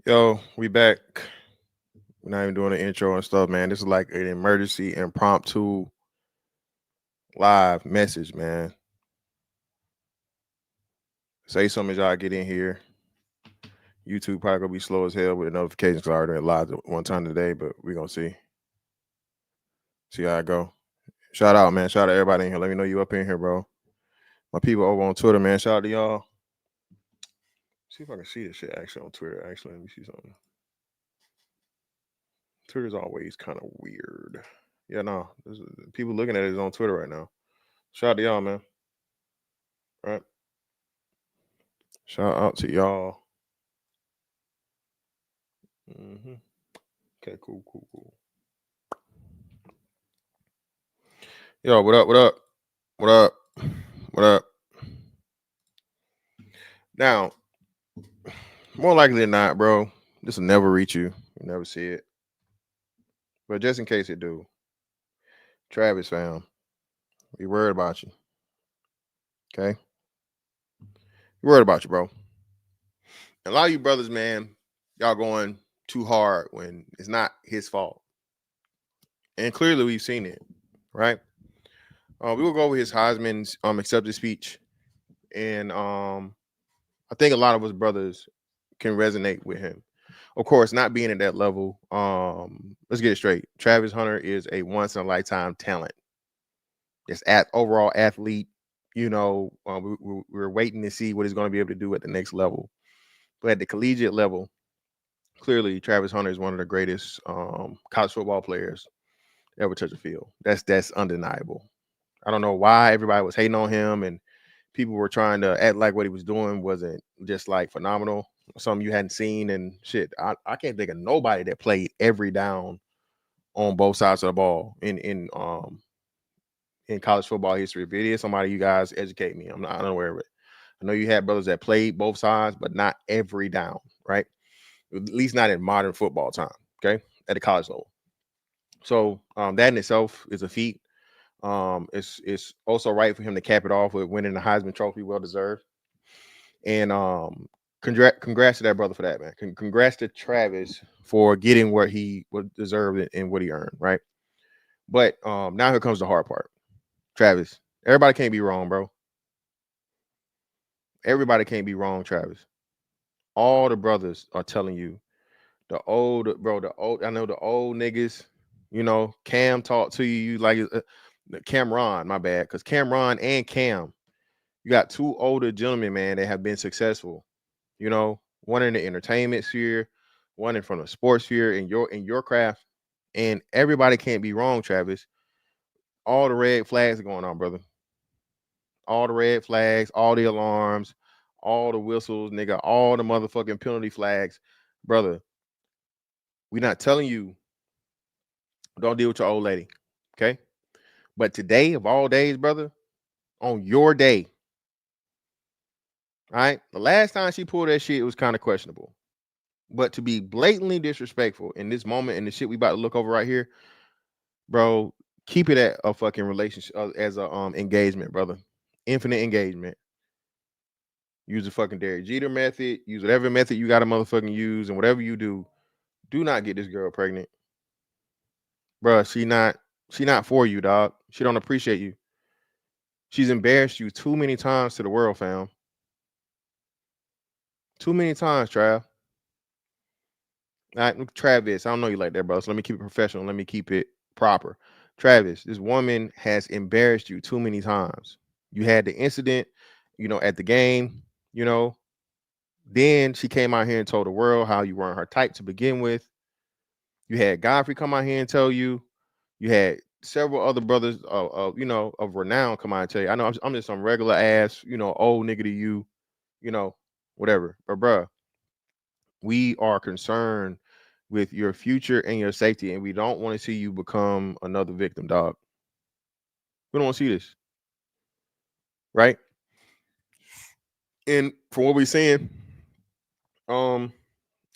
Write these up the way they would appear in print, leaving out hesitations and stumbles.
Yo, we back. We're not even doing the intro and stuff, man. This is like an emergency impromptu live message, man. Say something as y'all get in here. YouTube probably gonna be slow as hell with the notifications because I already went live at one time today, but we're gonna see how it go. Shout out, man. Shout out to everybody in here. Let me know you up in here, bro. My people over on Twitter, man. Shout out to y'all. See if I can see this shit actually on Twitter. Actually, let me see something. Twitter's always kind of weird. Yeah, no. People looking at it is on Twitter right now. Shout out to y'all, man. All right. Shout out to y'all. Mm-hmm. Okay, cool. Yo, what up? What up? What up? Now, more likely than not, bro, this will never reach you. You'll never see it. But just in case it do, Travis fam, we worried about you. Okay? We worried about you, bro. A lot of you brothers, man, y'all going too hard when it's not his fault. And clearly we've seen it, right? We will go over his Heisman's acceptance speech. And I think a lot of us brothers can resonate with him. Of course, not being at that level. Let's get it straight. Travis Hunter is a once in a lifetime talent. Just overall athlete. We're waiting to see what he's going to be able to do at the next level. But at the collegiate level, clearly Travis Hunter is one of the greatest college football players ever touch a field. That's undeniable. I don't know why everybody was hating on him and people were trying to act like what he was doing wasn't just like phenomenal. Something you hadn't seen and shit. I can't think of nobody that played every down on both sides of the ball in college football history. If it is somebody, you guys educate me. I'm not unaware of it. I know you had brothers that played both sides, but not every down, right? At least not in modern football time. Okay, at the college level. So that in itself is a feat. It's also right for him to cap it off with winning the Heisman Trophy, well deserved. And congrats to that brother for that, man. Congrats to Travis for getting what he would deserve and what he earned, right? But now here comes the hard part. Travis, everybody can't be wrong, bro. Everybody can't be wrong, Travis. All the brothers are telling you I know the old niggas, Cam talked to you like Cameron, my bad, because Cameron and Cam, you got two older gentlemen, man, that have been successful. One in the entertainment sphere, one in from the sports sphere in your craft, and everybody can't be wrong, Travis. All the red flags are going on, brother. All the red flags, all the alarms, all the whistles, nigga, all the motherfucking penalty flags, brother. We not telling you don't deal with your old lady, okay? But today of all days, brother, on your day, all right? The last time she pulled that shit, it was kind of questionable. But to be blatantly disrespectful in this moment and the shit we about to look over right here, bro, keep it at a fucking relationship as a engagement, brother. Infinite engagement. Use the fucking Derek Jeter method. Use whatever method you got to motherfucking use, and whatever you do not get this girl pregnant, bro. She not for you, dog. She don't appreciate you. She's embarrassed you too many times to the world, fam. Too many times, Trav. All right, Travis, I don't know you like that, bro. So let me keep it professional. Let me keep it proper. Travis, this woman has embarrassed you too many times. You had the incident, at the game, Then she came out here and told the world how you weren't her type to begin with. You had Godfrey come out here and tell you. You had several other brothers of renown come out and tell you. I know I'm just some regular ass, old nigga to you, whatever. But bruh, we are concerned with your future and your safety, and we don't want to see you become another victim, dog. We don't want to see this, right? And from what we're saying, and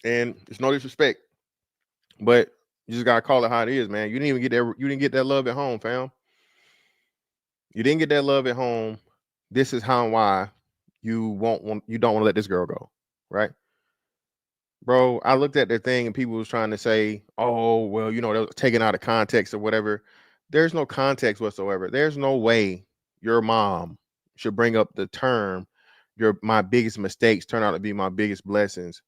it's no disrespect, but you just gotta call it how it is, man. You didn't even get that. You didn't get that love at home, fam. You didn't get that love at home. This is how and why you don't want to let this girl go, right? Bro, I looked at the thing and people was trying to say, oh, well, you know, they were taken out of context or whatever. There's no context whatsoever. There's no way your mom should bring up the term, my biggest mistakes turn out to be my biggest blessings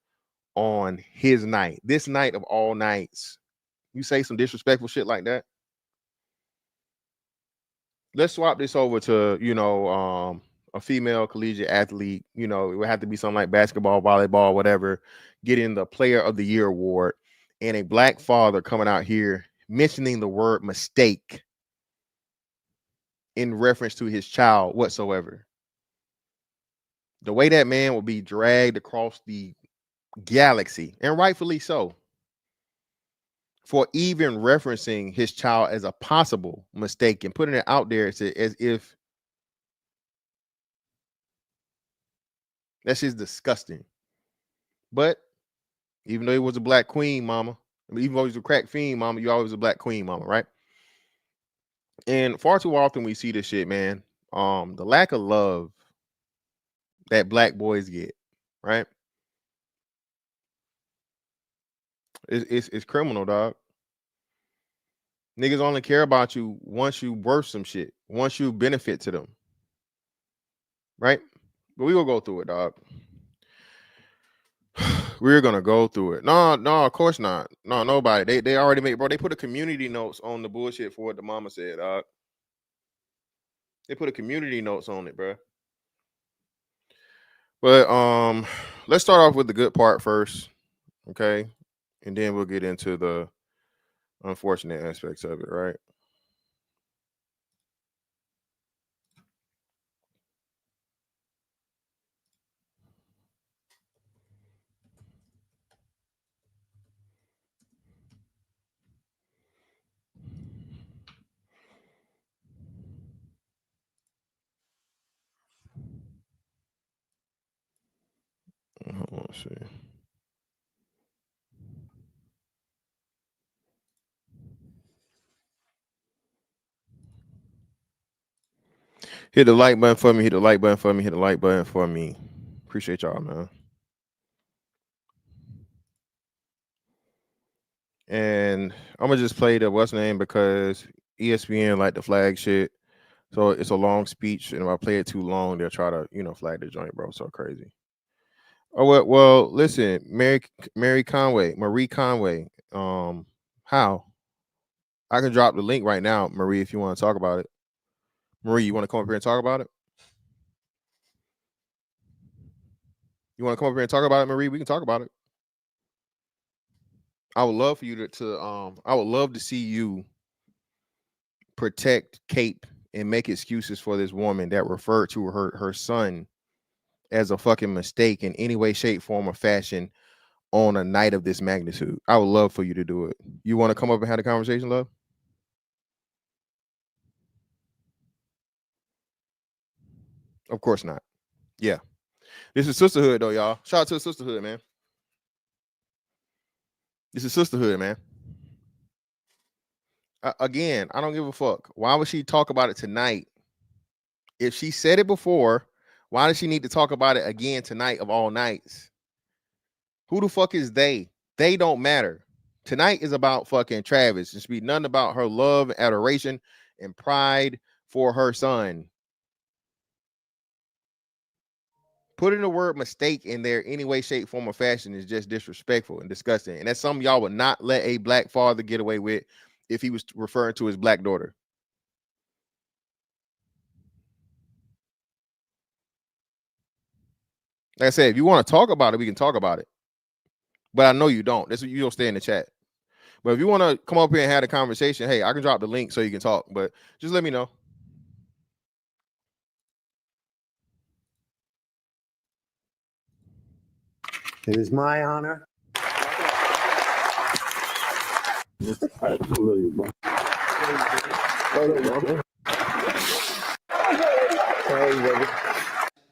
on his night. This night of all nights. You say some disrespectful shit like that. Let's swap this over to, you know, a female collegiate athlete. You know, it would have to be something like basketball, volleyball, whatever, getting the player of the year award, and a black father coming out here mentioning the word mistake in reference to his child whatsoever. The way that man will be dragged across the galaxy, and rightfully so, for even referencing his child as a possible mistake and putting it out there as if that's just disgusting. But even though he was a black queen, mama, I mean, even though he's a crack fiend, mama, you always a black queen, mama, right? And far too often we see this shit, man. The lack of love that black boys get, right? It's criminal, dog. Niggas only care about you once you worth some shit, once you benefit to them, right? But we will go through it, dog. We're gonna go through it. No, of course not. No, nobody. They already made, bro. They put a community notes on the bullshit for what the mama said, dog. They put a community notes on it, bro. But let's start off with the good part first, okay? And then we'll get into the unfortunate aspects of it, right? Let's see. Hit the like button for me. Hit the like button for me. Hit the like button for me. Appreciate y'all, man. And I'm gonna just play the what's name because ESPN like the flag shit. So it's a long speech, and if I play it too long, they'll try to, you know, flag the joint, bro. So crazy. Oh well, listen, Marie Conway. How? I can drop the link right now, Marie, if you want to talk about it. Marie, you want to come up here and talk about it? You want to come up here and talk about it, Marie? We can talk about it. I would love for you I would love to see you protect Kate and make excuses for this woman that referred to her son as a fucking mistake in any way, shape, form, or fashion on a night of this magnitude. I would love for you to do it. You want to come up and have a conversation, love? Of course not. Yeah. This is sisterhood, though, y'all. Shout out to the sisterhood, man. This is sisterhood, man. Again, I don't give a fuck. Why would she talk about it tonight? If she said it before, why does she need to talk about it again tonight of all nights? Who the fuck is they? They don't matter. Tonight is about fucking Travis. It should be nothing about her love, adoration, and pride for her son. Putting the word mistake in there any way, shape, form, or fashion is just disrespectful and disgusting. And that's something y'all would not let a black father get away with if he was referring to his black daughter. Like I said, if you want to talk about it, we can talk about it. But I know you don't. That's what you don't stay in the chat. But if you want to come up here and have a conversation, hey, I can drop the link so you can talk. But just let me know. It is my honor.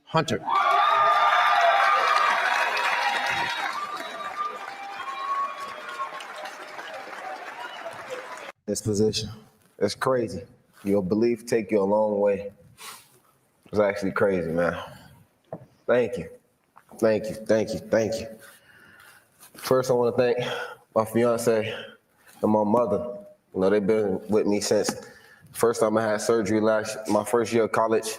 Hunter. This position. It's crazy. Your belief take you a long way. It's actually crazy, man. Thank you. Thank you. Thank you. Thank you. First, I want to thank my fiance and my mother. You know, they've been with me since first time I had surgery my first year of college.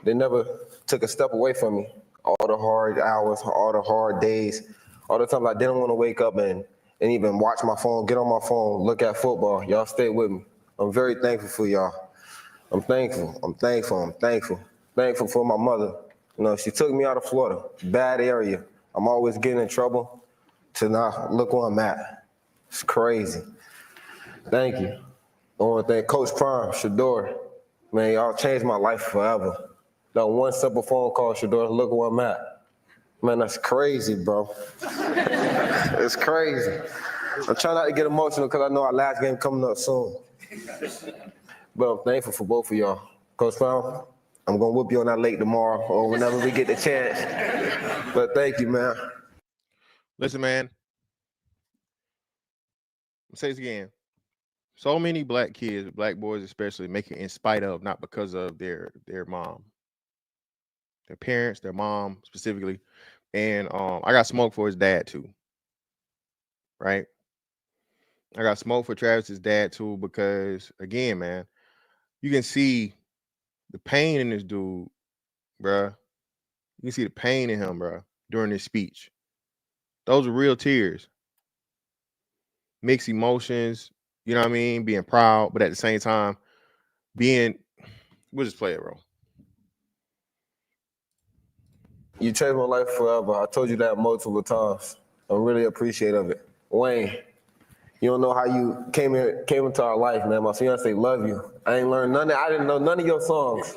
They never took a step away from me. All the hard hours, all the hard days, all the times I didn't want to wake up and even watch my phone, get on my phone, look at football. Y'all stayed with me. I'm very thankful for y'all. I'm thankful. I'm thankful. I'm thankful. Thankful for my mother. You know, she took me out of Florida, bad area. I'm always getting in trouble. To now look where I'm at. It's crazy. Thank you. I want to thank Coach Prime, Shador. Man, y'all changed my life forever. That one simple phone call, Shador, look where I'm at. Man, that's crazy, bro. It's crazy. I'm trying not to get emotional because I know our last game coming up soon. But I'm thankful for both of y'all. Coach Prime, I'm going to whoop you on that late tomorrow or whenever we get the chance. But thank you, man. Listen, man. I'll say this again. So many black kids, black boys especially, make it in spite of, not because of their mom, their parents, their mom specifically. And I got smoke for his dad too. Right? I got smoke for Travis's dad too, because again, man, you can see the pain in this dude, bruh. You can see the pain in him, bruh, during this speech. Those are real tears. Mixed emotions, you know what I mean? Being proud, but at the same time, we'll just play it, bro. You changed my life forever. I told you that multiple times. I'm really appreciative of it. Wayne, you don't know how you came into our life, man. My fiance love you. I ain't learned none of, I didn't know none of your songs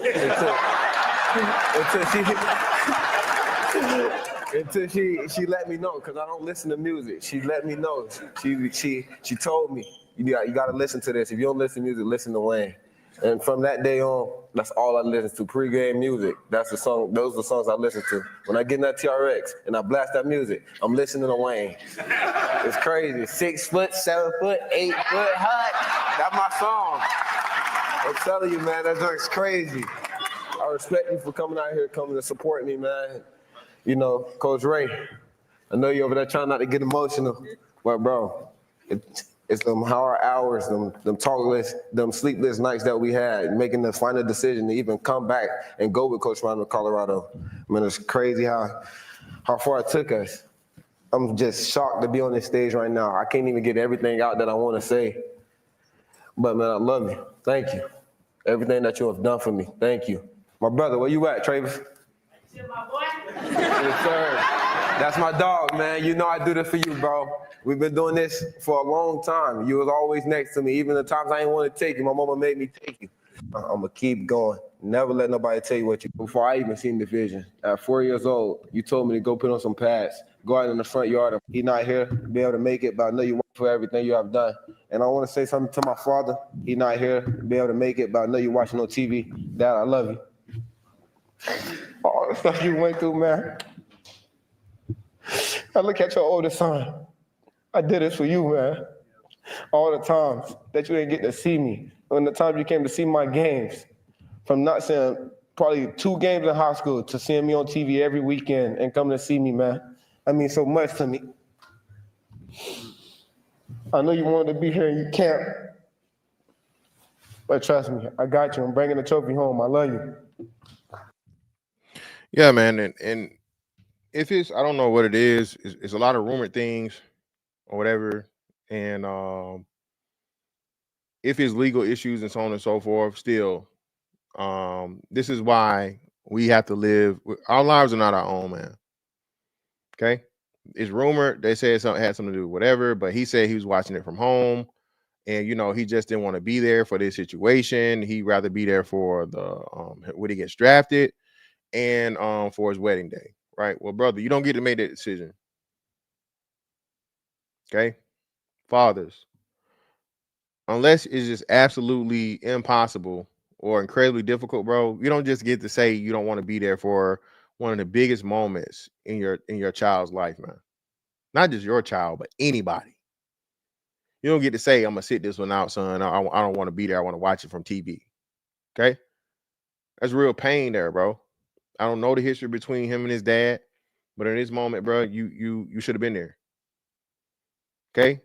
until she let me know, because I don't listen to music. She let me know. She told me, you got to listen to this. If you don't listen to music, listen to Wayne. And from that day on, that's all I listen to. Pre-game music. That's the song. Those are the songs I listen to. When I get in that TRX and I blast that music, I'm listening to Wayne. It's crazy. 6 foot, 7 foot, 8 foot high. That's my song. I'm telling you, man, that junk's crazy. I respect you for coming out here, coming to support me, man. You know, Coach Ray, I know you're over there trying not to get emotional, but bro, it's them hard hours, them talkless, them sleepless nights that we had, making the final decision to even come back and go with Coach Ryan to Colorado. I mean, it's crazy how far it took us. I'm just shocked to be on this stage right now. I can't even get everything out that I want to say. But man, I love you. Thank you. Everything that you have done for me. Thank you. My brother, where you at, Travis? My boy. Yes, sir. That's my dog, man. You know I do this for you, bro. We've been doing this for a long time. You was always next to me. Even the times I didn't want to take you, my mama made me take you. I'm going to keep going. Never let nobody tell you what you do. Before I even seen the vision, at 4 years old, you told me to go put on some pads, go out in the front yard. He's not here to be able to make it, but I know you want for everything you have done. And I want to say something to my father. He's not here to be able to make it, but I know you're watching on TV. Dad, I love you. All the stuff you went through, man. I look at your oldest son. I did this for you, man. All the times that you didn't get to see me, and the times you came to see my games, from not seeing probably 2 games in high school to seeing me on TV every weekend and coming to see me, man. That means so much to me. I know you wanted to be here and you can't, but trust me, I got you. I'm bringing the trophy home. I love you. Yeah, man, and if it's, I don't know what it is. It's a lot of rumored things or whatever, and if it's legal issues and so on and so forth, still, this is why we have to live. Our lives are not our own, man. Okay, it's rumored. They said something had something to do with whatever, but he said he was watching it from home, and he just didn't want to be there for this situation. He'd rather be there for the when he gets drafted and for his wedding day. Right. Well, brother, you don't get to make that decision. Okay, fathers, unless it's just absolutely impossible or incredibly difficult, bro, you don't just get to say you don't want to be there for one of the biggest moments in your child's life, man. Not just your child, but anybody. You don't get to say, I'm gonna sit this one out, son. I don't want to be there. I want to watch it from TV. Okay, that's real pain there, bro. I don't know the history between him and his dad, but in this moment, bro, you should have been there. Okay,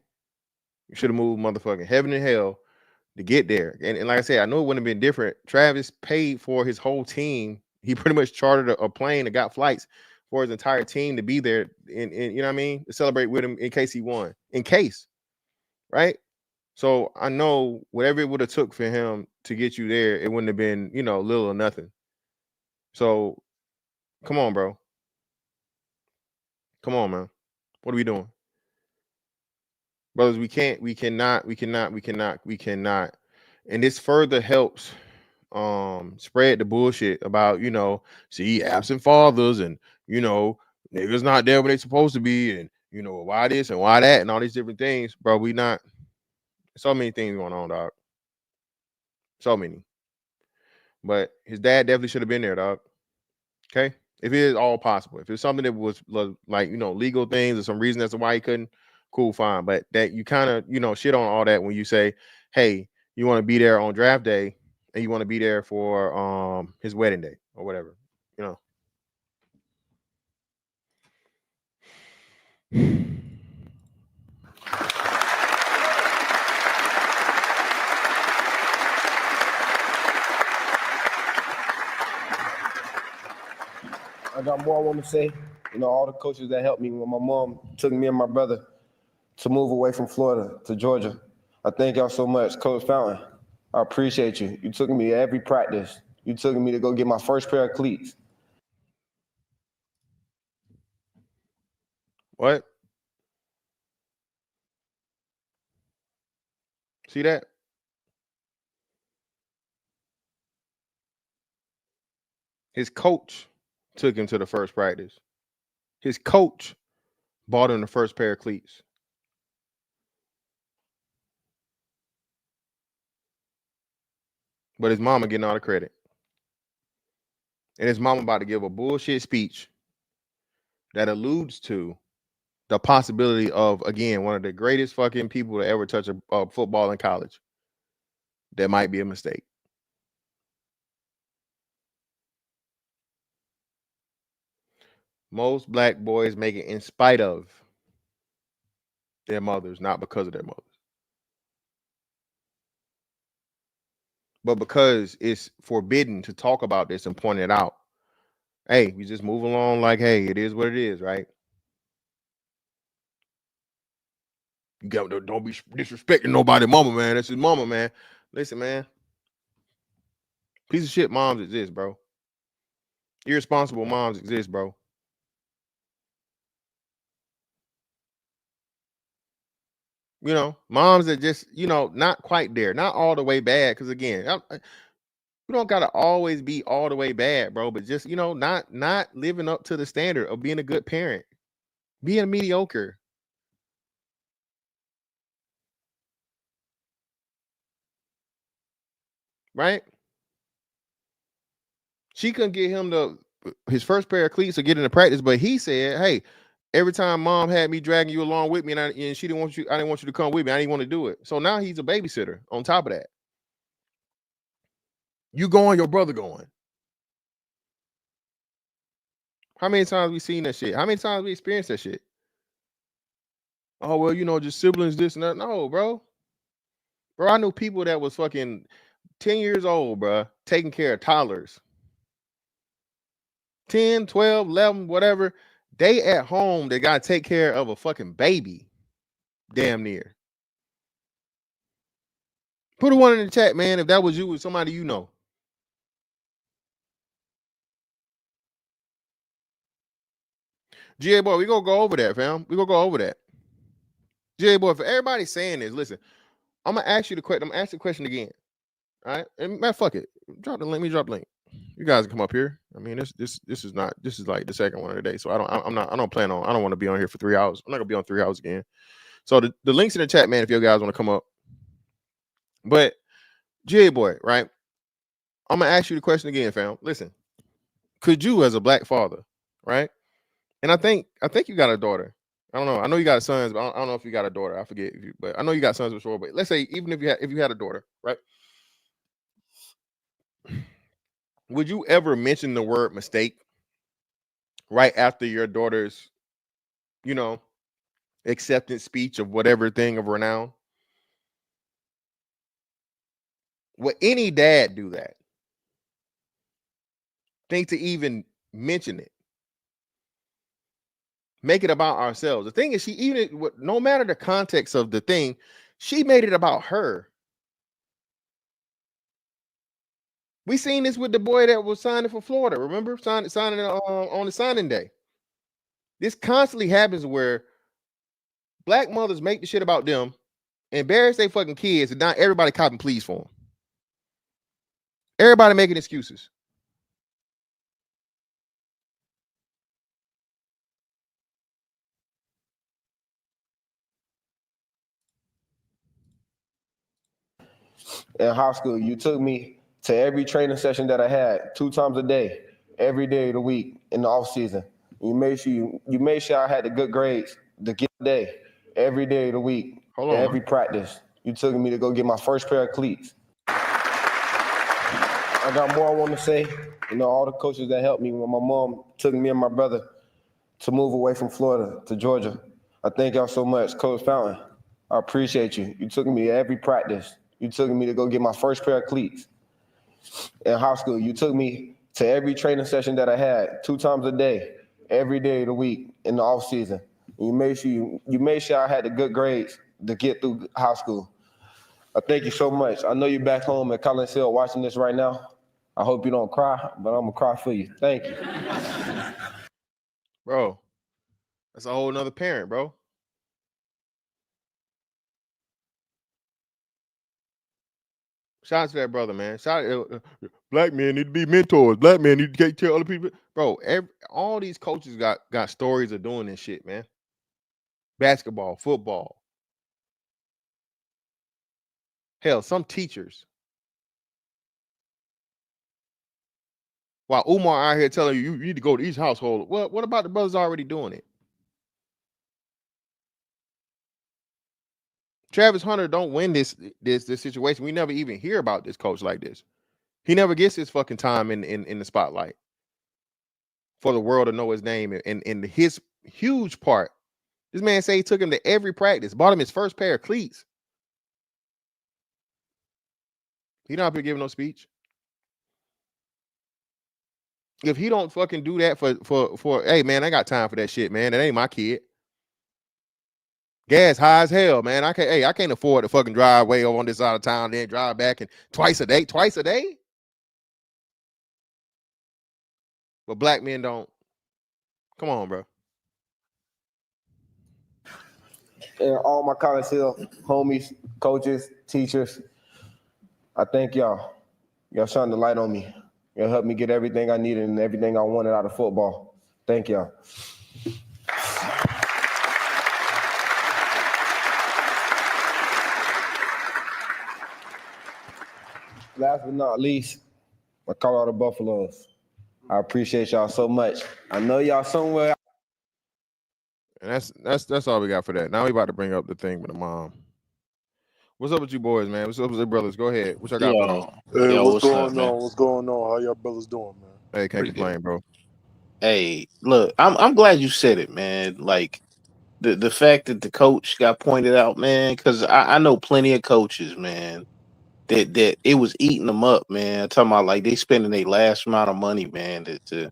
you should have moved motherfucking heaven and hell to get there. And like I said, I know it wouldn't have been different. Travis paid for his whole team. He pretty much chartered a plane and got flights for his entire team to be there and you know what I mean, to celebrate with him in case he won. In case, right? So I know whatever it would have took for him to get you there, it wouldn't have been, you know, little or nothing. So come on, bro. Come on, man. What are we doing? Brothers, we cannot. And this further helps spread the bullshit about, you know, see absent fathers and, you know, niggas not there when they supposed to be, and you know why this and why that and all these different things, bro. We not, so many things going on, dog. So many. But his dad definitely should have been there, dog. Okay, if it is all possible, if it's something that was like, you know, legal things or some reason as to why he couldn't, cool, fine. But that you kind of, you know, shit on all that when you say, hey, you want to be there on draft day and you want to be there for his wedding day or whatever, you know. I got more I want to say. You know, all the coaches that helped me when my mom took me and my brother to move away from Florida to Georgia. I thank y'all so much. Coach Fountain, I appreciate you. You took me to every practice. You took me to go get my first pair of cleats. What? See that? His coach took him to the first practice. His coach bought him the first pair of cleats. But his mama getting all the credit. And his mama about to give a bullshit speech that alludes to the possibility of, again, one of the greatest fucking people to ever touch a football in college. That might be a mistake. Most black boys make it in spite of their mothers, not because of their mothers. But because it's forbidden to talk about this and point it out. Hey, we just move along like, hey, it is what it is, right? You got, don't be disrespecting nobody, mama, man. That's his mama, man. Listen, man. Piece of shit moms exist, bro. Irresponsible moms exist, bro. You know, moms that just, you know, not quite there, not all the way bad. Because again, you don't gotta always be all the way bad, bro. But just, you know, not living up to the standard of being a good parent, being mediocre, right? She couldn't get him his first pair of cleats to get into practice, but he said, "Hey, every time mom had me dragging you along with me, and she didn't want you, I didn't want you to come with me. I didn't want to do it. So now he's a babysitter. On top of that, you going, your brother going. How many times we seen that shit? How many times we experienced that shit? Oh well, you know, just siblings, this and that. No, bro. Bro, I knew people that was fucking 10 years old, bro, taking care of toddlers. 10, 12, 11, whatever. They at home, they got to take care of a fucking baby. Damn near. Put a one in the chat, man, if that was you with somebody you know. GA boy, we gonna go over that, fam. We gonna go over that. GA boy, for everybody saying this, listen, I'm gonna ask you the question. I'm gonna ask the question again. All right, and man, fuck it. Drop the link. Let me drop the link. You guys can come up here. I mean, this is not. This is like the second one of the day. So I'm not. I don't plan on. I don't want to be on here for 3 hours. I'm not gonna be on 3 hours again. So the links in the chat, man. If you guys want to come up, but GA boy, right? I'm gonna ask you the question again, fam. Listen, could you, as a black father, right? And I think you got a daughter. I don't know. I know you got sons, but I don't know if you got a daughter. I forget if you, but I know you got sons for sure. But let's say even if you had a daughter, right? Would you ever mention the word mistake right after your daughter's, you know, acceptance speech of whatever thing of renown. Would any dad do that? Think to even mention it. Make it about ourselves. The thing is, she even no matter the context of the thing, she made it about her. We seen this with the boy that was signing for Florida. Remember signing on the signing day. This constantly happens where black mothers make the shit about them, embarrass their fucking kids, and not everybody copping pleas for them. Everybody making excuses. In high school, you took me to every training session that I had 2 times a day, every day of the week in the off season. You made sure I had the good grades to get the day, every day of the week, Hold on. every practice. You took me to go get my first pair of cleats. I got more I want to say. All the coaches that helped me when my mom took me and my brother to move away from Florida to Georgia. I thank y'all so much. Coach Fountain, I appreciate you. You took me to every practice. You took me to go get my first pair of cleats. In high school, you took me to every training session that I had 2 times a day, every day of the week in the off season. You made sure I had the good grades to get through high school. I thank you so much. I know you're back home at Collins Hill watching this right now. I hope you don't cry, but I'm gonna cry for you. Thank you. Bro, that's a whole nother parent, bro. Shout out to that brother, man. Black men need to be mentors. Black men need to tell other people. Bro, all these coaches got stories of doing this shit, man. Basketball, football. Hell, some teachers. While Umar out here telling you need to go to each household. Well, what about the brothers already doing it? Travis Hunter don't win this situation. We never even hear about this coach like this. He never gets his fucking time in the spotlight for the world to know his name and his huge part. This man say he took him to every practice, bought him his first pair of cleats. He not been giving no speech. If he don't fucking do that for hey man, I got time for that shit, man. That ain't my kid. Gas high as hell, man. I can't afford to fucking drive way over on this side of town, then drive back and twice a day. But black men don't. Come on, bro. And all my Collins Hill homies, coaches, teachers, I thank y'all. Y'all shine the light on me. Y'all helped me get everything I needed and everything I wanted out of football. Thank y'all. Last but not least, my Colorado Buffaloes. I appreciate y'all so much. I know y'all somewhere. And that's all we got for that. Now we about to bring up the thing with the mom. What's up with you boys, man? What's up with the brothers? Go ahead. What y'all got for them? Hey, Yo, what's what's up, going man? on? What's going on? How y'all brothers doing, man? Hey, can't Pretty good. complain, bro. Hey, look, I'm glad you said it, man. Like the fact that the coach got pointed out, man, because I know plenty of coaches, man, that it was eating them up, man. Talking about like they spending their last amount of money, man, to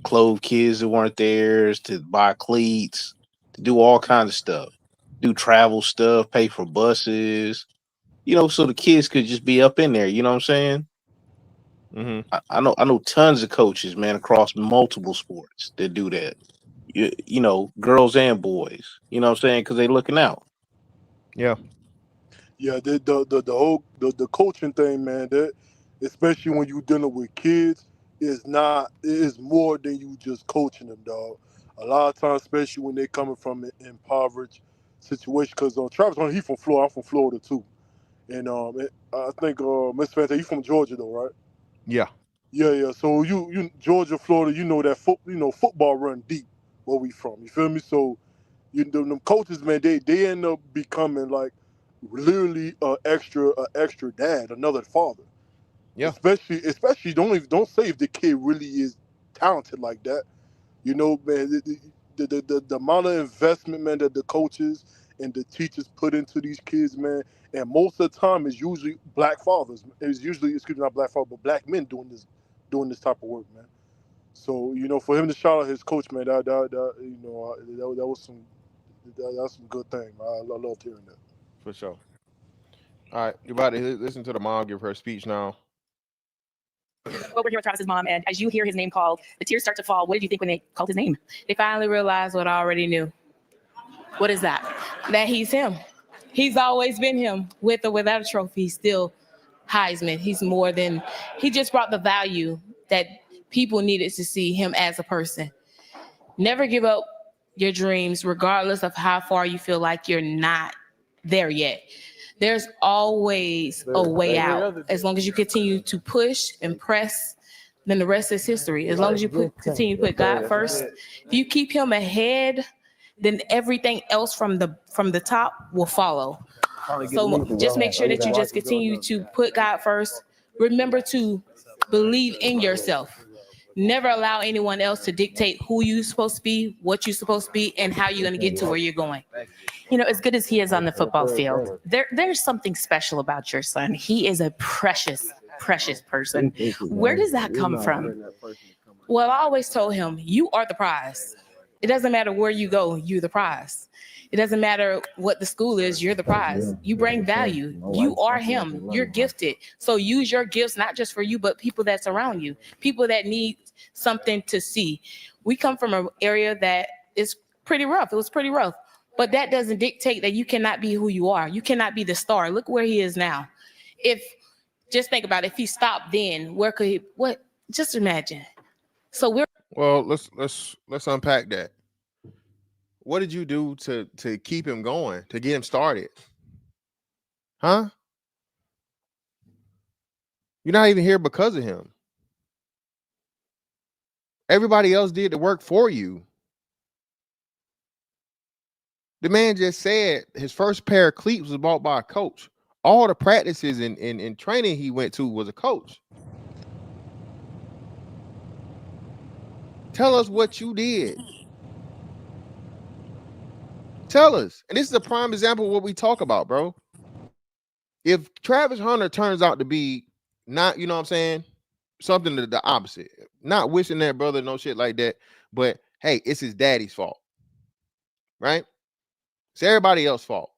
clothe kids that weren't theirs, to buy cleats, to do all kinds of stuff, do travel stuff, pay for buses, so the kids could just be up in there. You know what I'm saying? Mm-hmm. I know tons of coaches, man, across multiple sports that do that. Girls and boys. You know what I'm saying? Because they looking out. Yeah. Yeah, the whole the coaching thing, man. That especially when you dealing with kids, it is more than you just coaching them, dog. A lot of times, especially when they coming from an impoverished situation, because Travis, he from Florida. I'm from Florida too, and I think Miss Fanta, you from Georgia though, right? Yeah. Yeah. So you Georgia, Florida, you know that football run deep where we from. You feel me? So them coaches, man, they end up becoming like literally a extra dad, another father. Yeah. Especially don't say if the kid really is talented like that. Man, the amount of investment, man, that the coaches and the teachers put into these kids, man, and most of the time it's usually black fathers. It's usually, excuse me, not black fathers, but black men doing this type of work, man. So for him to shout out his coach, man, that was that's some good thing, man. I loved hearing that. For sure. All right, you're about to listen to the mom give her speech now. Over here with Travis's mom, and as you hear his name called, the tears start to fall. What did you think when they called his name? They finally realized what I already knew. What is that? That he's him. He's always been him. With or without a trophy, he's still Heisman. He's more than, he just brought the value that people needed to see him as a person. Never give up your dreams, regardless of how far you feel like you're not there yet. There's always a way out. As long as you continue to push and press, then the rest is history. As long as you continue to put God first, if you keep him ahead, then everything else from the top will follow. So just make sure that you just continue to put God first. Remember to believe in yourself. Never allow anyone else to dictate who you're supposed to be, what you're supposed to be, and how you're going to get to where you're going. You know, as good as he is on the football field, there's something special about your son. He is a precious person. Where does that come from? Well, I always told him, you are the prize. It doesn't matter where you go, you're the prize. It doesn't matter what the school is, you're the prize. You bring value. You are him. You're gifted. So use your gifts, not just for you, but people that's around you, people that need something to see. We come from an area that is pretty rough. It was pretty rough. But that doesn't dictate that you cannot be who you are. You cannot be the star. Look where he is now. Just think about it. If he stopped then, where could he, what? Just imagine. So Well, let's unpack that. What did you do to keep him going, to get him started? Huh? You're not even here because of him. Everybody else did the work for you. The man just said his first pair of cleats was bought by a coach. All the practices and training he went to was a coach. Tell us what you did. Tell us. And this is a prime example of what we talk about, bro. If Travis Hunter turns out to be not, you know what I'm saying, something to the opposite, not wishing that brother no shit like that, but hey, it's his daddy's fault, right? It's everybody else's fault.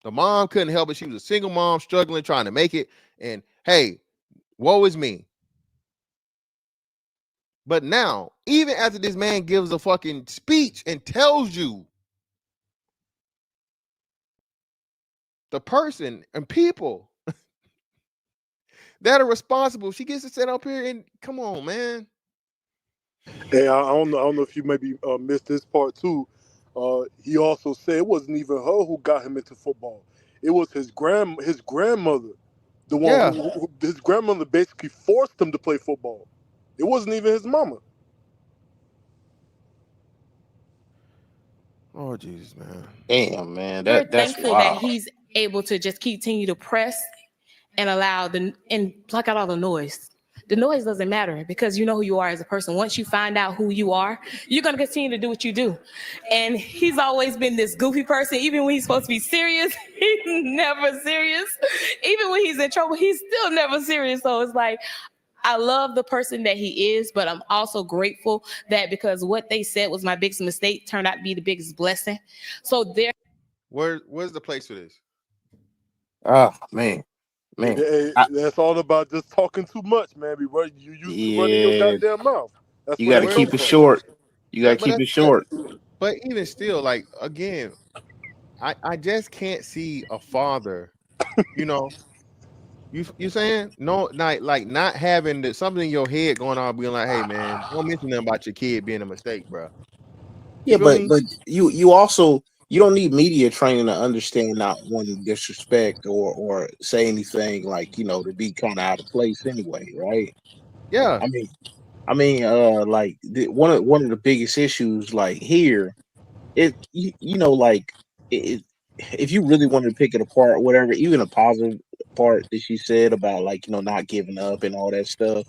The mom couldn't help it. She was a single mom struggling, trying to make it. And hey, woe is me. But now, even after this man gives a fucking speech and tells you the person and people that are responsible, she gets to sit up here and come on, man. Hey, I don't know if you maybe missed this part too. He also said it wasn't even her who got him into football. It was his grandmother, the one who his grandmother basically forced him to play football. It wasn't even his mama. Oh Jesus, man. Damn, man, we're that's thankful wild. that he's able to just continue to press and allow and block out all the noise. The noise doesn't matter because you know who you are as a person. Once you find out who you are, you're going to continue to do what you do. And he's always been this goofy person. Even when he's supposed to be serious, he's never serious. Even when he's in trouble, he's still never serious. So it's like, I love the person that he is, but I'm also grateful that because what they said was my biggest mistake turned out to be the biggest blessing. So Where's the place for this? Oh, man. Hey, that's all about just talking too much, man. You used to running your goddamn mouth. That's you got to keep it short. You got to keep it short. But even still, like, again, I just can't see a father, you know, you saying no, not having something in your head going on, being like, hey man, don't mention nothing about your kid being a mistake, bro. Yeah, but you also, you don't need media training to understand not wanting to disrespect or say anything like, you know, to be kind of out of place anyway, right? Yeah. Like one of the biggest issues like here, if you really wanted to pick it apart, whatever, even a positive part that she said about like, you know, not giving up and all that stuff.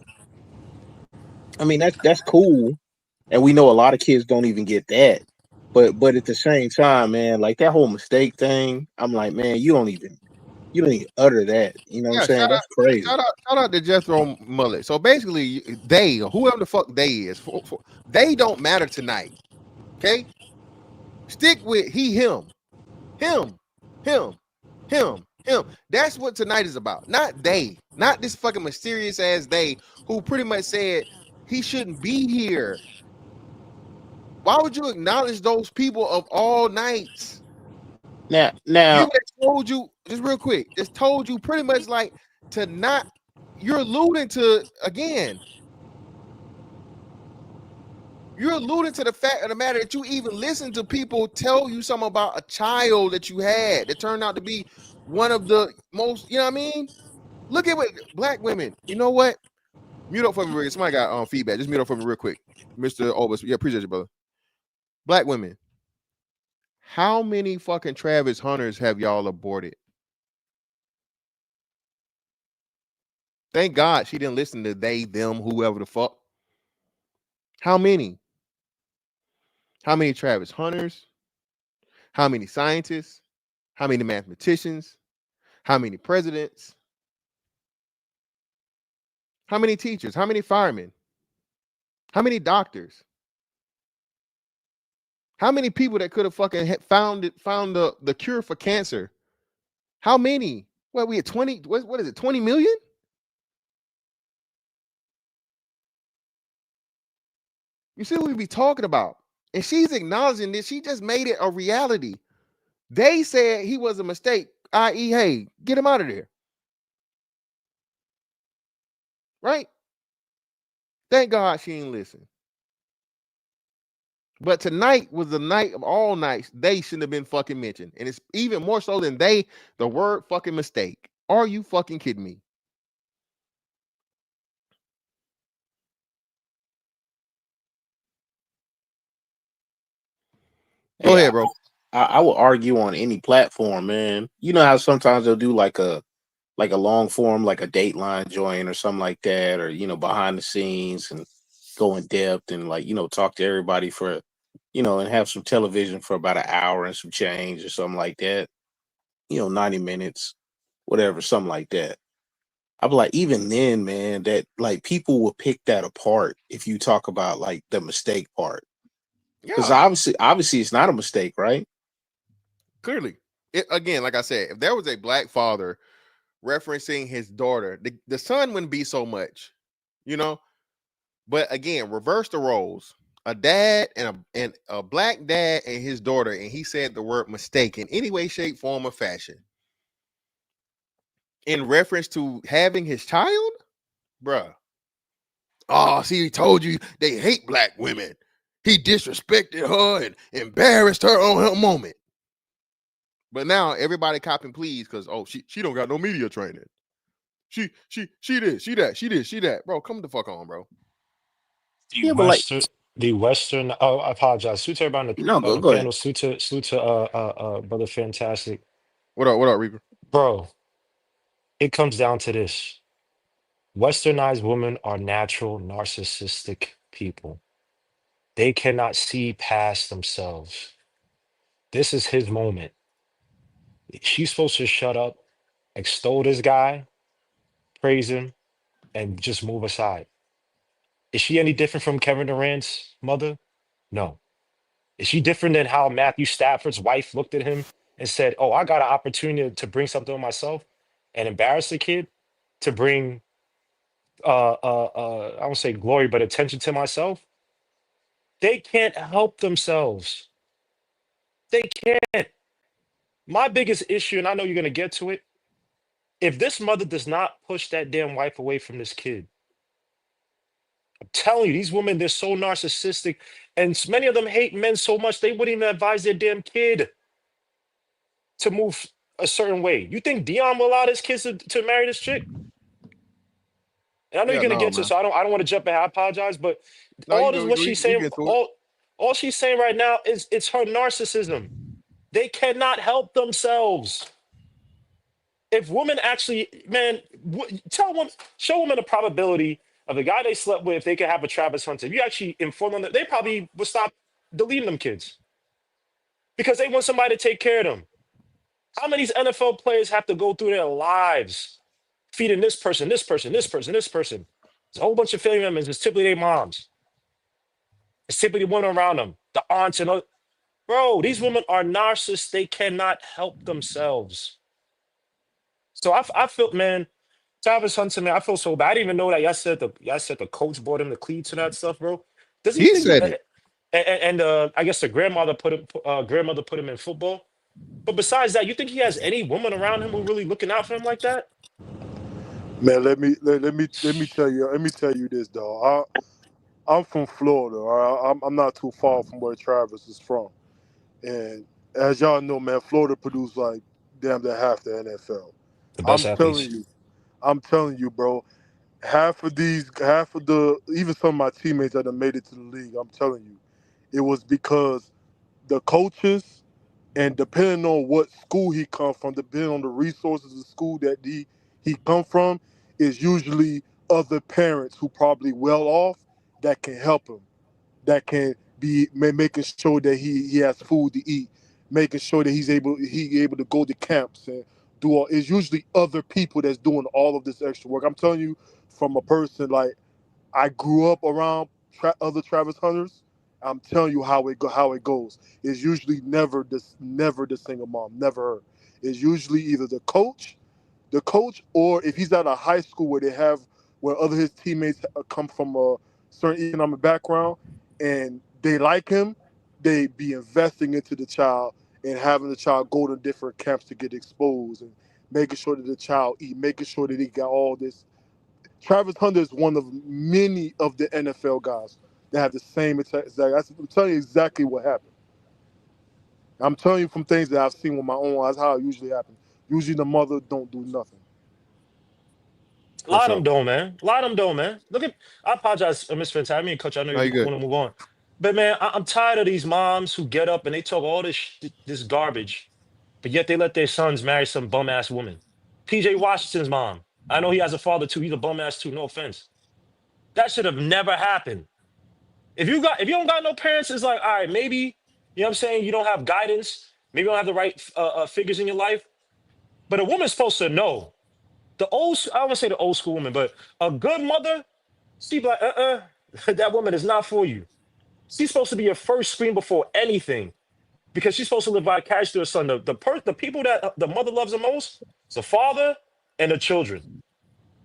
I mean, that's cool. And we know a lot of kids don't even get that. But at the same time, man, like that whole mistake thing, I'm like, man, you don't even utter that. You know what I'm Yeah, saying? That's crazy. shout out to Jethro Mullet. So basically, they, whoever the fuck they is, they don't matter tonight. Okay, stick with he, him, him, him. That's what tonight is about. Not they, not this fucking mysterious ass they who pretty much said he shouldn't be here. Why would you acknowledge those people of all nights? Now, People that told you, just real quick, just told you pretty much like to not, you're alluding to, again, you're alluding to the fact of the matter that you even listen to people tell you something about a child that you had that turned out to be one of the most, you know what I mean? Look at what black women, you know what? Mute up for me, real. Somebody got feedback. Just mute up for me real quick. Mr. Obus. Yeah, appreciate you, brother. Black women. How many fucking Travis Hunters have y'all aborted? Thank God she didn't listen to they, them, whoever the fuck. How many? How many Travis Hunters? How many scientists? How many mathematicians? How many presidents? How many teachers? How many firemen? How many doctors? How many people that could have fucking found the cure for cancer? How many? What, we at 20? What is it? 20 million? You see what we be talking about? And she's acknowledging this. She just made it a reality. They said he was a mistake, i.e., hey, get him out of there. Right? Thank God she ain't listen. But tonight was the night of all nights. They shouldn't have been fucking mentioned. And it's even more so than they, the word fucking mistake. Are you fucking kidding me? Go hey, ahead, bro. I will argue on any platform, man. You know how sometimes they'll do like a long form, like a Dateline joint or something like that, or behind the scenes and go in depth and like talk to everybody for and have some television for about an hour and some change or something like that. 90 minutes, whatever, something like that. I'm like, even then, man, that like people will pick that apart if you talk about like the mistake part. Because Yeah, obviously it's not a mistake, right? clearly. Again, like I said, if there was a black father referencing his daughter, the son wouldn't be so much, you know. But again, reverse the roles. A dad and a black dad and his daughter, and he said the word mistake in any way, shape, form, or fashion in reference to having his child, bruh. Oh, see, he told you they hate black women. He disrespected her and embarrassed her on her moment. But now everybody copping please because she don't got no media training. She this, she that, she this, she that. Bro, come the fuck on, bro. The Yeah, but like, Western. Oh, I apologize. Salute to everybody no, on go the go ahead. panel. Salute to brother Fantastic, What up, Reaper? bro. It comes down to this: Westernized women are natural narcissistic people. They cannot see past themselves. This is his moment. She's supposed to shut up, extol this guy, praise him, and just move aside. Is she any different from Kevin Durant's mother? No. Is she different than how Matthew Stafford's wife looked at him and said, "Oh, I got an opportunity to bring something on myself and embarrass the kid to bring I won't say glory, but attention to myself?" They can't help themselves. They can't. My biggest issue, and I know you're gonna get to it, if this mother does not push that damn wife away from this kid, I'm telling you, these women, they're so narcissistic, and many of them hate men so much they wouldn't even advise their damn kid to move a certain way. You think Dion will allow his kids to marry this chick? And I know you're Yeah, gonna no, get to, man. so I don't want to jump ahead. I apologize, but No, you all this go. what she's We saying, get to it. all she's saying right now is it's her narcissism. They cannot help themselves. If women actually, man, tell women, show women a probability of the guy they slept with, if they could have a Travis Hunter, if you actually inform them, that they probably would stop deleting them kids because they want somebody to take care of them. How many NFL players have to go through their lives feeding this person, this person, this person, this person? There's a whole bunch of family members. It's typically their moms. It's typically the women around them, the aunts and all. Bro, these women are narcissists. They cannot help themselves. So I feel, man, Travis Hunter, man, I feel so bad. I didn't even know that y'all said the coach bought him the cleats and that stuff, bro. Does he He think said it. and I guess the grandmother put him in football. But besides that, you think he has any woman around him who really looking out for him like that? Man, let me tell you this, dog. I'm from Florida. All right? I'm not too far from where Travis is from, and as y'all know, man, Florida produced like damn near half the NFL. The best athletes. I'm telling you, bro. Half of the, even some of my teammates that have made it to the league, I'm telling you, it was because the coaches, and depending on what school he come from, depending on the resources of the school that he come from, is usually other parents who probably well off that can help him, that can be making sure that he has food to eat, making sure that he able to go to camps and do all. It's usually other people that's doing all of this extra work. I'm telling you, from a person like, I grew up around other Travis Hunters. I'm telling you how it goes. It's usually never the single mom, never her. It's usually either the coach, or if he's at a high school where other his teammates come from a certain economic background and they like him, they be investing into the child and having the child go to different camps to get exposed and making sure that the child eat, making sure that he got all this. Travis Hunter is one of many of the NFL guys that have the same exact. I'm telling you exactly what happened. I'm telling you from things that I've seen with my own eyes how it usually happens. Usually the mother don't do nothing. A lot For of them sure. don't, man. A lot of them don't, man. Look at, I apologize, Mr. Fenton. I mean, Coach, I know No, you you good. want to move on. But, man, I'm tired of these moms who get up and they talk all this garbage, but yet they let their sons marry some bum-ass woman. P.J. Washington's mom. I know he has a father, too. He's a bum-ass, too. No offense. That should have never happened. If you don't got no parents, it's like, all right, maybe, you know what I'm saying, you don't have guidance. Maybe you don't have the right figures in your life. But a woman's supposed to know. I don't want to say the old school woman, but a good mother, she be like, that woman is not for you. She's supposed to be your first screen before anything because she's supposed to live vicariously through her son. The people that the mother loves the most is the father and the children.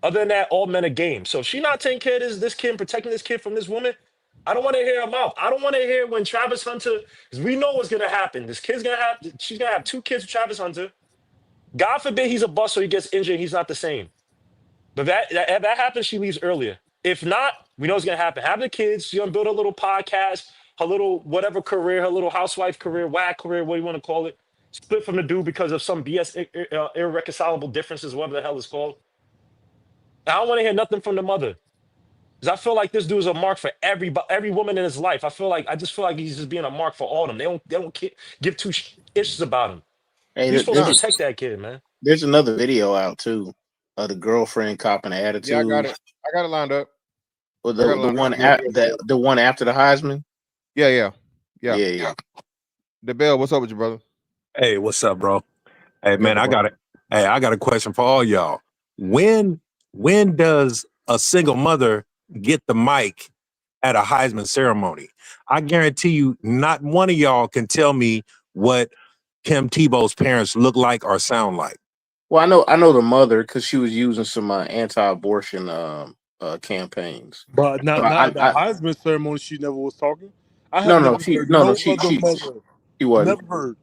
Other than that, all men are game. So if she's not taking care of this kid and protecting this kid from this woman, I don't want to hear her mouth. I don't want to hear when Travis Hunter, because we know what's going to happen. She's going to have 2 kids with Travis Hunter. God forbid he's a bust or he gets injured and he's not the same. But if that happens, she leaves earlier. If not, we know what's gonna happen. Have the kids, she's gonna build a little podcast, her little whatever career, her little housewife career, whack career, what do you want to call it? Split from the dude because of some BS irreconcilable differences, whatever the hell it's called. I don't want to hear nothing from the mother. Because I feel like this dude is a mark for every woman in his life. I just feel like he's just being a mark for all of them. They don't give two issues about him. Hey, You're supposed to Nah. protect that kid, man. there's another video out too of the girlfriend copping Yeah, I got attitude. it. I got it lined up. Or I got it the lined one up. the one after the Heisman. Yeah. Yeah. The Bell, what's up with you, brother? Hey, what's up, bro? Hey, man, Good, bro. I got a question for all y'all. When does a single mother get the mic at a Heisman ceremony? I guarantee you, not one of y'all can tell me what Kim Tebow's parents look like or sound like. Well, I know the mother because she was using some anti-abortion campaigns. But not So at the Heisman ceremony, she never was talking. I have no, never heard no she other mother. she wasn't.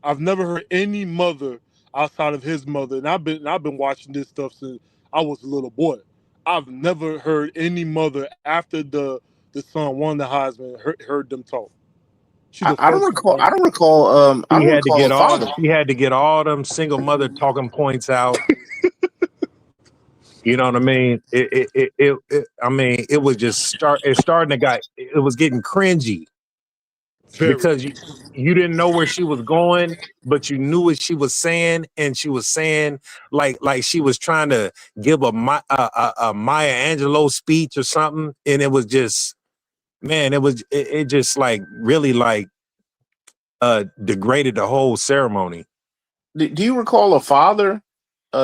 I've never heard any mother outside of his mother, and I've been watching this stuff since I was a little boy. I've never heard any mother after the son won the Heisman heard them talk. I don't recall. I don't recall. I don't recall a father. She had to get all them single mother talking points out. You know what I mean? I mean, it was just it was getting cringy. because you didn't know where she was going, but you knew what she was saying, and she was saying like she was trying to give a Maya Angelou speech or something, and it was just, man, it just like really like degraded the whole ceremony. Do you recall a father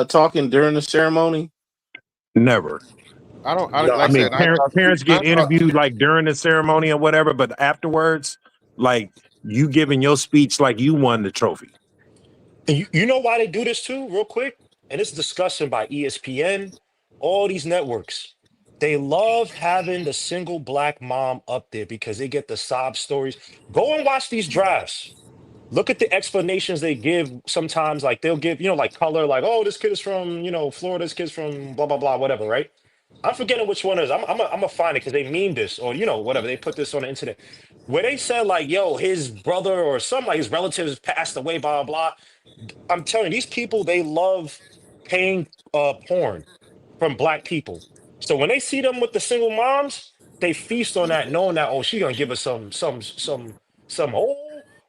talking during the ceremony? I Never. like I I mean, said, I parents get thought interviewed like during the ceremony or whatever, but afterwards, like you giving your speech like you won the trophy. And you know why they do this too, real quick? And it's discussion by ESPN, all these networks. They love having the single black mom up there because they get the sob stories. Go and watch these drafts. Look at the explanations they give sometimes. Like they'll give, like color, like, oh, this kid is from, Florida, this kid's from blah, blah, blah, whatever, right? I'm forgetting which one it is. I'm gonna find it because they meme this or, whatever. They put this on the internet where they said, like, yo, his brother or some like his relatives passed away, blah, blah, blah. I'm telling you, these people, they love paying porn from black people. So when they see them with the single moms, they feast on that, knowing that, oh, she gonna give us some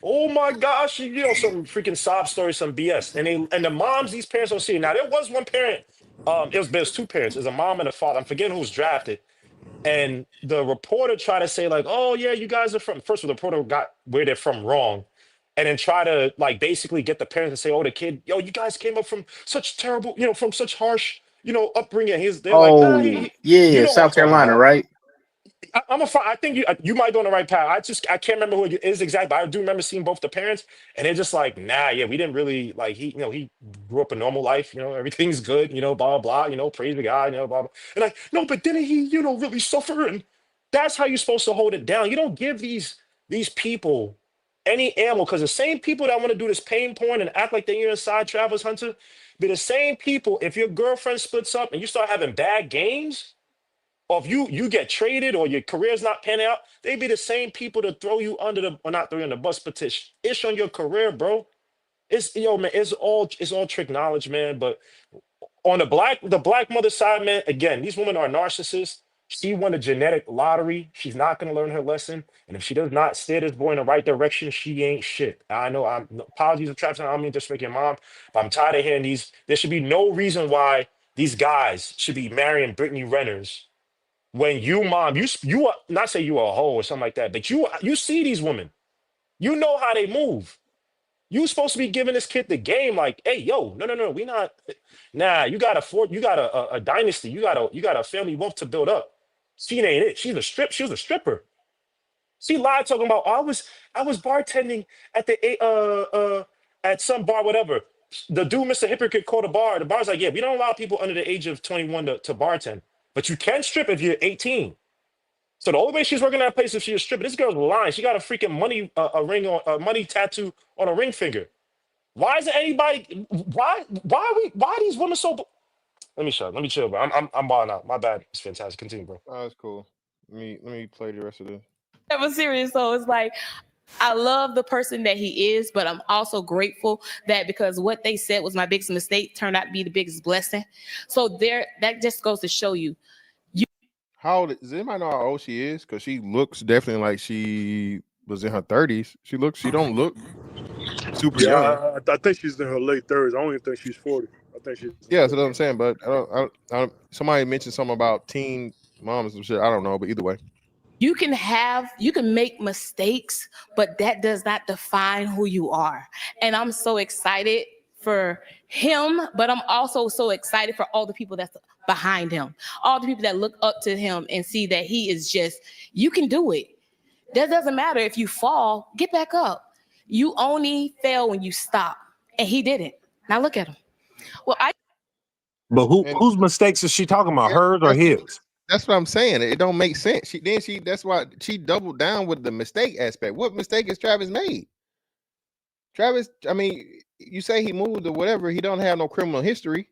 oh my gosh, some freaking sob story, some BS. And the moms, these parents don't see it. Now there was one parent, there's two parents, there's a mom and a father. I'm forgetting who's drafted. And the reporter tried to say, like, oh yeah, you guys are from, first of all, the reporter got where they're from wrong. And then try to like basically get the parents to say, oh, the kid, yo, you guys came up from such terrible, from such harsh, upbringing. They're like, nah, Oh, you yeah, know what I'm South talking Carolina, about. right? I think you might be on the right path. I can't remember who it is exactly, but I do remember seeing both the parents, and they're just like, nah, yeah, we didn't really like he grew up a normal life, everything's good, blah blah, praise the God, blah blah. And like, no, but didn't he, really suffer? And that's how you're supposed to hold it down. You don't give these people any ammo because the same people that want to do this pain porn and act like they're inside Travis Hunter, be the same people. If your girlfriend splits up and you start having bad games, or if you get traded or your career's not panning out, they be the same people to throw you under the, or not throw you on the bus, but to ish on your career, bro. Man, it's all trick knowledge, man. But on the black mother side, man, again, these women are narcissists. She won a genetic lottery. She's not gonna learn her lesson. And if she does not steer this boy in the right direction, she ain't shit. I know apologies of Travis. I don't mean to disrespect your mom, but I'm tired of hearing these. There should be no reason why these guys should be marrying Brittany Renners when you mom you are not say you are a hoe or something like that, but you see these women, you know how they move. You supposed to be giving this kid the game, like, hey, yo, no, we not. Nah, you got a dynasty, you got a family wealth to build up. She ain't it. She was a stripper. She lied talking about, oh, I was bartending at at some bar, whatever. The dude, Mr. Hypocrite, called a bar. The bar's like, yeah, we don't allow people under the age of 21 to bartend, but you can strip if you're 18. So the only way she's working that place is if she's a stripper. This girl's lying. She got a freaking money a ring on a money tattoo on a ring finger. Why isn't anybody? Why are these women so? Let me shut. Let me chill, bro. I'm balling out. My bad. It's fantastic. Continue, bro. oh, that's cool. Let me play the rest of this. That was serious. So it's like, I love the person that he is, but I'm also grateful that because what they said was my biggest mistake turned out to be the biggest blessing. So that just goes to show you. How old does anybody know how old she is? Because she looks definitely like she was in her 30s. She don't look super young. I think she's in her late 30s. I don't even think she's 40. I think she's Yeah, that's what I'm saying. But somebody mentioned something about teen moms and shit. I don't know, but either way. You can make mistakes, but that does not define who you are. And I'm so excited for him, but I'm also so excited for all the people that's behind him, all the people that look up to him and see that he is just, you can do it. That doesn't matter if you fall, get back up. You only fail when you stop, and he didn't. Now look at him. Well, But And whose mistakes is she talking about? yeah, Hers or his? that's what I'm saying. It don't make sense. That's why she doubled down with the mistake aspect. What mistake has Travis made? Travis, I mean, you say he moved or whatever, he don't have no criminal history.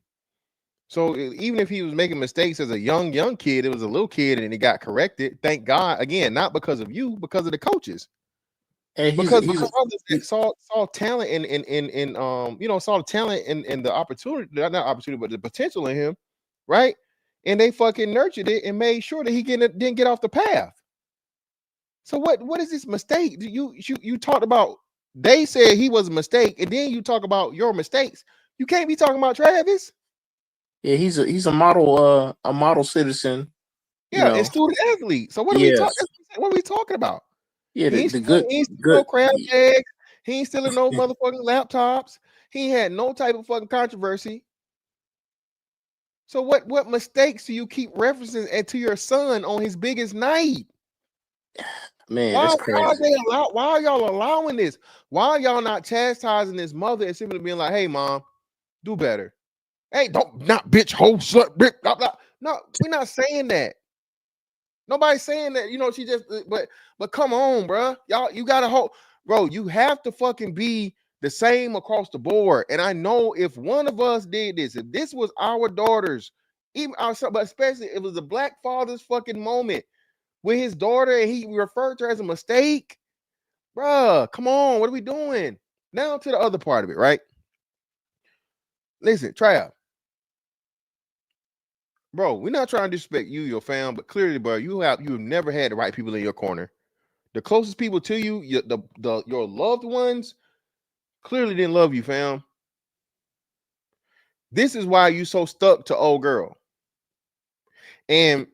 So even if he was making mistakes as a young kid, it was a little kid and he got corrected. Thank God, again, not because of you, because of the coaches. And Because saw talent in saw the talent in the opportunity, not opportunity, but the potential in him, right? And they fucking nurtured it and made sure that he didn't get off the path. So what is this mistake? You talked about, they said he was a mistake, and then you talk about your mistakes. You can't be talking about Travis. Yeah, he's a model citizen. You Yeah, and know. student athlete. So what are we talking? Yes. What are we talking about? Yeah, He the good ain't stealing no good. crab eggs. He ain't stealing no motherfucking laptops. He had no type of fucking controversy. So what mistakes do you keep referencing to your son on his biggest night? Man, that's crazy. Why are y'all allowing this? Why are y'all not chastising this mother and simply being like, hey mom, do better? Hey, don't not bitch, hoe, slut, bitch, blah, blah. No, we're not saying that. Nobody's saying that, she just, but come on, bro. Y'all, you gotta hold, bro. You have to fucking be the same across the board. And I know if one of us did this, if this was our daughters, even our son, but especially if it was a black father's fucking moment with his daughter and he referred to her as a mistake, bruh, come on, what are we doing? Now to the other part of it, right? Listen, Trav, bro, we're not trying to disrespect you, your fam, but clearly, bro, you've never had the right people in your corner. The closest people to you, your loved ones, clearly didn't love you, fam. This is why you so stuck to old girl. And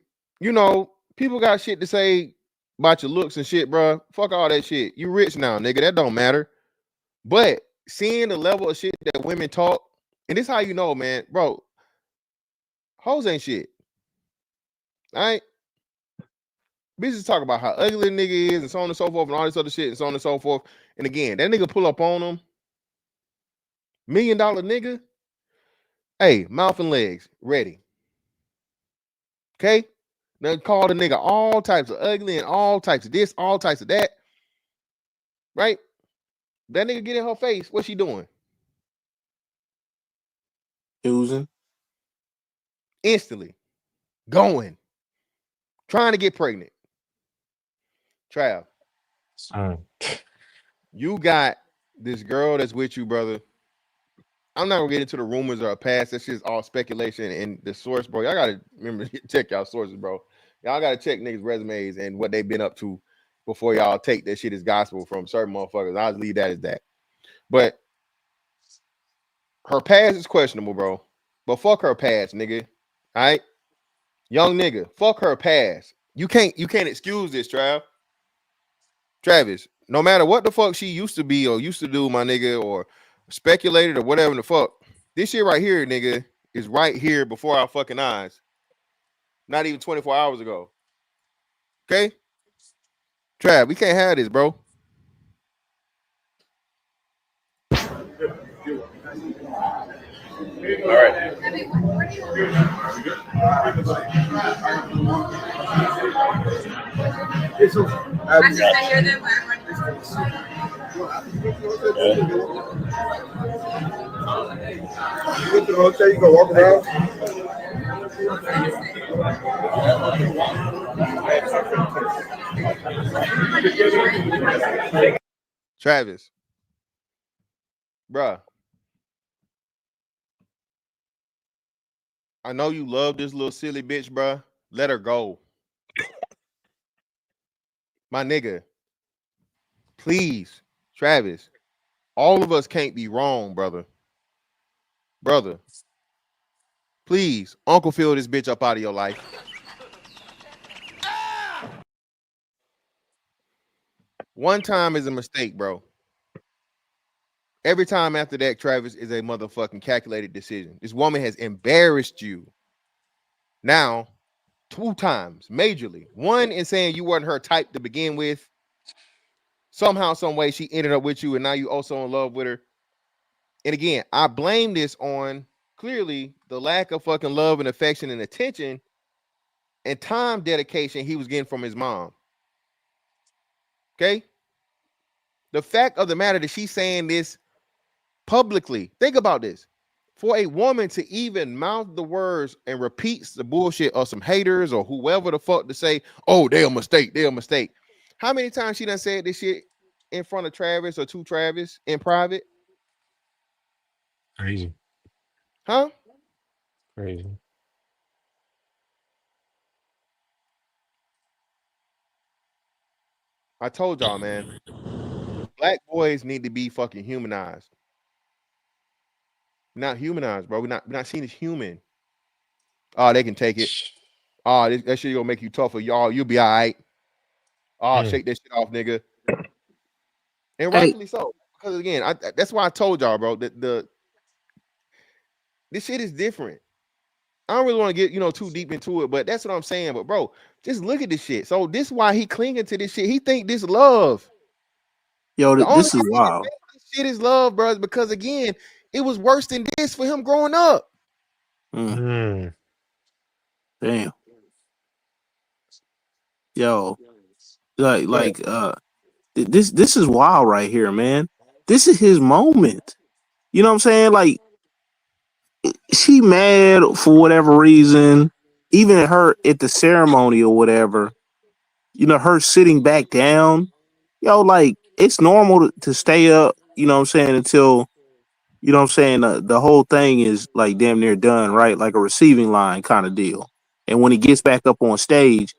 people got shit to say about your looks and shit, bro. Fuck all that shit. You rich now, nigga. That don't matter. But seeing the level of shit that women talk, and this how you know, man, bro, hoes ain't shit. All right? Bitches talk about how ugly the nigga is and so on and so forth and all this other shit and so on and so forth. And again, that nigga pull up on them. $1 million nigga. Hey, mouth and legs, ready. Okay? Now call the nigga all types of ugly and all types of this, all types of that. Right? That nigga get in her face. What's she doing? Choosing. Instantly. Going. Trying to get pregnant. Trav. You got this girl that's with you, brother. I'm not gonna get into the rumors or her past. That shit's all speculation and the source, bro. Y'all gotta remember check y'all sources, bro. Y'all gotta check niggas' resumes and what they've been up to before y'all take that shit as gospel from certain motherfuckers. I'll leave that as that. But her past is questionable, bro. But fuck her past, nigga. All right, young nigga. Fuck her past. You can't excuse this, Travis. No matter what the fuck she used to be or used to do, my nigga, or speculated or whatever the fuck. This shit right here, nigga, is right here before our fucking eyes. Not even 24 hours ago. Okay? Trav, we can't have this, bro. All right. I'm just not here then. You went to the hotel, you go walk around. Travis. Bruh. I know you love this little silly bitch, bruh. Let her go. My nigga. Please. Travis. All of us can't be wrong, brother. Brother. Please. Uncle fill this bitch up out of your life. One time is a mistake, bro. Every time after that, Travis, is a motherfucking calculated decision. This woman has embarrassed you. Now, 2 times, majorly. One in saying you weren't her type to begin with. Somehow, some way, she ended up with you, and now you also in love with her. And again, I blame this on clearly the lack of fucking love and affection and attention and time dedication he was getting from his mom. Okay? The fact of the matter that she's saying this publicly. Think about this. For a woman to even mouth the words and repeats the bullshit of some haters or whoever the fuck to say, oh, they're a mistake, they're a mistake. How many times she done said this shit in front of Travis or to Travis in private? Crazy. Huh? Crazy. I told y'all, man, black boys need to be fucking humanized. Not humanized, bro. We're not seen as human. Oh, they can take it. Oh, that shit gonna make you tougher, y'all. You'll be all right. Oh, Mm. shake that shit off, nigga. And Hey, rightfully so. Because again, that's why I told y'all, bro, that this shit is different. I don't really want to get too deep into it, but that's what I'm saying. But bro, just look at this shit. So this is why he clinging to this shit. He think this love. yo, The only this is reason he wild. think this shit is love, bro, is because again, it was worse than this for him growing up. Mm, Mm. damn, yo, Go ahead. this is wild right here, man. This is his moment. You know what I'm saying? Like, she mad for whatever reason. Even her at the ceremony or whatever, her sitting back down. Yo, like, it's normal to stay up. You know what I'm saying, until the whole thing is like damn near done, right? Like a receiving line kind of deal. And when he gets back up on stage,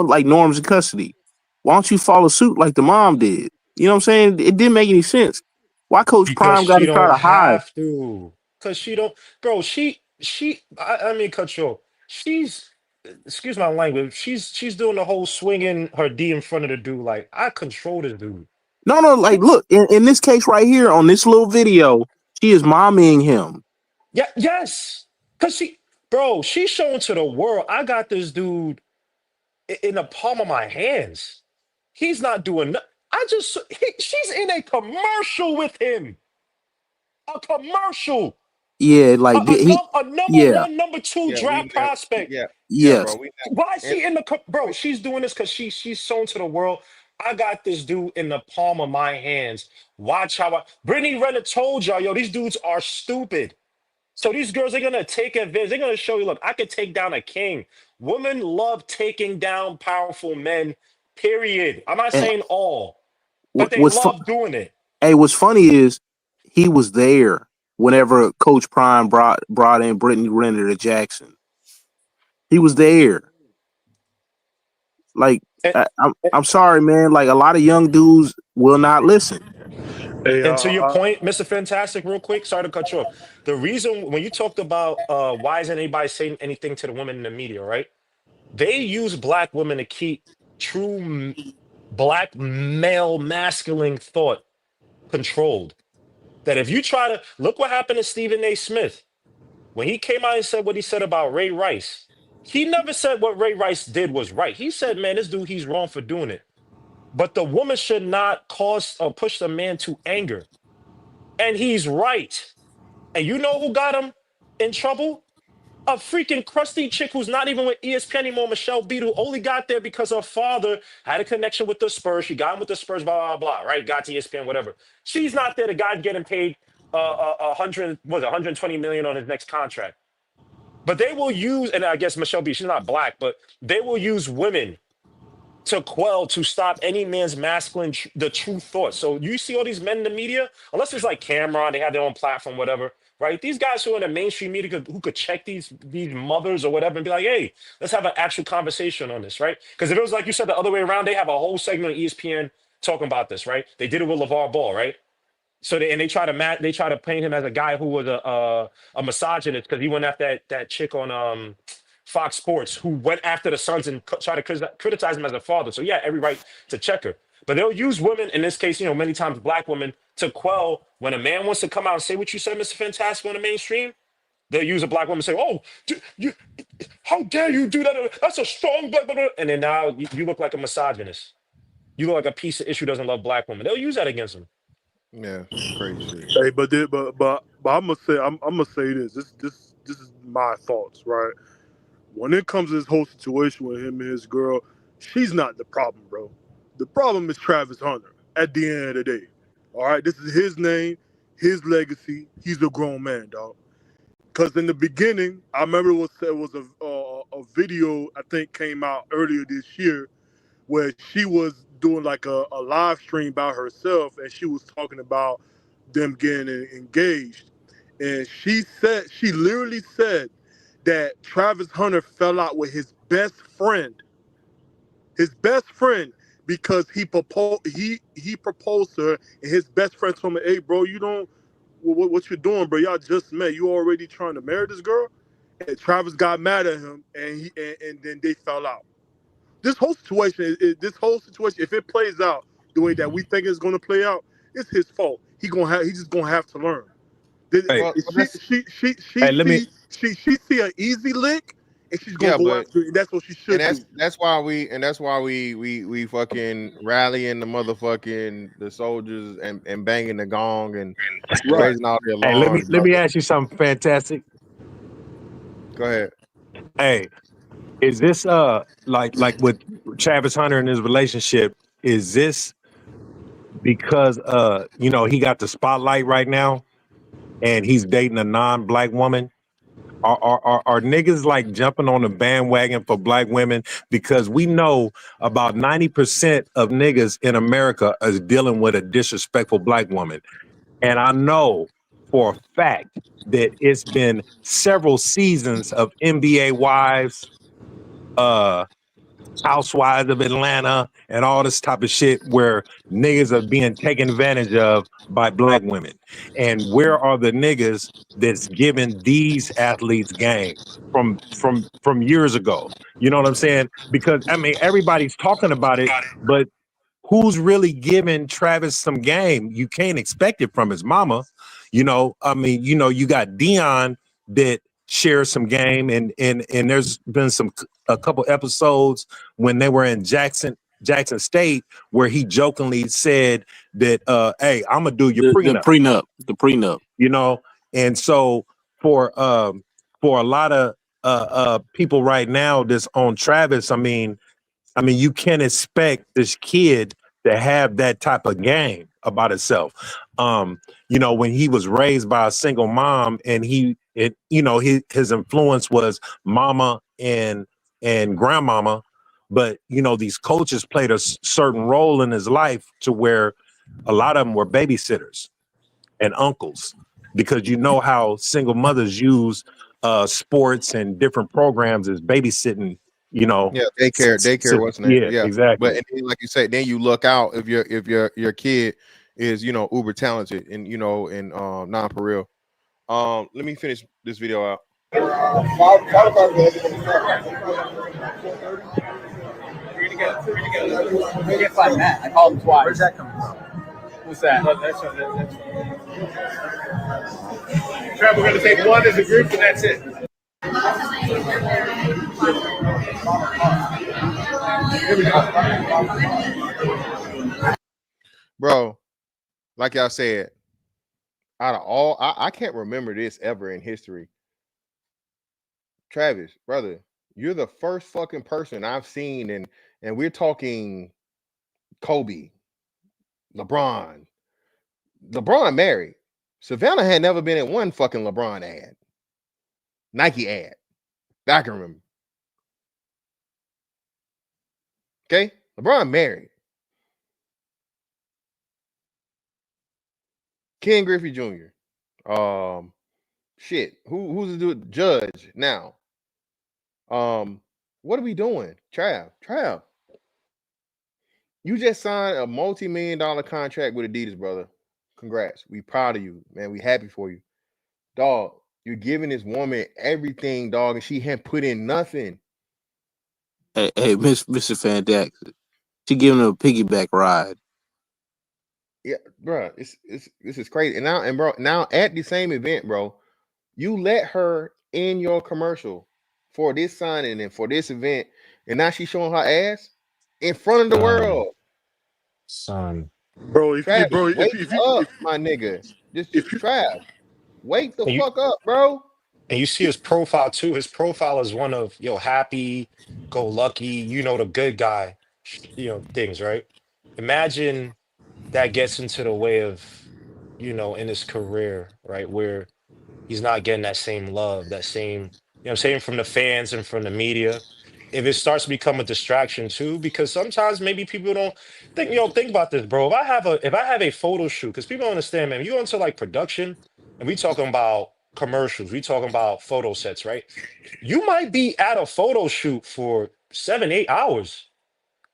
like Norm's in custody. Why don't you follow suit like the mom did? You know what I'm saying? It didn't make any sense. Why Coach Because Prime got she to try don't to hide? have to. Because she don't, bro. I mean, cut you off. She's, excuse my language. She's doing the whole swinging her D in front of the dude. Like, I control this dude. No, no, like look, in this case right here on this little video, she is mommying him. Yeah, yes. Because bro, she's showing to the world. I got this dude in the palm of my hands. He's not doing. She's in a commercial with him. A commercial. Yeah, like A number yeah, one, number two Yeah, we draft never. prospect. Yeah, bro. yes. We Why is never. she in bro? She's doing this because she's shown to the world. I got this dude in the palm of my hands. Watch how Brittany Renner told y'all, yo, these dudes are stupid. So these girls are gonna take advantage. They're gonna show you, look, I could take down a king. Women love taking down powerful men. Period. I'm not And saying all, but what, they what's love doing it. hey, what's funny is he was there whenever Coach Prime brought in Brittany Renner to Jackson. He was there. Like, And, I'm sorry, man. Like, a lot of young dudes will not listen. Hey, and to your point, Mr. Fantastic, real quick, sorry to cut you off. The reason when you talked about why isn't anybody saying anything to the women in the media, right? They use black women to keep true black male masculine thought controlled. That if you try to look what happened to Stephen A. Smith when he came out and said what he said about Ray Rice, he never said what Ray Rice did was right. He said, man, this dude, he's wrong for doing it. But the woman should not cause or push the man to anger. And he's right. And you know who got him in trouble? A freaking crusty chick who's not even with ESPN anymore, Michelle Beat, who only got there because her father had a connection with the Spurs. She got him with the Spurs, blah, blah, blah, right? Got to ESPN, whatever. She's not there. The guy getting paid 120 million on his next contract. But they will use, and I guess Michelle B, she's not black, but they will use women to stop any man's masculine, the true thought. So you see all these men in the media, unless it's like Cameron, they have their own platform, whatever, right? These guys who are in the mainstream media who could check these mothers or whatever and be like, hey, let's have an actual conversation on this, right? Because if it was like you said the other way around, they have a whole segment on ESPN talking about this, right? They did it with LeVar Ball, right? So they try to they try to paint him as a guy who was a misogynist because he went after that chick on Fox Sports who went after the Suns and tried to criticize him as a father. So yeah, every right to check her. But they'll use women in this case, many times black women to quell when a man wants to come out and say what you said, Mr. Fantastic, on the mainstream. They'll use a black woman and say, "Oh, how dare you do that? That's a strong blah, blah, blah." And then now you look like a misogynist. You look like a piece of issue doesn't love black women. They'll use that against him. Yeah, crazy shit. hey, but I'm gonna say this. This is my thoughts, right? When it comes to this whole situation with him and his girl, she's not the problem, bro. The problem is Travis Hunter. At the end of the day, all right. This is his name, his legacy. He's a grown man, dog. Because in the beginning, I remember it was a video I think came out earlier this year where she was doing like a live stream by herself and she was talking about them getting engaged. And she literally said that Travis Hunter fell out with his best friend because he proposed to her, and his best friend told me, "Hey, bro, you don't what you doing, bro? Y'all just met. You already trying to marry this girl?" And Travis got mad at him, and then they fell out. This whole situation, if it plays out the way that we think it's going to play out, it's his fault. He's just gonna have to learn. Hey, Well, that's let me. She see an easy lick, and she's gonna yeah, go but after it. And that's what she and should do. that's why we fucking rallying the motherfucking the soldiers and banging the gong and Right. raising all the Hey, alarms, let me brother. ask you something fantastic. Go ahead. Hey, is this like with Travis Hunter and his relationship? Is this because he got the spotlight right now and he's dating a non-black woman? Are niggas like jumping on the bandwagon for black women? Because we know about 90% of niggas in America is dealing with a disrespectful black woman. And I know for a fact that it's been several seasons of NBA Wives, uh, Housewives of Atlanta, and all this type of shit where niggas are being taken advantage of by black women. And where are the niggas that's giving these athletes game from years ago? You know what I'm saying? Because I mean, everybody's talking about it, but who's really giving Travis some game? You can't expect it from his mama. I mean, you got Dion that shares some game, and there's been a couple episodes when they were in Jackson State where he jokingly said that, "Hey, I'm gonna do your prenup." The prenup. And so for a lot of people right now that's on Travis, I mean, you can't expect this kid to have that type of game about itself. When he was raised by a single mom, and his influence was mama and grandmama, but these coaches played a certain role in his life to where a lot of them were babysitters and uncles, because how single mothers use sports and different programs as babysitting. Yeah, daycare, what's the name? Yeah, Yeah, but exactly. and then, like you said, then you look out if your kid is uber talented and and non for real. Let me finish this video out. We get five Matt. I called him twice. Where's that coming from? What's that? Trev, we're going to take one as a group, and that's it. Here we go. Bro, like y'all said, out of all, I can't remember this ever in history. Travis, brother, you're the first fucking person I've seen, and we're talking Kobe, LeBron. LeBron married. Savannah had never been in one fucking LeBron ad, Nike ad. I can remember. Okay, LeBron married. Ken Griffey Jr. Shit. Who's the judge now? What are we doing? Trav. You just signed a multi-million-dollar contract with Adidas, brother. Congrats. We proud of you, man. We happy for you. Dog, you're giving this woman everything, dog, and she hadn't put in nothing. Hey, Mr. Fantastic. She giving him a piggyback ride. Yeah, bro, this is crazy. And bro, now at the same event, bro, you let her in your commercial for this signing and for this event, and now she's showing her ass in front of the world. Son. Bro, Trav, wake if you up, my nigga. Just if you Trav, wake the And fuck up, bro. you see his profile too. His profile is one of happy, go lucky, the good guy, things, right? Imagine that gets into the way of, in his career, right? Where he's not getting that same love, that same, I'm saying, from the fans and from the media. If it starts to become a distraction too, because sometimes maybe people don't think, think about this, bro. If I have a photo shoot, because people don't understand, man, you go into like production and we talking about commercials, we talking about photo sets, right? You might be at a photo shoot for 7, 8 hours.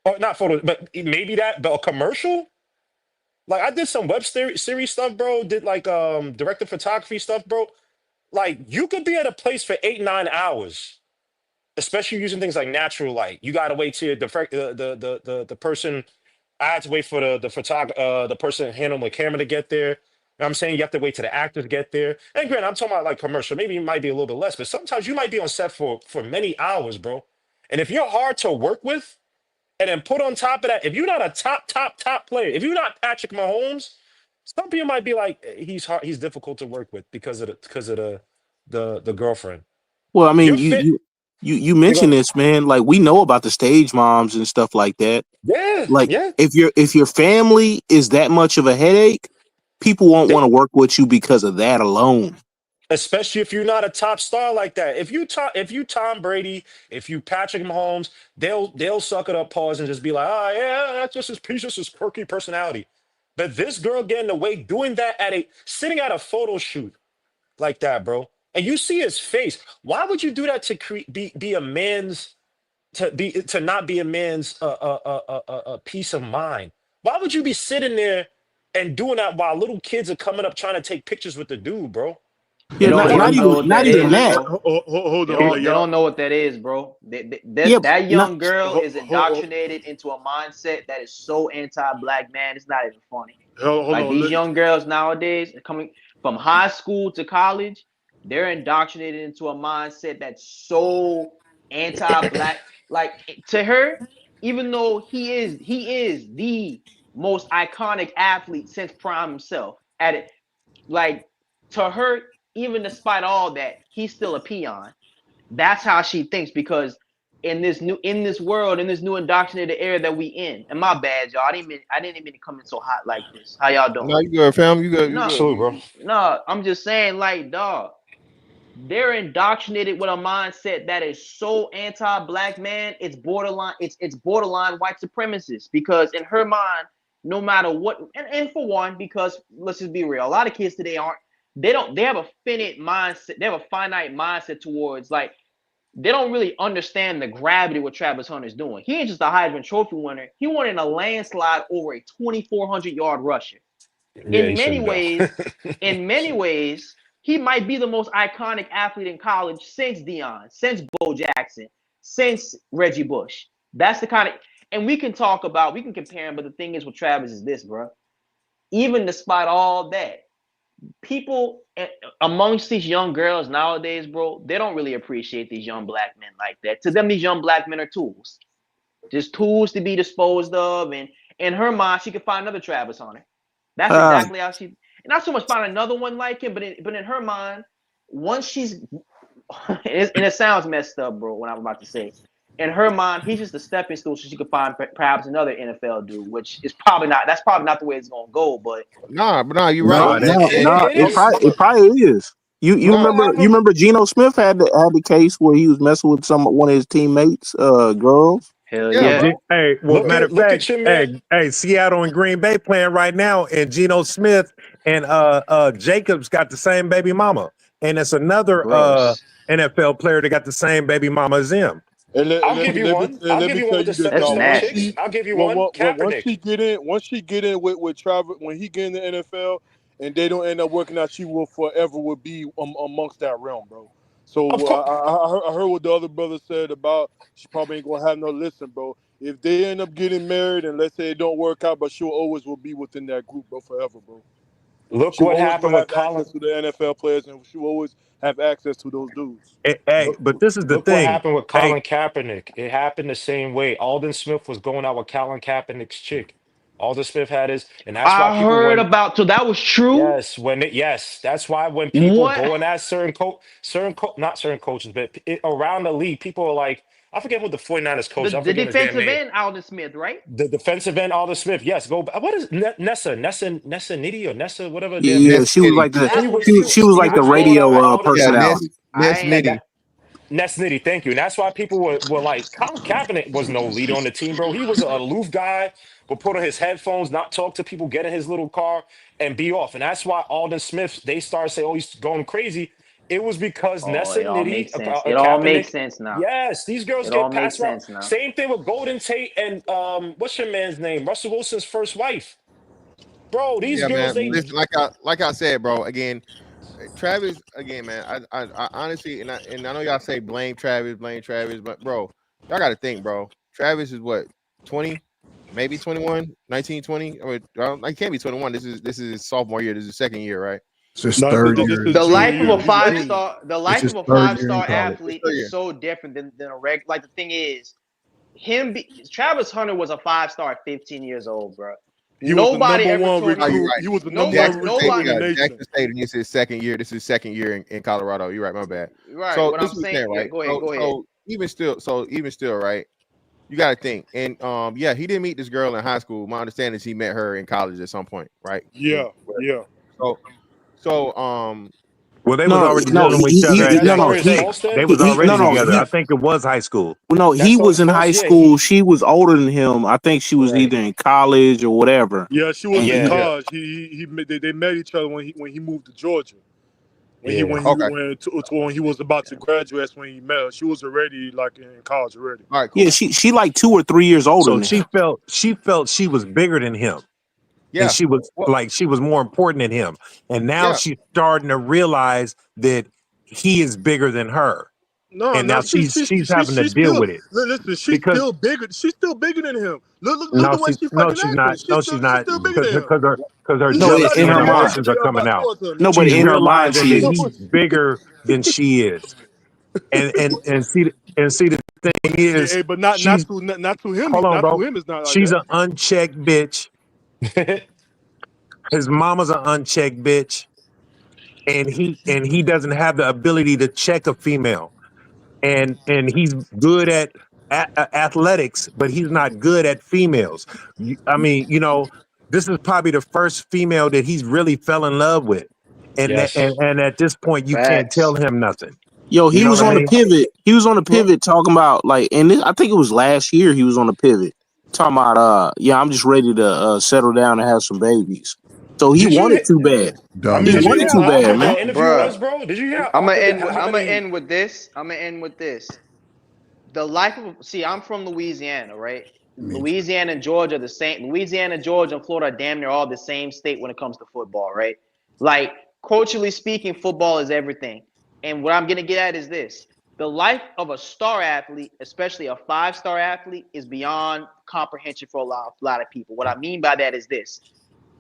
or not photo, but maybe that, but a commercial. Like I did some series stuff, bro. Did like director photography stuff, bro. Like you could be at a place for 8 9 hours, especially using things like natural light. You gotta wait till the person. I had to wait for the person handling the camera to get there. You know what I'm saying? You have to wait till the actors get there. And granted, I'm talking about like commercial. Maybe it might be a little bit less, but sometimes you might be on set for many hours, bro. And if you're hard to work with, and then put on top of that, if you're not a top player, if you're not Patrick Mahomes, some people might be like, he's hard, he's difficult to work with because of the girlfriend. Well, I mean, You're you fit. you you You mentioned go, this, man. Like we know about the stage moms and stuff like that. yeah, Like yeah. if your family is that much of a headache, people won't want to work with you because of that alone. Especially if you're not a top star like that. If you Tom Brady, if you Patrick Mahomes, they'll suck it up, pause, and just be like, oh yeah, that's just he's just his quirky personality. But this girl getting away doing that sitting at a photo shoot like that, bro. And you see his face. Why would you do that to be a man's to not be a man's peace of mind? Why would you be sitting there and doing that while little kids are coming up trying to take pictures with the dude, bro? They Yeah, don't not they not don't know even what not that even is, that. bro. Hold They on, don't they y'all. don't know what that is, bro. Yeah, That not young girl is Hold indoctrinated into a mindset that is so anti-black, man. It's not even funny. hold Like on. these young girls nowadays, coming from high school to college, they're indoctrinated into a mindset that's so anti-black. Like to her, even though he is the most iconic athlete since Prime himself. At it, like to her, even despite all that, he's still a peon. That's how she thinks because in this world, in this new indoctrinated era that we in. And my bad, y'all. I didn't even mean to come in so hot like this. How y'all doing? No, you good, fam. You good. You No, good. Salute, bro. no, I'm just saying, like, dog, they're indoctrinated with a mindset that is so anti-black, man. It's borderline white supremacist because in her mind, no matter what, and for one, because let's just be real, a lot of kids today they have a finite mindset, they have a finite mindset towards like they don't really understand the gravity of what Travis Hunter's doing. He ain't just a Heisman Trophy winner. He won in a landslide over a 2,400-yard rusher. Yeah, he In shut many it down. ways, in many ways, he might be the most iconic athlete in college since Deion, since Bo Jackson, since Reggie Bush. That's the kind of, and we can compare him, but the thing is with Travis is this, bro. Even despite all that, people amongst these young girls nowadays, bro, they don't really appreciate these young black men like that. To them, these young black men are tools, just tools to be disposed of. And in her mind, she could find another Travis Hunter. That's Uh, exactly how she. Not so much find another one like him, but in her mind, once she's, and it sounds messed up, bro. What I'm about to say, in her mind, he's just a stepping stool so she could find perhaps another NFL dude, which is probably not. That's probably not the way it's gonna go, but Nah, but nah, you're right. No, no, that no, It, no. it is. It probably is. Nah, You remember Geno Smith had the case where he was messing with one of his teammates, girls. hell yeah, yeah. bro. Well, Look matter at of look fact, at your man. Seattle and Green Bay playing right now, and Geno Smith and Jacobs got the same baby mama, and it's another Gross. NFL player that got the same baby mama as him. And let, and I'll let give me you let me one. and I'll let give me you one tell with you the this, That's dog. Once nasty. she chicks. I'll give you one. once Kaepernick. she get in, with Travis, when he get in the NFL, and they don't end up working out, she will forever would be amongst that realm, bro. Of So course. I heard what the other brother said about she probably ain't gonna have no listen, bro. If they end up getting married and let's say it don't work out, but she'll always will be within that group, bro, forever, bro. Look She what always will happened with have Colin. access to the NFL players, and she will always have access to those dudes. Hey, Look, but this is the look what thing. happened with Hey, Colin Kaepernick. It happened the same way. Alden Smith was going out with Colin Kaepernick's chick. Alden Smith had his, and that's why I people heard when about. So that was true. yes, that's why when people What? go and ask not certain coaches, but around the league, people are like, I forget what the 49ers coach, I'm The forgetting his damn defensive name. end, Alden Smith, right? The defensive end, Alden Smith. Yes, go. What is Nessa Nitty or Nessa whatever her damn Yeah, name? Ness she was Nitty. like the He That's was what you. she was he like the was going I out with radio Alden Yeah, Smith. personality. Ness ain't. Nitty. Ness Nitty, thank you. And that's why people were like, Colin Kaepernick was no leader on the team, bro. He was an aloof guy, would put on his headphones, not talk to people, get in his little car, and be off. And that's why Alden Smith, they started saying, oh, he's going crazy. It was because Oh, Nessa it all Nitti, makes sense. It all makes Kaepernick. sense now. Yes, these girls It get all makes passed around. sense now. Same thing with Golden Tate and what's your man's name? Russell Wilson's first wife. Bro, these Yeah, girls, man. they Listen, like I said, bro. Again, Travis. Again, man. I honestly, and I know y'all say blame Travis, but bro, y'all got to think, bro. Travis is what 20, maybe 21, 19, 20. I can't be 21. This is his sophomore year. This is his second year, right? It's his third year. The life of a He's a junior. five-star, the It's life his of a third year in five-star college. athlete Third is year. so different than a Like the thing is, Travis Hunter was a 5-star at 15 years old, bro. He was the Nobody number ever one told me. recruit. right. He was the Nobody- number one recruit nobody- in the nation. Jackson State, and this is his second year. This is his second year in Colorado. You're right. My bad. Right. So What this I'm is saying. Yeah, right? go ahead. Go ahead. So even still, right? You got to think, and yeah, he didn't meet this girl in high school. My understanding is he met her in college at some point, right? Yeah. So Well, they was already No, dealing with each other is at that no, story Jackson State. false then? They was already no, together. I think it was high school. no, he That's was in false. high Yeah, school. She was older than him. I think she was Right. either in college or whatever. Yeah, she was in Yeah. college. They met each other when he moved to Georgia. When he was about to graduate, that's when he met her. She was already like in college already. all right, cool. Yeah, she like 2 or 3 years older So than him. she felt she was bigger than him. Yeah, And she was Well- like she was more important than him. And now Yeah. she's starting to realize that he is bigger than her. No, And now she's having to deal with it. Listen, she's Because- still bigger. She's still bigger than him. Look No, the way she's fucking she's acting. not. No, she's not. She's still bigger than him. Because her Look No, jealousy in her and mind. emotions are coming out. No, but She's in her mind, realizing she that is. he's bigger than she is. And see the thing is, Hey, but not to him. Hold on, not bro. to him. It's not like She's that. an unchecked bitch. His mama's an unchecked bitch, and he doesn't have the ability to check a female, and he's good at athletics, but he's not good at females. I mean, this is probably the first female that he's really fell in love with, and Yes. and at this point, you can't Facts. tell him nothing. Yo, he You know was what I on the mean? pivot. He was on the pivot talking about I think it was last year he was on the pivot talking about I'm just ready to settle down and have some babies. So he Did you wanted hit- too bad. I He mean, Did you wanted hear too how bad, awkward man. that interview Bruh. was, bro? Did you hear how I'm gonna awkward end. that- how I'm gonna many- end with this. The life of I'm from Louisiana, right? Louisiana and Georgia are the same. Louisiana, Georgia, and Florida are damn near all the same state when it comes to football, right? Like culturally speaking, football is everything. And what I'm gonna get at is this: the life of a star athlete, especially a 5-star athlete, is beyond comprehension for a lot of people. What I mean by that is this: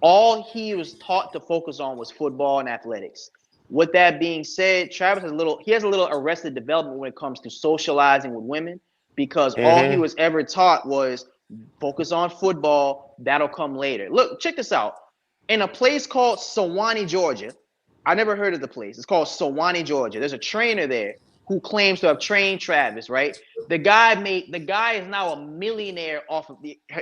all he was taught to focus on was football and athletics. With that being said, Travis has a little arrested development when it comes to socializing with women, because all he was ever taught was focus on football, that'll come later. Look, check this out. In a place called Sewanee, Georgia, I never heard of the place. It's called Sewanee, Georgia. There's a trainer there who claims to have trained Travis, right? The guy is now a millionaire off of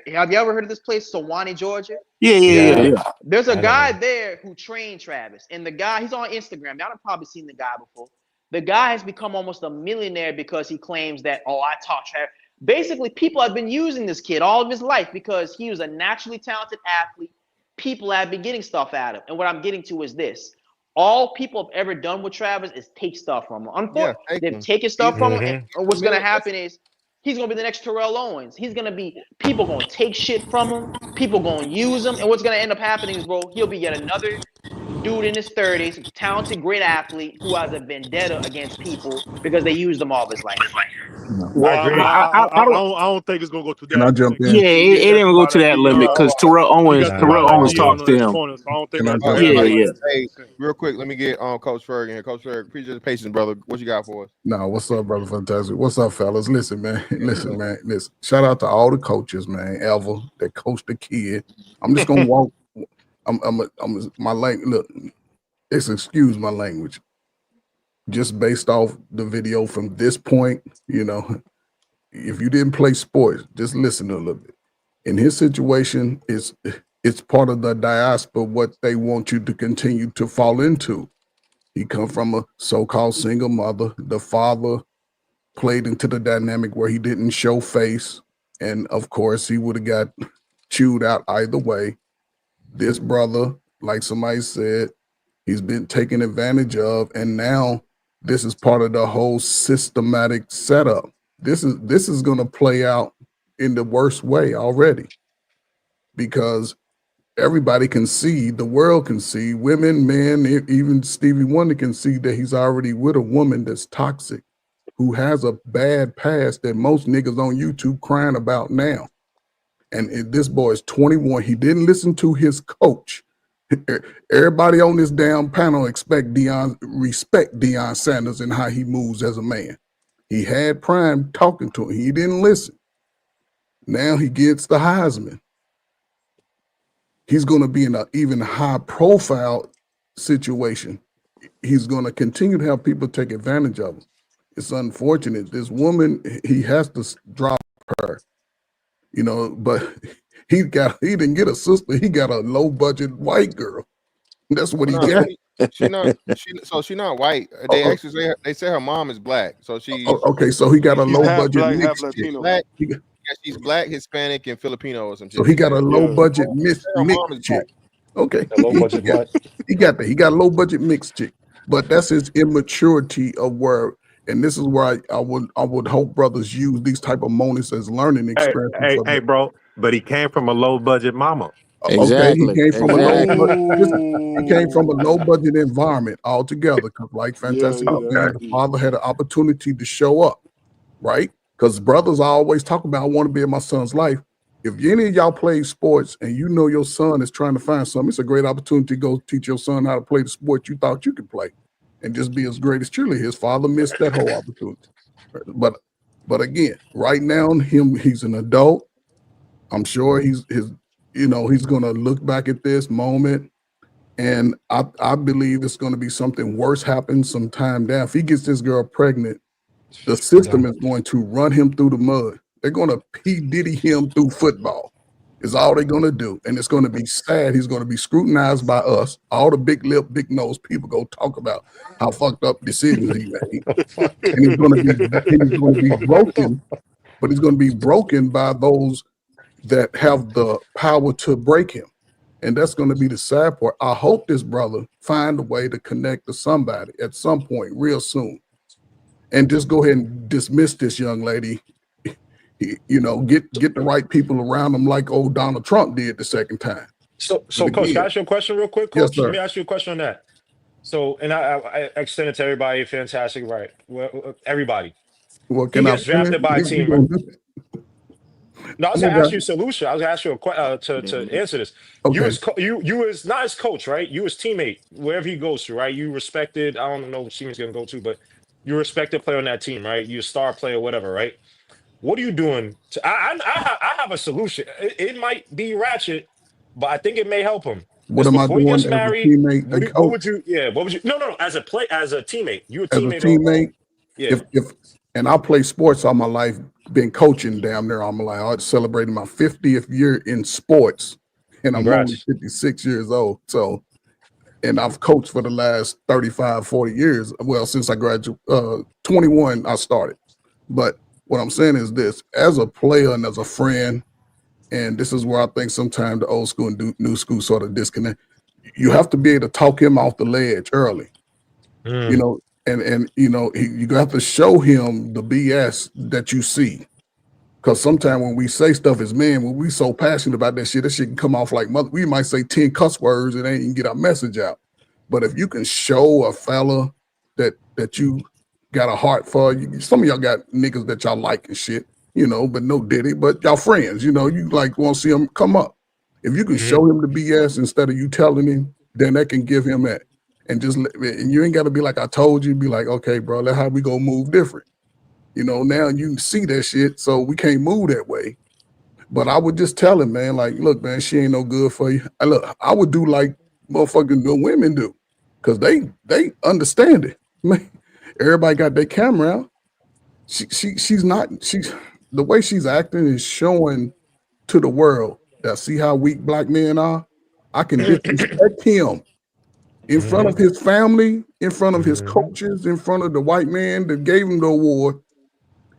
have you ever heard of this place, Sewanee, Georgia? Yeah. There's a I know. guy there who trained Travis, and the guy, he's on Instagram. Y'all have probably seen the guy before. The guy has become almost a millionaire because he claims that, I taught Travis. Basically, people have been using this kid all of his life because he was a naturally talented athlete. People have been getting stuff out of him. And what I'm getting to is this: all people have ever done with Travis is take stuff from him. Unfortunately, take they've him. taken stuff from him. Mhm. And what's going to happen is he's going to be the next Terrell Owens. He's going to be, people going to take shit from him. People going to use him. And what's going to end up happening is, bro, he'll be yet another dude in his 30s, talented, great athlete who has a vendetta against people because they used him all of his life. Well, I agree. I don't think it's gonna go to that. Can I jump in? Yeah, it didn't go to that limit because Terrell Owens talked to him. So I don't think Can I that's jump how in? it Yeah. is. Real quick, let me get Coach Ferg in here. Coach Ferg, appreciate the patience, brother. What you got for us? No, what's up, brother? Fantastic. What's up, fellas? Listen, man. Listen. Shout out to all the coaches, man, ever that coached the kid. I'm just gonna walk. My language. Look, excuse my language. Just based off the video from this point, if you didn't play sports, just listen a little bit. In his situation, it's part of the diaspora what they want you to continue to fall into. He come from a so-called single mother. The father played into the dynamic where he didn't show face, and of course he would have got chewed out either way. This brother, like somebody said, he's been taken advantage of, and now This is part of the whole systematic setup. This is going to play out in the worst way already, because everybody can see, the world can see, women, men, even Stevie Wonder can see that he's already with a woman that's toxic, who has a bad past that most niggas on YouTube crying about now. And this boy is 21. He didn't listen to his coach. Everybody on this damn panel respect Deion Sanders and how he moves as a man. He had Prime talking to him. He didn't listen. Now he gets the Heisman. He's going to be in an even high profile situation. He's going to continue to have people take advantage of him. It's unfortunate. This woman, he has to drop her, you know, but he didn't get a sister. He got a low budget white girl. That's what he got. She not white. They say her mom is black. So she okay. So he got a low half budget black, half mixed chick. Latino. black. Yeah, she's black, Hispanic, and Filipino or some shit. So he got a low budget mixed chick. Okay. A low budget what? He got that. He got a low budget mixed chick. But that's his immaturity of where, and this is where I would hope brothers use these type of moments as learning experiences. Hey, bro. But he came from a low budget mama. Exactly. Okay, he came from Exactly. he came from a low budget environment altogether. Because like Fantastic, the father had an opportunity to show up, right? Because brothers always talk about, I want to be in my son's life. If any of y'all play sports and you know your son is trying to find something, it's a great opportunity to go teach your son how to play the sport you thought you could play and just be as great as cheerleader. His father missed that whole opportunity. But again, right now, he's an adult. I'm sure he's going to look back at this moment, and I believe it's going to be something worse happen sometime down. If he gets this girl pregnant, the system is going to run him through the mud. They're going to P. Diddy him through football. Is all they're going to do. And it's going to be sad. He's going to be scrutinized by us. All the big lip, big nose people go talk about how fucked up decisions he made. And he's going to be broken, but he's going to be broken by those that have the power to break him. And that's going to be the sad part. I hope this brother find a way to connect to somebody at some point real soon. And just go ahead and dismiss this young lady. Get the right people around him like old Donald Trump did the second time. So Coach, can I ask you a question real quick, Coach? Yes, sir. Let me ask you a question on that. So, and I extend it to everybody. Fantastic, right? Well, everybody. Well, He gets drafted by a team. Right? No, I was gonna ask you a solution. I was gonna ask you a question to answer this. Okay. You as not as coach, right? You as teammate, wherever he goes to, right? You respected. I don't know which team he's gonna go to, but you respected player on that team, right? You a star player, whatever, right? What are you doing? I have a solution. It might be ratchet, but I think it may help him. What am I doing as a teammate? What would you? Yeah. What would you? No. As a teammate. You a teammate. As a teammate. Yeah. And I play sports all my life. Been coaching damn near all my life. I celebrated my 50th year in sports, and I'm only 56 years old. So, and I've coached for the last 35, 40 years. Well, since I graduated, 21, I started. But what I'm saying is this: as a player and as a friend, and this is where I think sometimes the old school and new school sort of disconnect. You have to be able to talk him off the ledge early, and you have to show him the BS that you see. Because sometimes when we say stuff as men, when we so passionate about that shit can come off like mother. We might say 10 cuss words and ain't even get our message out. But if you can show a fella that you got a heart for, some of y'all got niggas that y'all like and shit, but no diddy, but y'all friends, you like want to see them come up. If you can show him the BS instead of you telling him, then that can give him that. And and you ain't got to be like, I told you, be like, okay, bro, that's how we go move different. Now you see that shit, so we can't move that way. But I would just tell him, man, like, look, man, she ain't no good for you. I would do like motherfucking good women do, because they understand it. Man, everybody got their camera out. She's the way she's acting is showing to the world that see how weak black men are. I can disrespect him in front of his family, in front of his coaches, in front of the white man that gave him the award,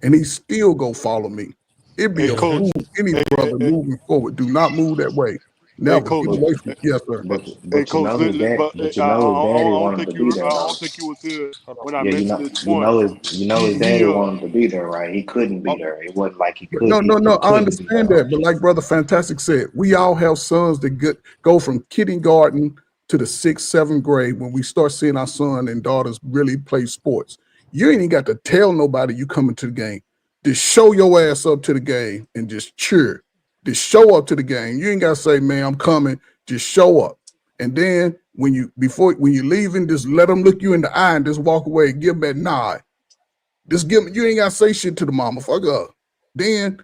and he still go follow me. It'd be a fool any brother moving forward. Do not move that way. Never Coach. get away from. Yes, sir. But Hey, but you Coach, know his dad. but But you know his daddy I don't wanted think to be there I though. don't think you was here when I Yeah, mentioned this you point. know his He daddy wanted to be there, right? He couldn't be there. It wasn't like he But could. no, He no, no. I couldn't be understand there. that. But like Brother Fantastic said, we all have sons that go from kindergarten to the 6th, 7th grade when we start seeing our son and daughters really play sports. You ain't even got to tell nobody you coming to the game. Just show your ass up to the game and just cheer. Just show up to the game. You ain't got to say, man, I'm coming. Just show up. And then when you leaving, just let them look you in the eye and just walk away and give them that nod. Just give them, you ain't got to say shit to the mama. Fuck up. Then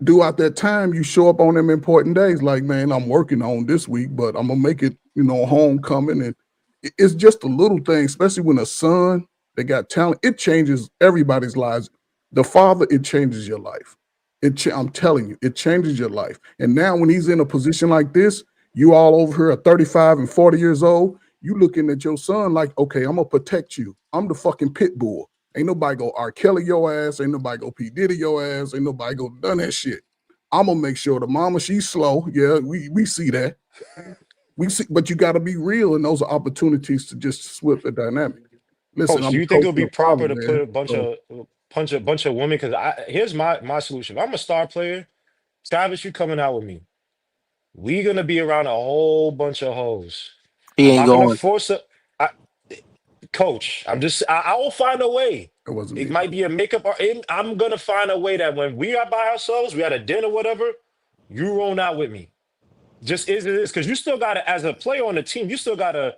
throughout that time, you show up on them important days. Like, man, I'm working on this week, but I'm gonna make it, homecoming. And it's just a little thing, especially when a son that got talent, it changes everybody's lives. The father, it changes your life. I'm telling you, it changes your life. And now when he's in a position like this, you all over here at 35 and 40 years old, you looking at your son like, okay, I'm gonna protect you. I'm the fucking pit bull. Ain't nobody go R. Kelly your ass. Ain't nobody go P. Diddy your ass. Ain't nobody go done that shit. I'm gonna make sure the mama, she's slow. Yeah, we see that. We see, but you gotta be real, and those are opportunities to just swip the dynamic. Listen, Coach, I'm do a you think coach it'll and be a father, proper to put man. a bunch So of bunch of women? Because here's my solution. If I'm a star player, Travis, you coming out with me. We gonna be around a whole bunch of hoes. He I'm ain't not gonna going. force a I, coach. I will find a way. it wasn't It me. might be a makeup art. I'm gonna find a way that when we are by ourselves, we at a dinner, whatever, you roll out with me. Just is it is because you still gotta, as a player on the team, you still gotta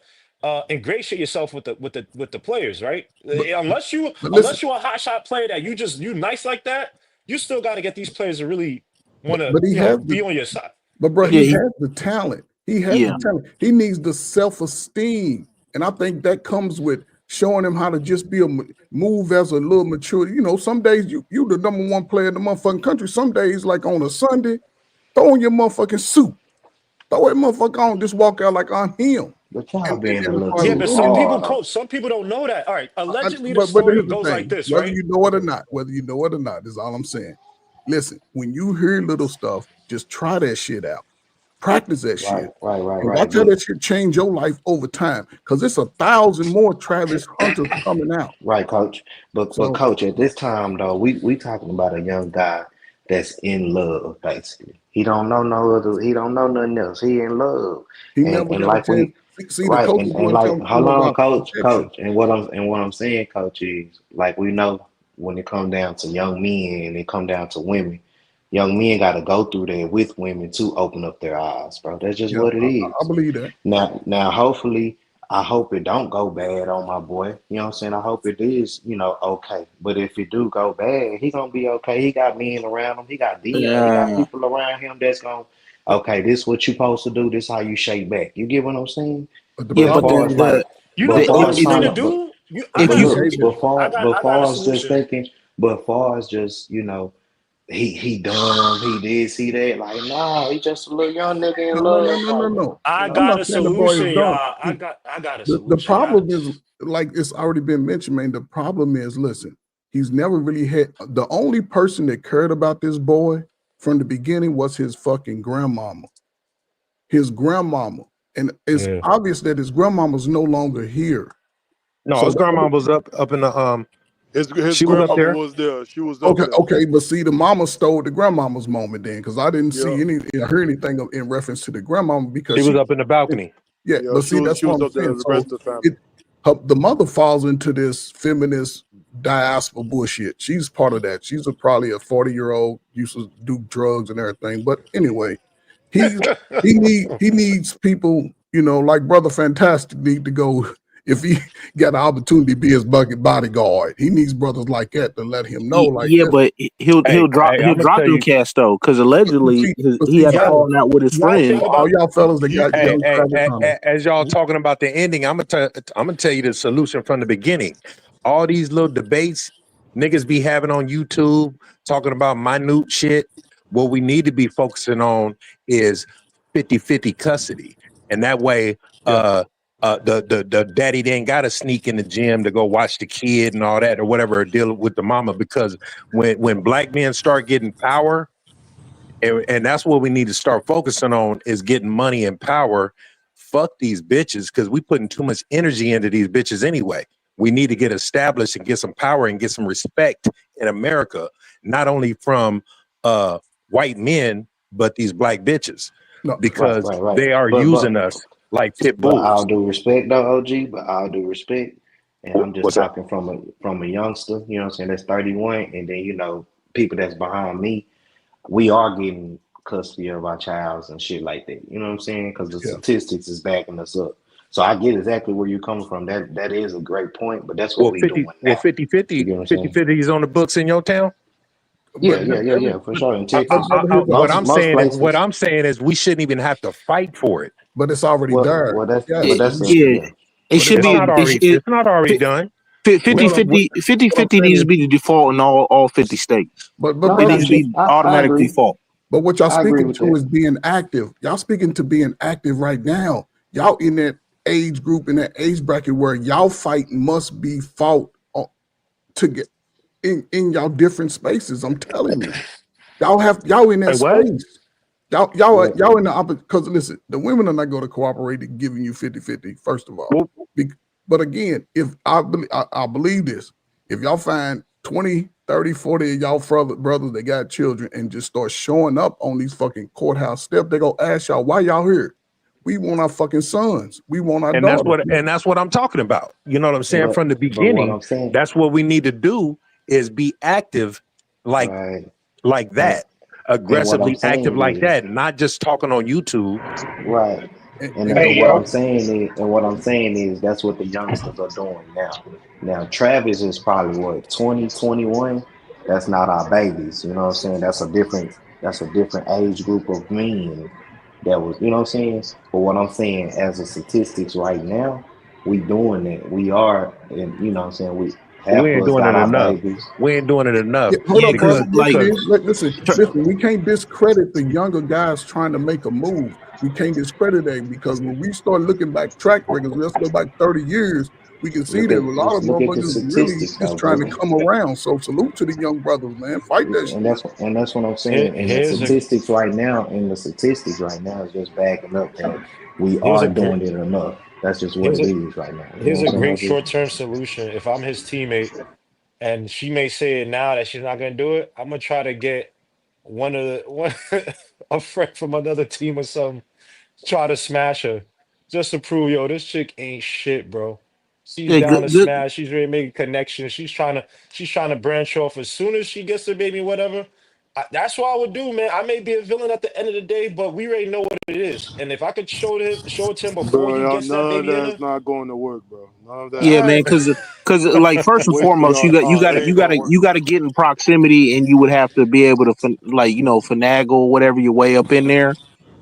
ingratiate yourself with the players, right? But but listen, Unless you're a hot shot player that you nice like that, you still gotta get these players to really want to, but he has the be on your side. But bro, Yeah, he has the talent. He has yeah. the talent. He needs the self-esteem, and I think that comes with showing him how to just be move as a little mature. Some days you the number one player in the motherfucking country. Some days, like on a Sunday, throw on your motherfucking suit, throw that motherfucker on, just walk out like I'm him, But y'all and being a as little far as Yeah, too but some winning, people, hard. coach, some people don't know that. All right, allegedly the but story here's the goes like thing: this, whether right? you know it or not, is all I'm saying. Listen, when you hear little stuff, just try that shit out. Practice that shit. And watch Right. how that shit change your life over time. Because it's 1,000 more Travis Hunters coming out. Right, coach. But So, coach, at this time though, we talking about a young guy that's in love, basically. He don't know no other, he don't know nothing else. He in love. he And never and got a like chance. we See, the right, coaches and weren't like telling him hold on, about protection. coach. And what I'm saying, coach, is like we know when it come down to young men and it come down to women, young men gotta go through that with women to open up their eyes, bro. That's just Yeah, what it I is. believe that. Now, hopefully, I hope it don't go bad on my boy. You know what I'm saying? I hope it is, okay. But if it do go bad, he gonna be okay. He got men around him. He got Dion. He got Uh, people around him that's gonna, okay, this what you supposed to do. This how you shake back. You get what I'm saying? But the yeah, But but problem far is, as like, You know but the what the far as best thing if to trying to, do? but if but he you look, gave it. I got a before I was just solution. thinking, but far as just, he dumb, he did see that. Like, nah, he just a little young nigga in No, no, no, love no, no, right no. now. I I'm got not a saying the boy is solution, dumb. y'all. See, I got a the solution. problem is, like it's already been mentioned, man. The problem is, listen, he's never really had the only person that cared about this boy from the beginning was his fucking grandmama. His grandmama. And it's Yeah. obvious that his grandmama's no longer here. No, So his grandma was up in the His she was up grandmother there. was there. She was up okay, there. okay, but see, the mama stole the grandmama's moment then, because I didn't Yeah, see any hear anything in reference to the grandmama because She was she, up in the balcony. yeah, yeah. but see, that's She what was I'm up there saying. as the So rest of the family. it the mother falls into this feminist diaspora bullshit. She's part of that. She's probably a 40-year-old used to do drugs and everything. But anyway, he's he needs people, like Brother Fantastic need to go if he got an opportunity to be his bucket bodyguard. He needs brothers like that to let him know, like, yeah, listen, but he'll Hey, he'll I'm gonna drop tell them you. cats though, because but allegedly see, he had a fellas, Y'all falling out with his y'all friend. think all about y'all fellas that you got Hey, young hey, Travis Hunter. as y'all talking about the ending, I'm gonna tell you the solution from the beginning. All these little debates niggas be having on YouTube talking about minute shit. What we need to be focusing on is 50-50 custody. And that way, yeah. the daddy didn't gotta sneak in the gym to go watch the kid and all that or whatever, or deal with the mama. Because when black men start getting power, And that's what we need to start focusing on is getting money and power. Fuck these bitches, because we putting too much energy into these bitches anyway. We need to get established and get some power and get some respect in America, not only from white men, but these black bitches, No, because Right. they are using us like pit But all bulls. due respect, though, OG. But all due respect, and I'm just What's that? talking from a youngster. You know what I'm saying? That's 31, and then people that's behind me. We are getting custody of our childs and shit like that. You know what I'm saying? Because the yeah. statistics is backing us up. So I get exactly where you're coming from. That is a great point, but that's what Well, we 50, doing well, now. 50, You 50, get what I'm 50, saying? 50 is on the books in your town. Yeah, But for sure. In but Texas, here's the What other. I'm most saying, places. is we shouldn't even have to fight for it. But it's already there. Yes, That's we it. should. Yeah, Yeah. it But it's should It's be not already. already. It's not already done. 50 Well, what, 50 50 what I'm 50 saying needs is, to be the default in all 50 states. No, It but needs to that's it. be I automatic agree. default. but what y'all I agree speaking with to that. is being active. Y'all speaking to being active right now. Y'all in that age group, in that age bracket where y'all fighting must be fought to get in y'all different spaces. I'm telling you, y'all in that Hey, what? space. Y'all What? y'all in the opposite. Because listen, the women are not going to cooperate in giving you 50-50, first of all. Well, But again, if I believe this, if y'all find 20, 30, 40 of y'all brothers that got children and just start showing up on these fucking courthouse steps, they go ask y'all, why y'all here? We want our fucking sons. We want our and that's daughters. what I'm talking about. You know what I'm saying? But From the but what beginning, I'm saying, that's what we need to do is be active like right? And that. and what I'm Aggressively active saying like is, that, not just talking on YouTube. right. And And go what back. I'm saying is that's what the youngsters are doing now. Now Travis is probably what 20, 21. That's not our babies. You know what I'm saying? That's a different age group of men that was, you know what I'm saying? But what I'm saying as a statistics right now, we doing it. We are, and you know what I'm saying? We half We of ain't us doing got it our enough. babies. We ain't doing it enough Yeah, hold Yeah, up, because brother. because Listen, like listen. We can't discredit the younger guys trying to make a move. We can't discredit them because when we start looking back track records, let's go back 30 years, we can see that a lot of Look at the motherfuckers really statistics just though, trying to brother. come around. So salute to the young brothers, man. Fight that And shit. that's what I'm saying. And the Here's a statistics right now, is just backing up that we here's are a great doing it enough. That's just what here's it a is right now. You know here's a what I'm great saying? short-term solution. If I'm his teammate and she may say it now that she's not gonna do it, I'm gonna try to get one a friend from another team or something, try to smash her. Just to prove, yo, this chick ain't shit, bro. She's yeah, down to good. smash, she's ready to make a connection. She's trying to branch off as soon as she gets the baby, whatever. That's what I would do, man. I may be a villain at the end of the day, but we already know what it is. And if I could show it to him before he Bro, gets that none of baby in that's her, not going to work, bro. None of that Yeah, all is man, going right. to work. because like first and Wasting foremost, y'all time. It ain't gonna work. you got to get in proximity, and you would have to be able to finagle whatever your way up in there,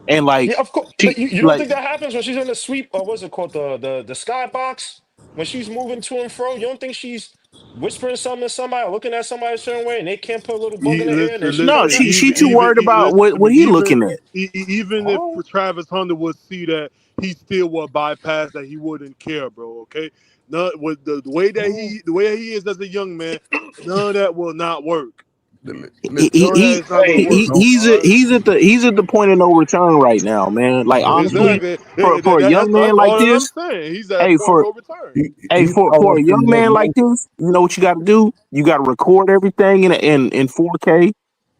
and like Yeah, of course. she You don't like think that happens when she's in the sweep, or what's it called, the sky box? When she's moving to and fro, you don't think she's whispering something to somebody, or looking at somebody a certain way, and they can't put a little bug in the ear, and then Listen, she does no, listen. that? she Even, too even, worried about listen. what he looking at. Even if Oh, Travis Hunter would see that, he still would bypass that. He wouldn't care, bro. Okay. None with the way that oh. he is as a young man. None of that will not work. He, Listen, he, None of that he is not gonna work. no, All right. he's at the point of no return right now, man. Like honestly, Exactly. for a young man That's like all that I'm this, saying. He's at hey, the point of for no return. hey, he's caught for up a in young what man like most. this, you know what you got to do? You got to record everything in 4K,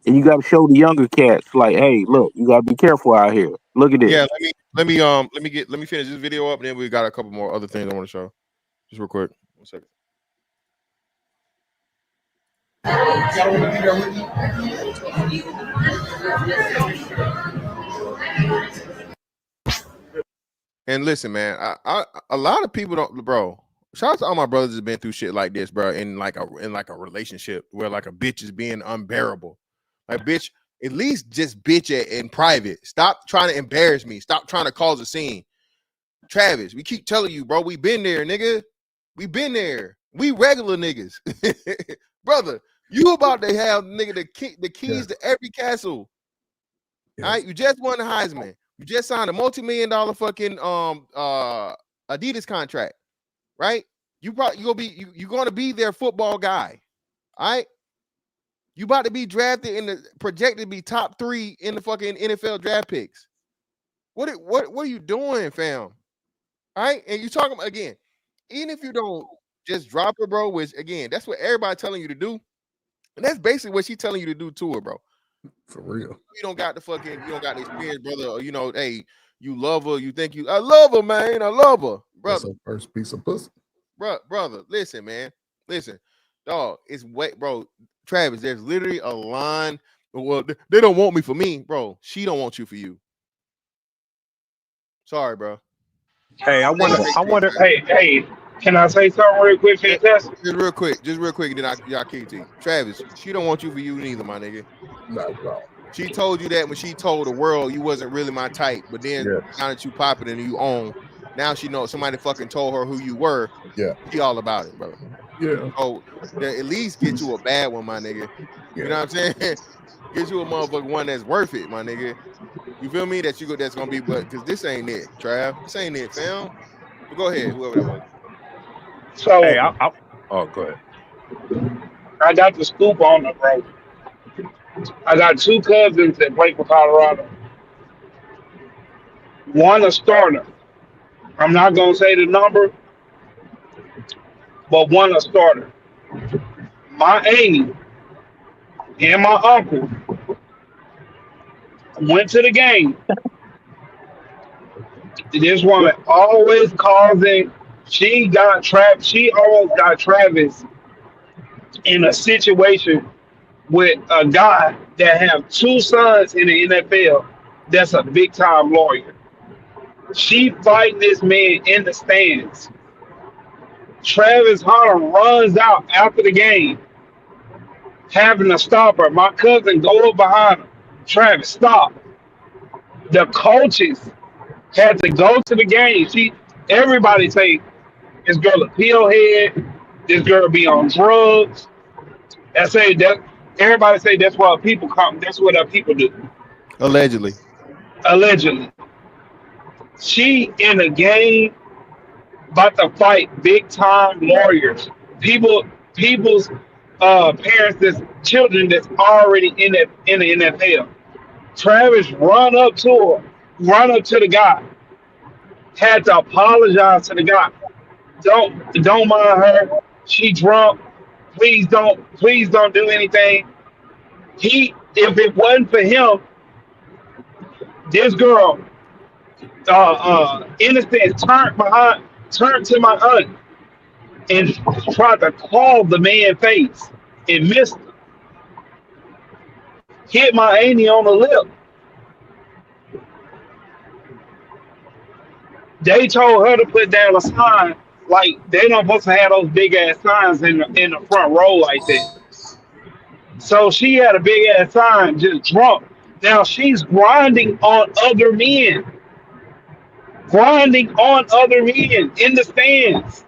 and you got to show the younger cats like, hey, look, you got to be careful out here. Look at this. Yeah, let me finish this video up, and then we got a couple more other things I want to show. Just real quick. 1 second. And listen, man, I a lot of people don't, bro. Shout out to all my brothers that's been through shit like this, bro. In like a relationship where like a bitch is being unbearable. Like, bitch, at least just bitch in private. Stop trying to embarrass me. Stop trying to cause a scene. Travis, we keep telling you, bro. We been there, nigga. We been there. We regular niggas, brother. You about to have nigga the keys to every castle. All right, you just won the Heisman. You just signed a multi-million-dollar fucking Adidas contract, right? You gonna be their football guy. All right. You about to be drafted in the projected to be top 3 in the fucking NFL draft picks. What are you doing, fam? All right, and you talking about again. Even if you don't just drop her, bro, which again, that's what everybody telling you to do. And that's basically what she's telling you to do to her, bro. For real. You don't got the experience, brother. Or, hey, you love her. You think I love her, man. I love her, That's brother. her first piece of pussy. Brother, listen, man. Listen, dog, it's wet, bro. Travis, there's literally a line. Well, they don't want me for me, bro. She don't want you for you. Sorry, bro. Hey, I wonder. Hey, can I say something real quick, Fantastic? Just real quick, and then y'all keep it to you. Travis, she don't want you for you neither, my nigga. Not at all. She told you that when she told the world you wasn't really my type, but then now that you popping and you own, now she knows somebody fucking told her who you were. Yeah. She all about it, bro. Yeah. Oh, at least get you a bad one, my nigga. Yeah. You know what I'm saying? Get you a motherfucking one that's worth it, my nigga. You feel me? That's gonna be, but because this ain't it, Trav. This ain't it, fam. But go ahead, whoever that was. So, Hey, oh, go ahead. I got the scoop on it, bro. I got 2 cousins that play for Colorado. One a starter. I'm not gonna say the number, but one a starter. My auntie and my uncle went to the game. This woman always causing. She almost got Travis in a situation with a guy that have 2 sons in the NFL. That's a big time lawyer. She fighting this man in the stands. Travis Hunter runs out after the game, having to stop her. My cousin go up behind her. Travis, stop. The coaches had to go to the game. Everybody say this girl a pill head. This girl be on drugs. Everybody say that's what people come. That's what our people do. Allegedly. She in a game about to fight big time lawyers. People's parents, that's children that's already in the NFL. Travis run up to the guy. Had to apologize to the guy. Don't mind her. She drunk. Please don't do anything. If it wasn't for him, this girl, innocent, turned to my aunt and tried to claw the man's face and missed him. Hit my auntie on the lip. They told her to put down a sign, like they don't supposed to have those big ass signs in the front row like that. So she had a big ass sign, just drunk. Now she's grinding on other men in the stands.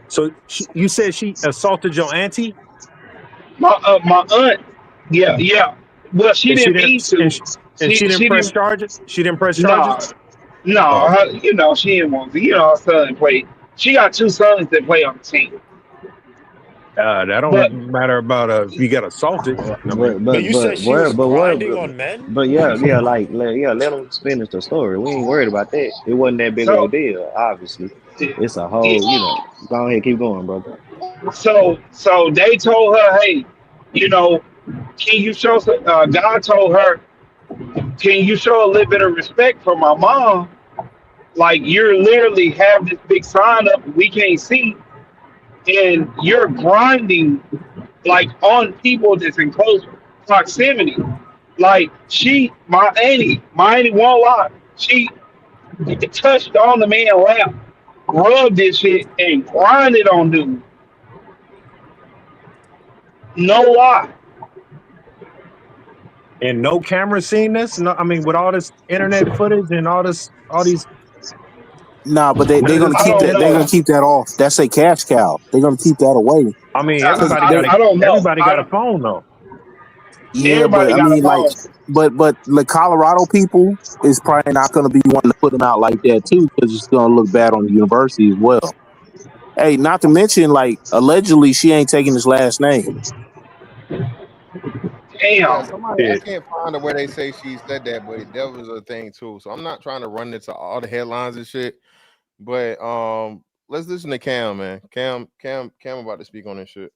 So you said she assaulted your auntie? My aunt, yeah. Well, she didn't mean to. And she didn't press charges. She didn't press charges. No, she didn't want to. Her son played. She got 2 sons that play on the team. That don't matter about if you got assaulted. But you said she was grinding on men? But let them finish the story. We ain't worried about that. It wasn't that big of a deal, obviously. It's a whole, go ahead, keep going, brother. So they told her, hey, can you show some, God told her, can you show a little bit of respect for my mom? Like, you're literally have this big sign up, we can't see, and you're grinding like on people that's in close proximity. Like my auntie won't lie. She touched on the man's lap, rubbed this shit, and grinded on dude. No lie. And no camera seen this? No, I mean, with all this internet footage and all these. Nah, but they're gonna keep that. They're gonna keep that off. That's a cash cow. They're gonna keep that away. I mean, everybody got a phone though. Yeah, but I mean, like, but the Colorado people is probably not gonna be wanting to put them out like that too, because it's gonna look bad on the university as well. Hey, not to mention, like, allegedly she ain't taking his last name. Yeah, Damn. somebody I can't find it where they say she said that, but that was a thing too. So I'm not trying to run into all the headlines and shit. But let's listen to Cam, man. Cam about to speak on this shit.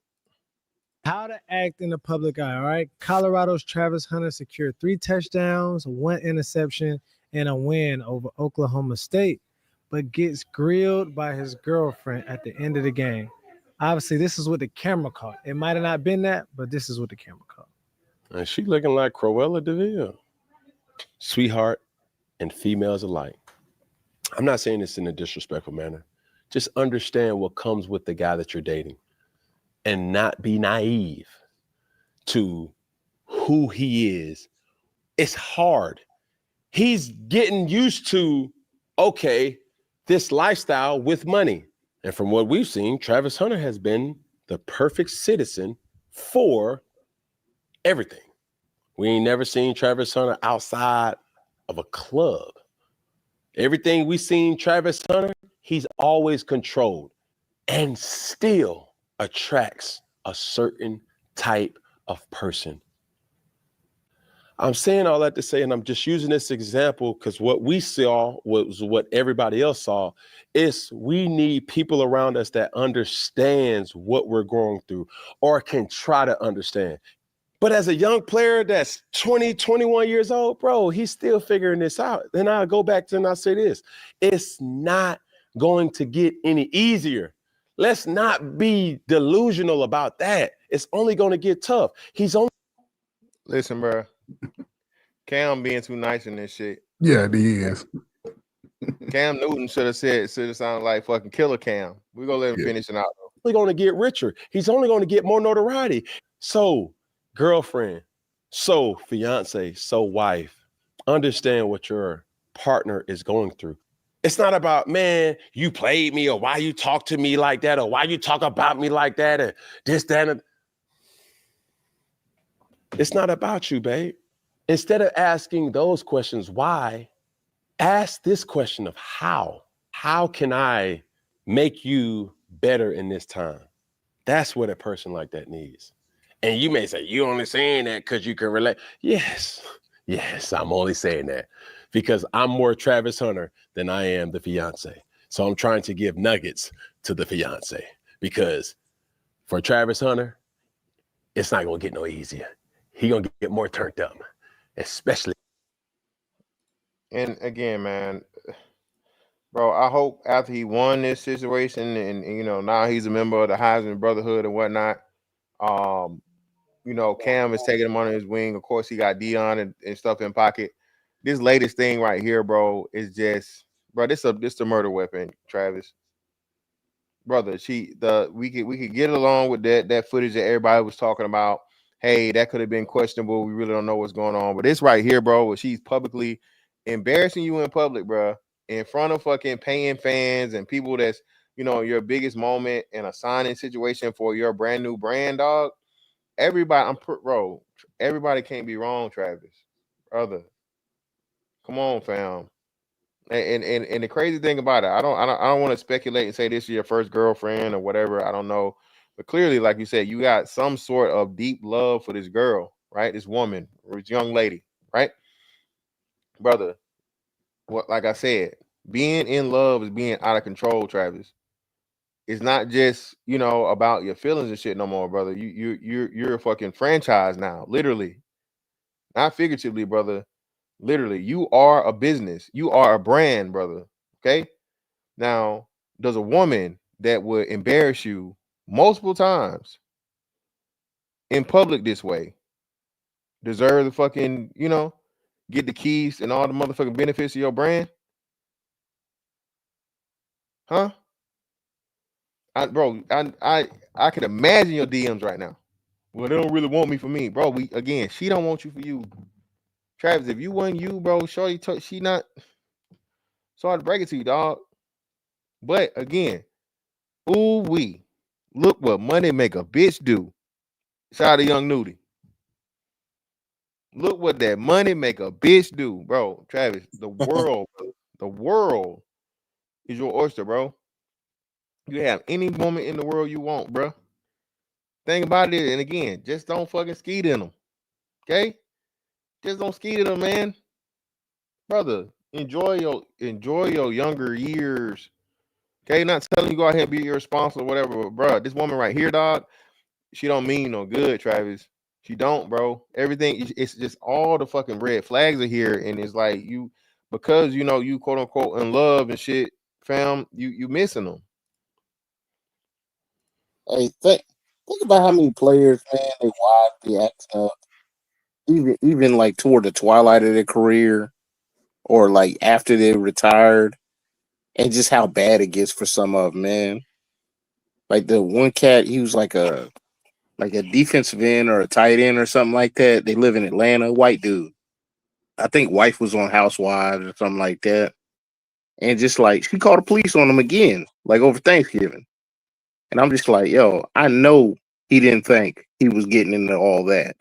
How to act in the public eye. All right. Colorado's Travis Hunter secured 3 touchdowns, 1 interception, and a win over Oklahoma State, but gets grilled by his girlfriend at the end of the game. Obviously, this is what the camera caught. It might have not been that, but this is what the camera caught. And she looking like Cruella DeVille. Sweetheart and females alike. I'm not saying this in a disrespectful manner. Just understand what comes with the guy that you're dating and not be naive to who he is. It's hard. He's getting used to, okay, this lifestyle with money. And from what we've seen, Travis Hunter has been the perfect citizen for everything. We ain't never seen Travis Hunter outside of a club. Everything we seen Travis Hunter, he's always controlled and still attracts a certain type of person. I'm saying all that to say, and I'm just using this example because what we saw was what everybody else saw, is we need people around us that understands what we're going through or can try to understand. But as a young player that's 20, 21 years old, bro, he's still figuring this out. Then I'll go back to and I'll say this. It's not going to get any easier. Let's not be delusional about that. It's only going to get tough. Listen, bro. Cam being too nice in this shit. Yeah, he is. Cam Newton should have sounded like fucking Killer Cam. We're going to let him finish it out. He's only going to get richer. He's only going to get more notoriety. So, girlfriend, so fiance, so wife, understand what your partner is going through. It's not about, man, you played me or why you talk to me like that or why you talk about me like that and this, that, and it's not about you, babe. Instead of asking those questions, why, ask this question of how. How can I make you better in this time? That's what a person like that needs. And you may say, you only saying that because you can relate. Yes, I'm only saying that because I'm more Travis Hunter than I am the fiance. So I'm trying to give nuggets to the fiance because for Travis Hunter, it's not going to get no easier. He going to get more turned up, especially. And again, man, bro, I hope after he won this situation and you know, now he's a member of the Heisman Brotherhood and whatnot, you know, Cam is taking him under his wing. Of course, he got Dion and stuff in pocket. This latest thing right here, bro, is just, bro, this a murder weapon, Travis. Brother, we could get along with that footage that everybody was talking about. Hey, that could have been questionable. We really don't know what's going on. But this right here, bro, where she's publicly embarrassing you in public, bro, in front of fucking paying fans and people that's, you know, your biggest moment in a signing situation for your brand new brand, dog. Everybody, bro, everybody can't be wrong, Travis. Brother. Come on, fam. And the crazy thing about it, I don't want to speculate and say this is your first girlfriend or whatever. I don't know. But clearly, like you said, you got some sort of deep love for this girl, right? This woman or this young lady, right? Brother, what like I said, being in love is being out of control, Travis. It's not just, you know, about your feelings and shit no more, brother. You're a fucking franchise now, literally. Not figuratively, brother. Literally, you are a business. You are a brand, brother. Okay? Now, does a woman that would embarrass you multiple times in public this way deserve the fucking, you know, get the keys and all the motherfucking benefits of your brand? Huh? I can imagine your DMs right now. Well, they don't really want me for me, bro. She don't want you for you. Travis, if you wasn't you, bro, she not. Sorry to break it to you, dog. But again, look what money make a bitch do. Shout out to Young Nudie. Look what that money make a bitch do, bro. Travis, the world is your oyster, bro. You have any moment in the world you want, bro. Think about it, and again, just don't fucking skeet in them. Okay, just don't ski to them, man. Brother, enjoy your younger years. Okay, not telling you go out here and be irresponsible or whatever, but bro, this woman right here, dog, she don't mean no good, Travis. She don't, bro. Everything, it's just all the fucking red flags are here, and it's like you, because you know you quote unquote in love and shit, fam. You missing them. Hey, think about how many players, man, they wives be acting up, even like toward the twilight of their career or like after they retired, and just how bad it gets for some of them, man. Like the one cat, he was like a defensive end or a tight end or something like that. They live in Atlanta, white dude. I think wife was on Housewives or something like that. And just like she called the police on him again, like over Thanksgiving. And I'm just like, yo, I know he didn't think he was getting into all that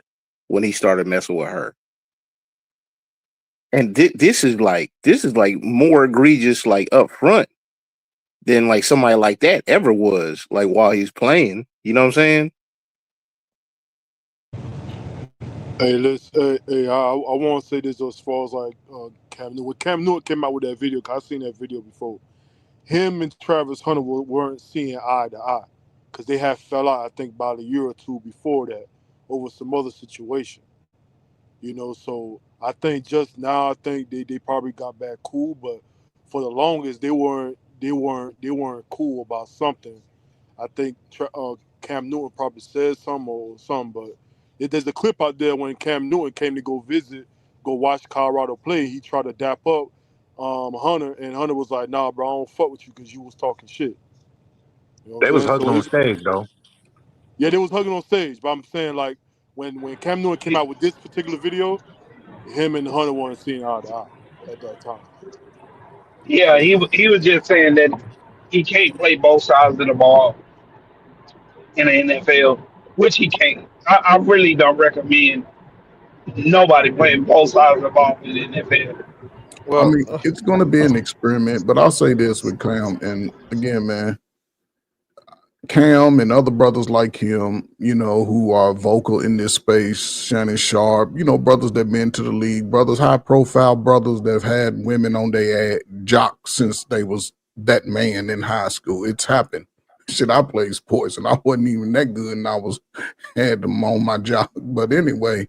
when he started messing with her. And this is like more egregious, like up front than like somebody like that ever was, like while he's playing. You know what I'm saying? Hey, I want to say this as far as like Cam Newton. When Cam Newton came out with that video, 'cause I seen that video before. Him and Travis Hunter weren't seeing eye to eye, because they had fell out, I think, about a year or two before that over some other situation. So I think just now, I think they probably got back cool, but for the longest they weren't cool about something. I think Cam Newton probably said something or something, but there's a clip out there when Cam Newton came to go watch Colorado play. He tried to dap up Hunter, and Hunter was like, "Nah, bro, I don't fuck with you because you was talking shit." You know what They I'm was saying? hugging So on it's stage though. yeah, they was hugging on stage, but I'm saying like when Cam Newton came out with this particular video, him and Hunter weren't seeing eye to eye at that time. Yeah, he was just saying that he can't play both sides of the ball in the NFL, which he can't. I really don't recommend nobody playing both sides of the ball in the NFL. I Well, mean, it's going to be an experiment, but I'll say this with Cam, and again, man, Cam and other brothers like him, who are vocal in this space, Shannon Sharp, brothers that been to the league, brothers, high profile brothers that have had women on their ad, jock since they was that man in high school. It's happened. Shit, I played sports and I wasn't even that good, and I had them on my job. But anyway,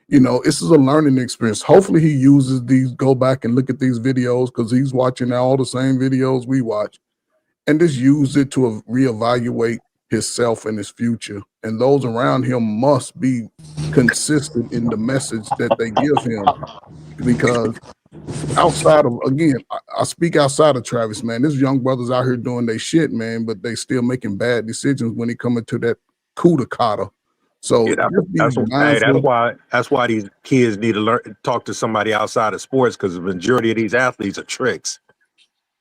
this is a learning experience. Hopefully he uses these, go back and look at these videos, because he's watching all the same videos we watch, and just use it to reevaluate himself and his future. And those around him must be consistent in the message that they give him, because outside of, again, I speak outside of Travis, man. There's young brothers out here doing their shit, man, but they still making bad decisions when it coming to that cooter. So Yeah, just be that's mindful. why these kids need to talk to somebody outside of sports, because the majority of these athletes are tricks.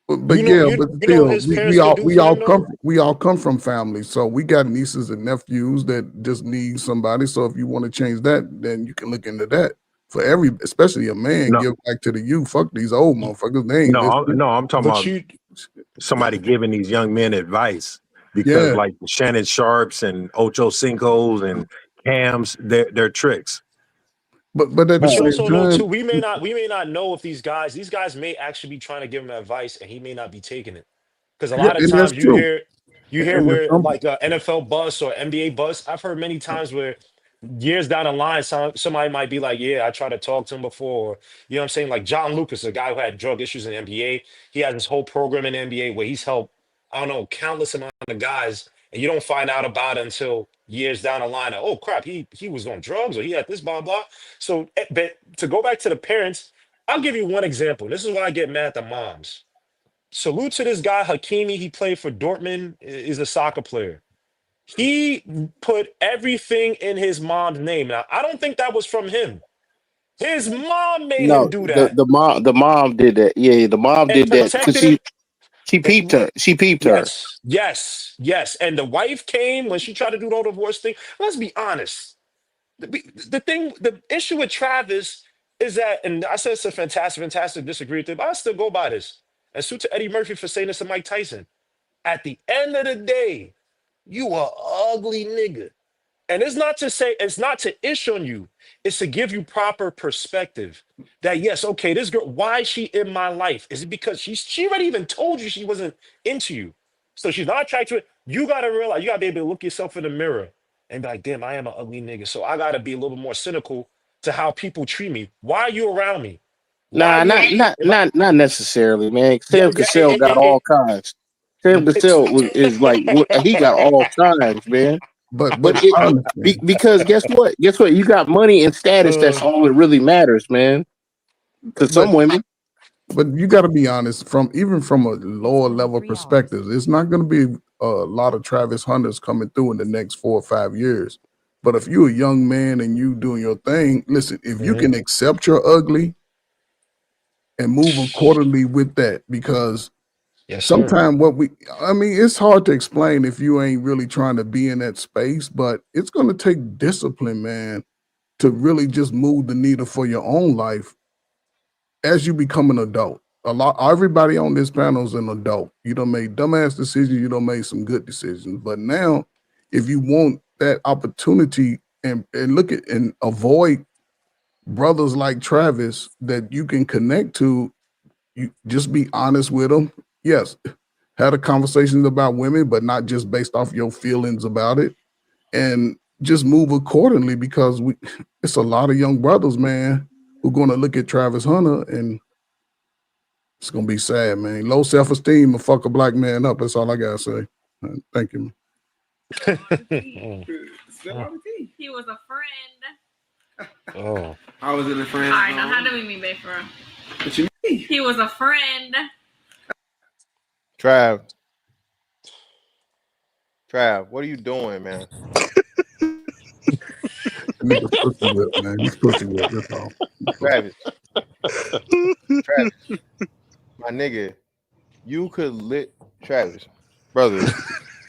But You know, yeah, you but you know what still, his parents can do for him though. we all come from families, so we got nieces and nephews that just need somebody. So if you want to change that, then you can look into that. For especially a man, No, give back to the youth. Fuck these old motherfuckers. They ain't listening. no, I'm talking But about you, somebody giving these young men advice, because Yeah, like Shannon Sharps and Ocho Cinco's and Cams, they're tricks. but at the but you same also know too. time, We may not know if these guys may actually be trying to give him advice, and he may not be taking it. Because a yeah, lot of and that's times you true. hear you hear And where some, like a NFL bus or NBA bus. I've heard many times where years down the line, somebody might be like, "Yeah, I tried to talk to him before." Or, you know what I'm saying? Like John Lucas, a guy who had drug issues in the NBA. He has this whole program in the NBA where he's helped, I don't know, countless amount of guys, and you don't find out about it until years down the line. Oh crap, he was on drugs or he had this blah blah. So, but to go back to the parents, I'll give you one example. This is why I get mad at the moms. Salute to this guy Hakimi. He played for Dortmund. Is a soccer player. He put everything in his mom's name. Now I don't think that was from him. His mom made him No, do the that the mom the mom did that. Yeah, the mom and did that because protected him. she peeped her. She peeped her. Yes, yes, yes. And the wife came when she tried to do the whole divorce thing. Let's be honest. The issue with Travis is that, and I said it's a fantastic disagree with it, but I still go by this. And suit to Eddie Murphy for saying this to Mike Tyson. At the end of the day, you a ugly nigga. And it's not to say, it's not to ish on you. It's to give you proper perspective that yes, okay, this girl, why is she in my life? Is it because she already even told you she wasn't into you? So she's not attracted to it. You gotta realize, you gotta be able to look yourself in the mirror and be like, damn, I am an ugly nigga. So I gotta be a little bit more cynical to how people treat me. Why are you around me? Why are Nah, you not necessarily, man. yeah, Sam yeah, Cassell got all kinds. Sam Cassell is like he got all kinds, man. But But I understand. because guess what? Guess what? You got money and status. That's all that really matters, man. To some But women, you got to be honest. Even from a lower level perspective, it's not going to be a lot of Travis Hunters coming through in the next 4 or 5 years. But if you're a young man and you doing your thing, listen. If you can accept your ugly and move accordingly with that, because yes, sir. sometimes it's hard to explain if you ain't really trying to be in that space. But it's going to take discipline, man, to really just move the needle for your own life as you become an adult. Everybody on this panel is an adult. You done made dumbass decisions, you done made some good decisions. But now, if you want that opportunity and look at and avoid brothers like Travis that you can connect to, you just be honest with them. Yes, had a conversation about women, but not just based off your feelings about it, and just move accordingly, because it's a lot of young brothers, man, who are gonna look at Travis Hunter and it's gonna be sad, man. Low self-esteem will fuck a black man up. That's all I gotta say. Thank you. He was a friend. Oh. I was in the friend All right, now zone. how do we mean, babe, for real? What you mean? He was a friend. Trav, what are you doing, man? Nigga pussy whip, man. He's pussy whip. That's all. Travis, my nigga, you could Travis, brother.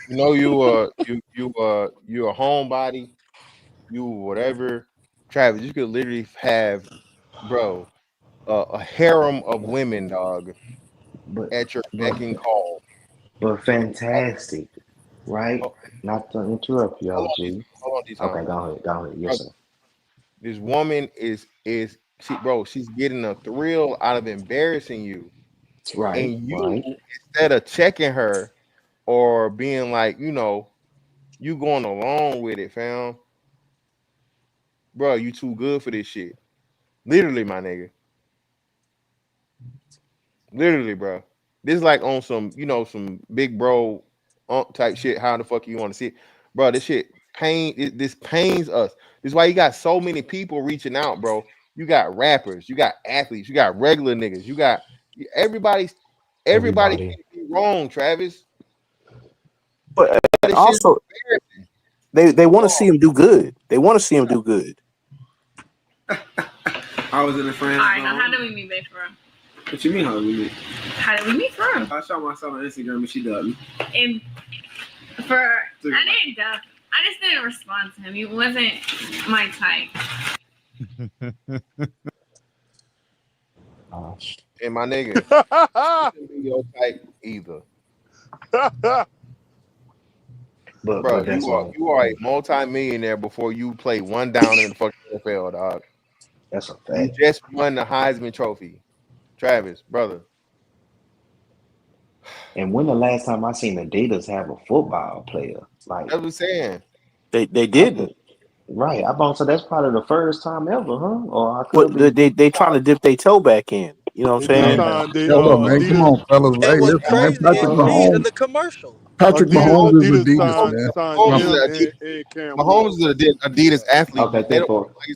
You know you're a homebody, you whatever. Travis, you could literally have, bro, a harem of women, dog, But at your beck but and call. but fantastic, right? Oh, Not to interrupt you, hold on, OG. hold on, D-Son. Okay, go ahead. Yes, Brother, sir. this woman she's getting a thrill out of embarrassing you, Right, and you, right. instead of checking her or being like, you going along with it, fam. Bro, you too good for this shit. Literally, my nigga. Literally, bro. This is like on some, some big bro type shit. How the fuck you want to see it? Bro, this shit this pains us. This is why you got so many people reaching out, bro. You got rappers, you got athletes, you got regular niggas, you got everybody Everybody. can be wrong, Travis. but This shit is also embarrassing. they want to see him do good. They want to see him do good. I was in the friend All right, zone. now how do we mean, babe, for real? What you mean how we meet? How did we meet, for real? I shot myself on Instagram and she dubbed me. And I didn't dub. I just didn't respond to him. He wasn't my type. And my nigga, shouldn't be your type either. But Bro, that's you are a multi-millionaire before you play one down in the fucking NFL, dog. that's a You fact. just won the Heisman Trophy. Travis, brother. And when the last time I seen Adidas have a football player? Like That's what I'm saying. They I didn't. think, right. I about to say that's probably the first time ever, huh? Or I What could be. they trying to dip their toe back in. You know what I'm They just saying? Okay. signed they Hold up, man. Come Adidas. on, fellas. Hey, And what's listen, man. crazy is he in the commercial. Patrick Mahomes is Adidas Adidas, signed man. signed Mahomes is him an and, Adidas, and Cam Mahomes Ward. is an Adidas athlete, Okay, but they don't, like 10-4. you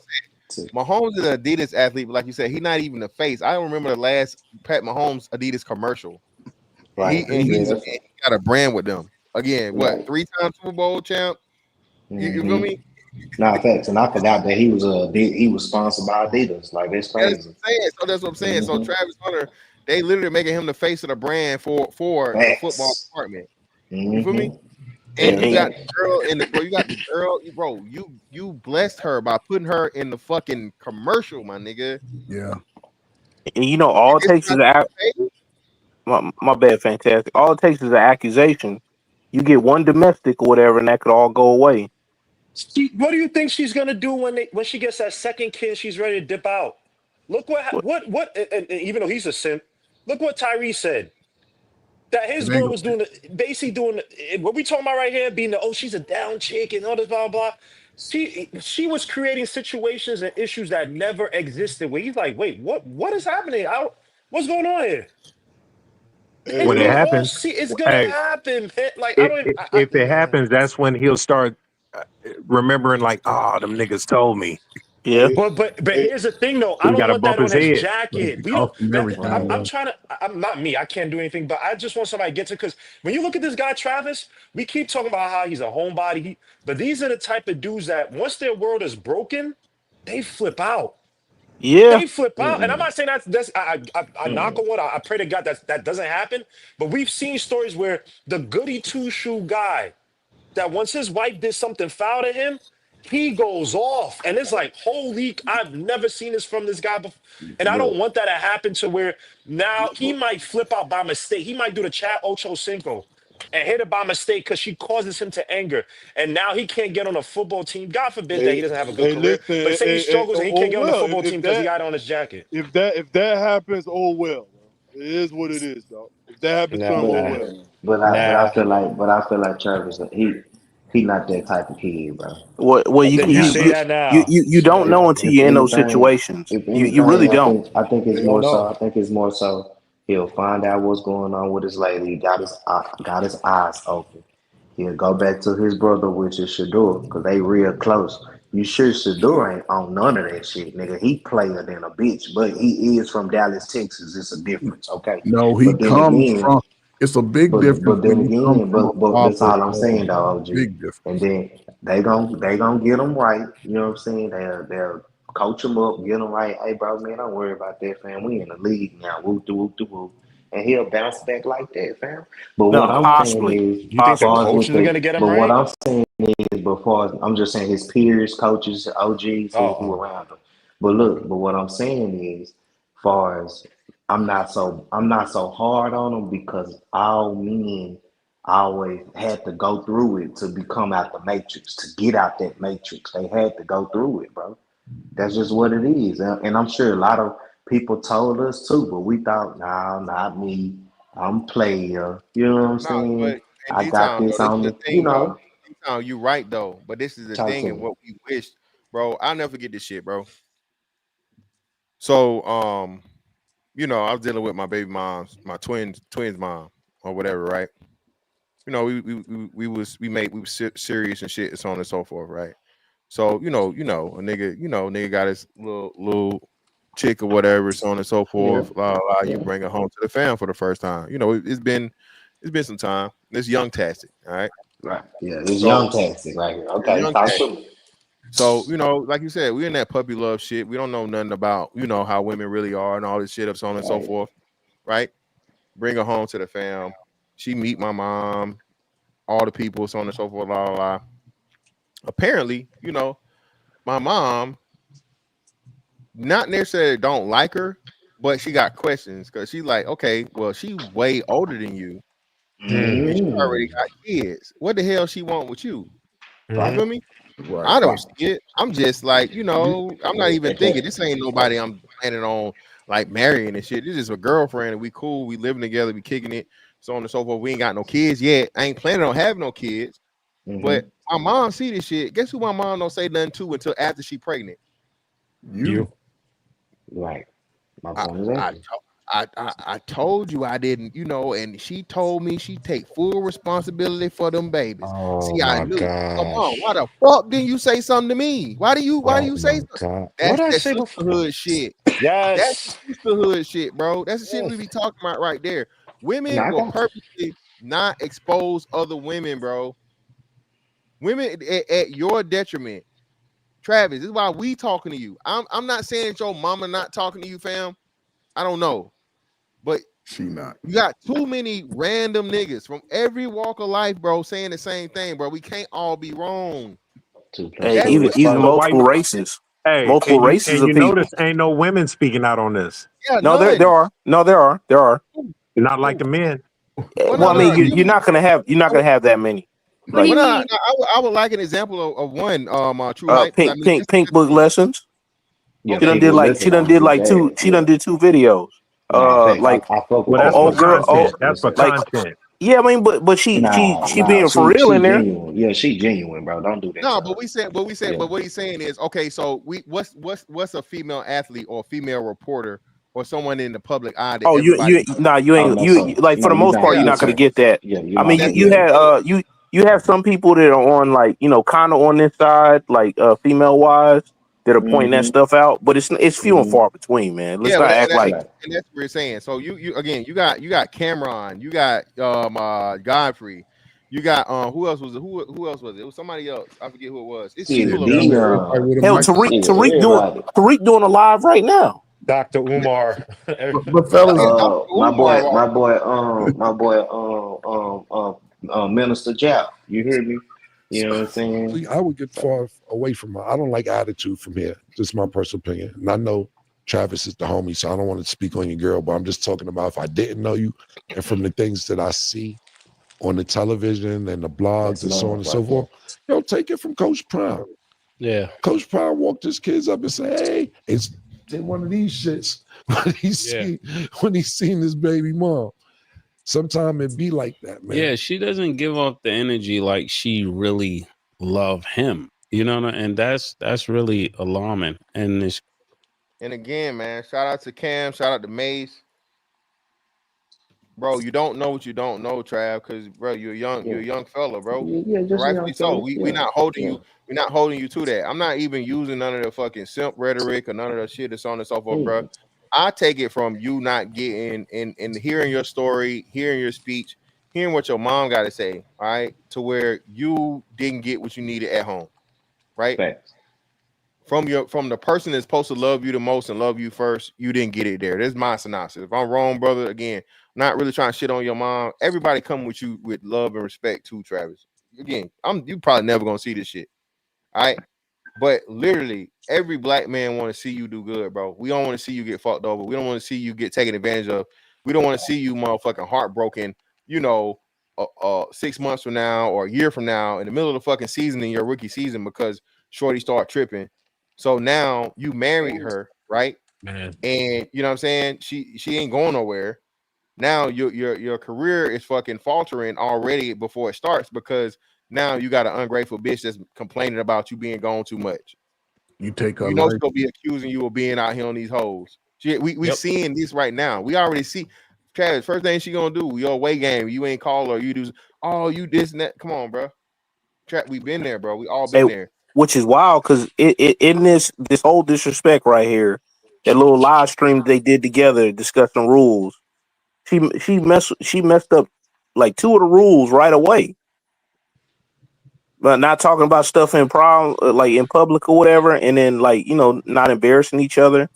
said, Mahomes is an Adidas athlete, but like you said, he's not even the face. I don't remember the last Pat Mahomes Adidas commercial. Right. He's Yeah, he got a brand with them. Again, what, right. 3-time Super Bowl champ? You feel me? Nah, facts. And I forgot that he was sponsored by Adidas. Like that's That's what crazy. I'm saying. So that's what I'm saying. So Travis Hunter, they literally making him the face of the brand for the football Facts. department. You feel me? Yeah, And you got facts. the girl in the bro. You got the girl, bro. You blessed her by putting her in the fucking commercial, my nigga. Yeah. And you know, all it It's takes is not my bad, fantastic. All it takes is an accusation. You get one domestic or whatever, and that could all go away. What do you think she's gonna do when she gets that second kid? She's ready to dip out. Look and even though he's a simp, look what Tyrese said. That his It ain't girl was doing basically doing what we talking about right here, being she's a down chick and all this blah blah. She was creating situations and issues that never existed. Where he's like, wait, what is happening? What's going on here? And When it we all happens, see it's gonna hey, happen. Like I if, don't. if it happens, that's when he'll start remembering, like, oh, them niggas told me. Yeah. But here's the thing though. I He got don't to want bump that on his his head. jacket. We don't. cost him everything. I'm trying to. I'm not me. I can't do anything. But I just want somebody to get to because when you look at this guy Travis, we keep talking about how he's a homebody. But these are the type of dudes that once their world is broken, they flip out. Yeah. They flip out, and I'm not saying that's I knock on wood. I pray to God that doesn't happen. But we've seen stories where the goody two shoe guy that once his wife did something foul to him, he goes off, and it's like, holy! I've never seen this from this guy before, and I don't want that to happen to where now he might flip out by mistake. He might do the Chad Ocho Cinco and hit it by mistake because she causes him to anger, and now he can't get on a football team. God forbid that he doesn't have a good career, Listen, but say he struggles and he can't get on the football if team because he got it on his jacket. If that happens, oh well. It is what it is, dog. If that happens to him, oh well. But I feel like Travis, he not that type of kid, bro. Well, You say that now. you don't know until you're in those situations. If You really anything, don't. I think it's You more don't so. know. I think it's more so. He'll find out what's going on with his lady. Got his eyes open. He'll go back to his brother, which is Shador, because they real close. You sure Shador ain't on none of that shit, nigga. He player than a bitch, but he is from Dallas, Texas. It's a difference, okay? No, he But then comes again, from. It's a big difference but then when you come again, from a but that's father. all I'm saying, though, OG. Big difference. And then they gonna get them right. You know what I'm saying? They'll coach them up, get them right. Hey, bro, man, don't worry about that, fam. We in the league now. Whoop de whoop de whoop. And he'll bounce back like that, fam. But what No, I'm saying possibly. is, You think the far as coaches with are the, gonna get him but what right? I'm saying is, before I'm just saying his peers, coaches, OGs, who around him. But look, but what I'm saying is, far as I'm not so hard on him because all men always had to go through it to become out the matrix, to get out that matrix. They had to go through it, bro. That's just what it is. And I'm sure a lot of people told us too, but we thought, nah, not me. I'm player. You know what I'm No, but saying? in I D got town though, this this is on the me. You thing though. know, D town, you right though. But this is the talk thing to and me. what we wish, bro. I'll never forget this shit, bro. So I was dealing with my baby mom's, my twins mom or whatever, right? We were serious and shit, and so on and so forth, right? So a nigga got his little chick or whatever, so on and so Yeah. forth. You bring her home to the fam for the first time. It's been some time. It's young tastic, all right. Right. Yeah, it's So young tastic right here. it's Okay, young talk tastic. to me. So like you said, we're in that puppy love shit. We don't know nothing about how women really are and all this shit, so on and so forth, right? Bring her home to the fam. She meet my mom, all the people, so on and so forth, la la la. Apparently, my mom not necessarily don't like her, but she got questions because she's like, okay, well, she way older than you, and she already got kids. What the hell she want with you? You Right. feel me? Right. I don't see it. I'm just like, I'm not even thinking this ain't nobody I'm planning on like marrying and shit. This is a girlfriend and we cool, we living together, we kicking it, so on and so forth. We ain't got no kids yet. I ain't planning on having no kids. But my mom see this shit. Guess who my mom don't say nothing to until after she pregnant? You. Right. My I, point is I, that. I told you I didn't, and she told me she take full responsibility for them babies. Oh See, I my knew. Come on, why gosh. the fuck didn't you say something to me? Why do Oh you say my something? god. What That's did I that say before? sisterhood shit. That's the Yes. sisterhood shit, bro. That's the shit we Yes. be talking about right there. No, Women I will got you. purposely not expose other women, bro. Women at your detriment. Travis, this is why we talking to you. I'm not saying that your mama not talking to you, fam. I don't know. But She not. you got too many random niggas from every walk of life, bro, saying the same thing, bro. We can't all be wrong. 2 plus Hey, That's 2 even what is even So 4. why? multiple races, Hey, multiple races and of you people. notice ain't no women speaking out on this. yeah, No, there none. are. No, there are. There are. Not like Who? the men. Well, Well, I mean, give you're me not gonna have that many. What do Like you Well, mean? I would like an example of one True Light, because I mean pink book lessons. Yeah, She done Okay. did people like listen on good bad. she Yeah, done did 2 videos. nah, facts. Like I fuck Well, with that's pink for old book girl, lessons. oh, content. That's for Listen, like content. yeah, I mean, but she nah, being for real she in there. genuine. Yeah, she genuine, bro. Don't do that to no, her. Yeah. but what he's saying is, okay, so what's a female athlete or female reporter or someone in the public eye that Oh, everybody knows? you Oh ain't no, sir. like for No, the you're most not. part you're Yeah, Yes, not gonna sir. get that. Yeah, you're I not mean, gonna you get it. had you have some people that are on like kind of on this side, like female wise, that are pointing that Mm-hmm. stuff out, but it's few and Mm-hmm. far between, man. Let's yeah, not act like Right. and that's what we're saying. So you again, you got Cameron, you got Godfrey, you got who else was it? Who else was it? It was somebody else. I forget who it was. It's Shit, people of Damn note. near everybody with a hell. microphone. shit, everybody. Tariq doing a live right now. Dr. Umar. But fellas, Yeah, Dr. My Umar. boy, Minister Jap. You hear me? You know what I'm saying? I would get far away from her. I don't like attitude from here. Just my personal opinion. And I know Travis is the homie, so I don't want to speak on your girl, but I'm just talking about if I didn't know you and from the things that I see on the television and the blogs That's and so on love and right so there. forth. Take it from Coach Prime. Yeah. Coach Prime walked his kids up and said, hey, it's did one of these shits when he seen his baby mom. Sometimes it be like that, man. Yeah, she doesn't give off the energy like she really love him. You know, and that's really alarming. And it's And again, man, shout out to Cam, shout out to Mace. Bro, you don't know what you don't know, Trav, because bro, you're Yeah, a young fella, bro. yeah, And just a young rightfully so. fella. We Yeah, not holding yeah. you, we're not holding you to that. I'm not even using none of the fucking simp rhetoric or none of the shit that's on and so forth, bro. Mm. I take it from you not getting and hearing your story, hearing your speech, hearing what your mom got to say, all right, to where you didn't get what you needed at home, right? Facts. From the person that's supposed to love you the most and love you first, you didn't get it there. There's my synopsis. If I'm wrong, brother, again, not really trying to shit on your mom. Everybody come with you with love and respect too, Travis. Again, you probably never gonna see this shit. All right. But literally, every black man want to see you do good, bro. We don't want to see you get fucked over. We don't want to see you get taken advantage of. We don't want to see you motherfucking heartbroken, 6 months from now or a year from now in the middle of the fucking season in your rookie season because Shorty start tripping. So now you married her, right? Man. And you know what I'm saying? She ain't going nowhere. Now your career is fucking faltering already before it starts because now you got an ungrateful bitch that's complaining about you being gone too much. you take her You know life. she's gonna be accusing you of being out here on these hoes. We Yep. seeing this right now. We already see Travis. First thing she gonna do, your away game. You ain't call her. You do. Oh, you this and that. Come on, bro. We been there, bro. We all been there. which is wild because in this whole disrespect right here, that little live stream they did together discussing rules, she messed up like 2 of the rules right away. But not talking about stuff in like in public or whatever, and then like not embarrassing each other.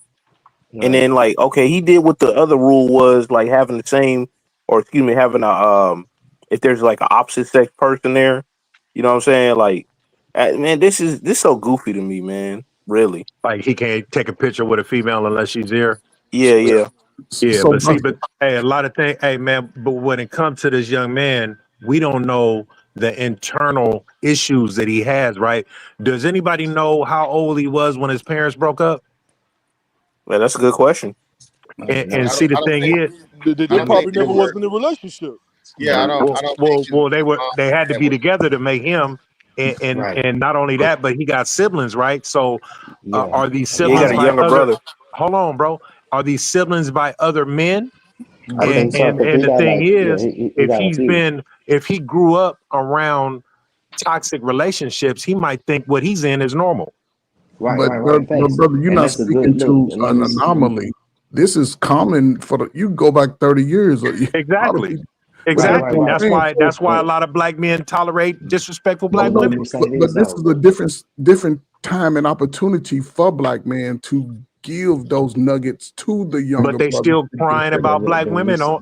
And Right. then like okay, he did what the other rule was, like having the same, or excuse me, having a if there's like an opposite sex person there, you know what I'm saying? Like, man, this so goofy to me, man. Really? Like he can't take a picture with a female unless she's here. Yeah, yeah. Yeah, So, but hey, a lot of things. Hey, man, but when it comes to this young man, we don't know the internal issues that he has. Right? Does anybody know how old he was when his parents broke up? Man, that's a good question. And I see, the don't thing think. is, I They don't think probably they never were. was in a relationship. Yeah, I don't think she was they had to that be was. together to make him. And Right. not only that, but he got siblings, right? So, Yeah. are these Yeah, he got siblings a by younger other? brother. Hold on, bro. Are these siblings by other men? I What? think so, because And he the got thing like, yeah, is, he got a few. if he grew up around toxic relationships, he might think what he's in is normal. Right, but right, right. Facts. brother, you're And not that's a good speaking look. to And an anomaly. This is common for you go back 30 years. A lot of Exactly. people. But right, that's right, Exactly. what I'm right. saying. So, That's why a lot of black men tolerate disrespectful black But let women. me say but this this though. is a different time and opportunity for black men to give those nuggets to the But younger they brothers still to get crying better. about black But women listen, on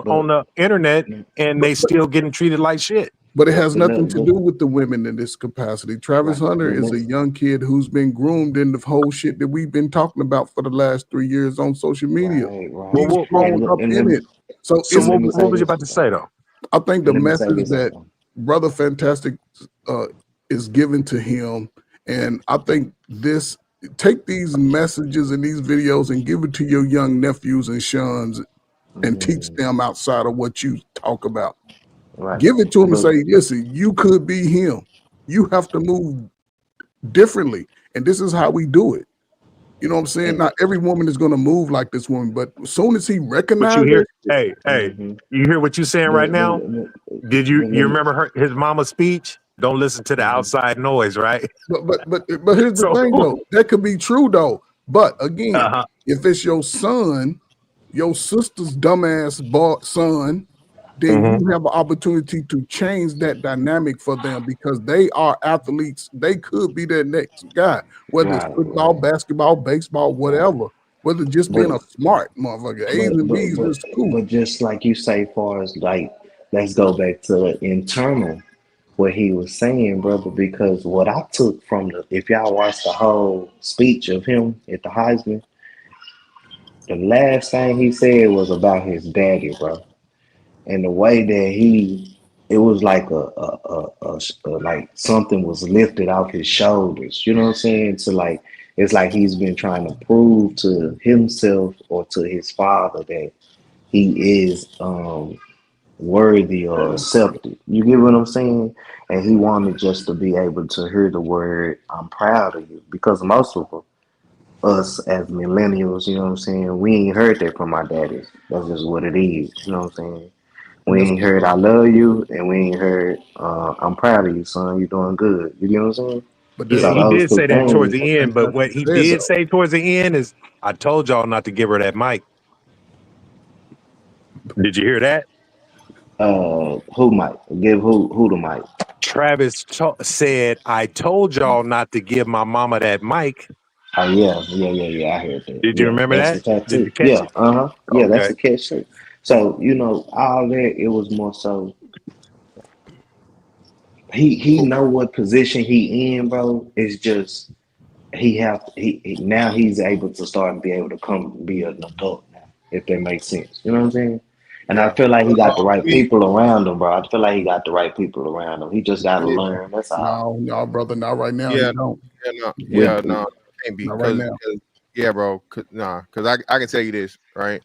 but the internet, and But, they but still getting treated like shit. but it has but nothing look, to do with the women in this capacity. Travis right. Hunter But is a look, young kid who's been groomed in the whole shit that we've been talking about for the last 3 years on social media. right, right. He's Well, grown up And in it. So so and it's let me what say was you this. about to say though? I think the And let me say message this. that Brother Fantastic is given to him, and I think take these messages and these videos and give it to your young nephews and sons and teach them outside of what you talk about. Right. Give it to them and But say, listen, you could be him. You have to move differently, and this is how we do it. You know what I'm saying? and, Not every woman is going to move like this woman, but as soon as he But you hear, recognizes, hey, you hear what you saying right now? Did but you let me, remember his mama's speech? Don't listen to the outside noise, right? but here's the So, thing though, that could be true though. But again, uh-huh. if it's your son, your sister's dumbass son, then Mhm. you have an opportunity to change that dynamic for them because they are athletes. They could be their next guy, whether it's football, basketball, baseball, whatever. Whether just being but a smart motherfucker, A's but and but B's in but school. but just like you say, far as like, let's go back to the internal, what he was saying, brother. Because what I took from if y'all watch the whole speech of him at the Heisman, the last thing he said was about his daddy, bro, and the way that it was like like something was lifted off his shoulders. You know what I'm saying? To like, it's like he's been trying to prove to himself or to his father that he is worthy or accepted. You get what I'm saying? And he wanted just to be able to hear the word "I'm proud of you," because most of us as millennials, you know what I'm saying, we ain't heard that from our daddies. That's just what it is. You know what I'm saying? We That's ain't heard "I love you," and we ain't heard "I'm proud of you, son. You're doing good." You know what I'm saying? but Yeah, that's So he not those did two say that towards things. what the end, but what Fantastic he said did though. say towards the end is, I told y'all not to give her that mic. Did you hear that? Who might give who the mic? Travis said, I told y'all not to give my mama that mic. Oh yeah. I heard that. Did you Yeah, remember that's a that? Did tattoo. you catch Yeah, it? yeah, that's Okay. a catch too. So all that, it was more so he know what position he in, bro. It's just now he's able to start and be able to come be an adult now, if that makes sense. You know what I'm saying? And I Yeah. feel like he got the Well, right people around him, bro. I feel like he got the right people around him. He just got to yeah, learn. That's all. No, brother, not right now. He yeah, don't. With no, can't be Not right because now. yeah, bro, because I can tell you this, right?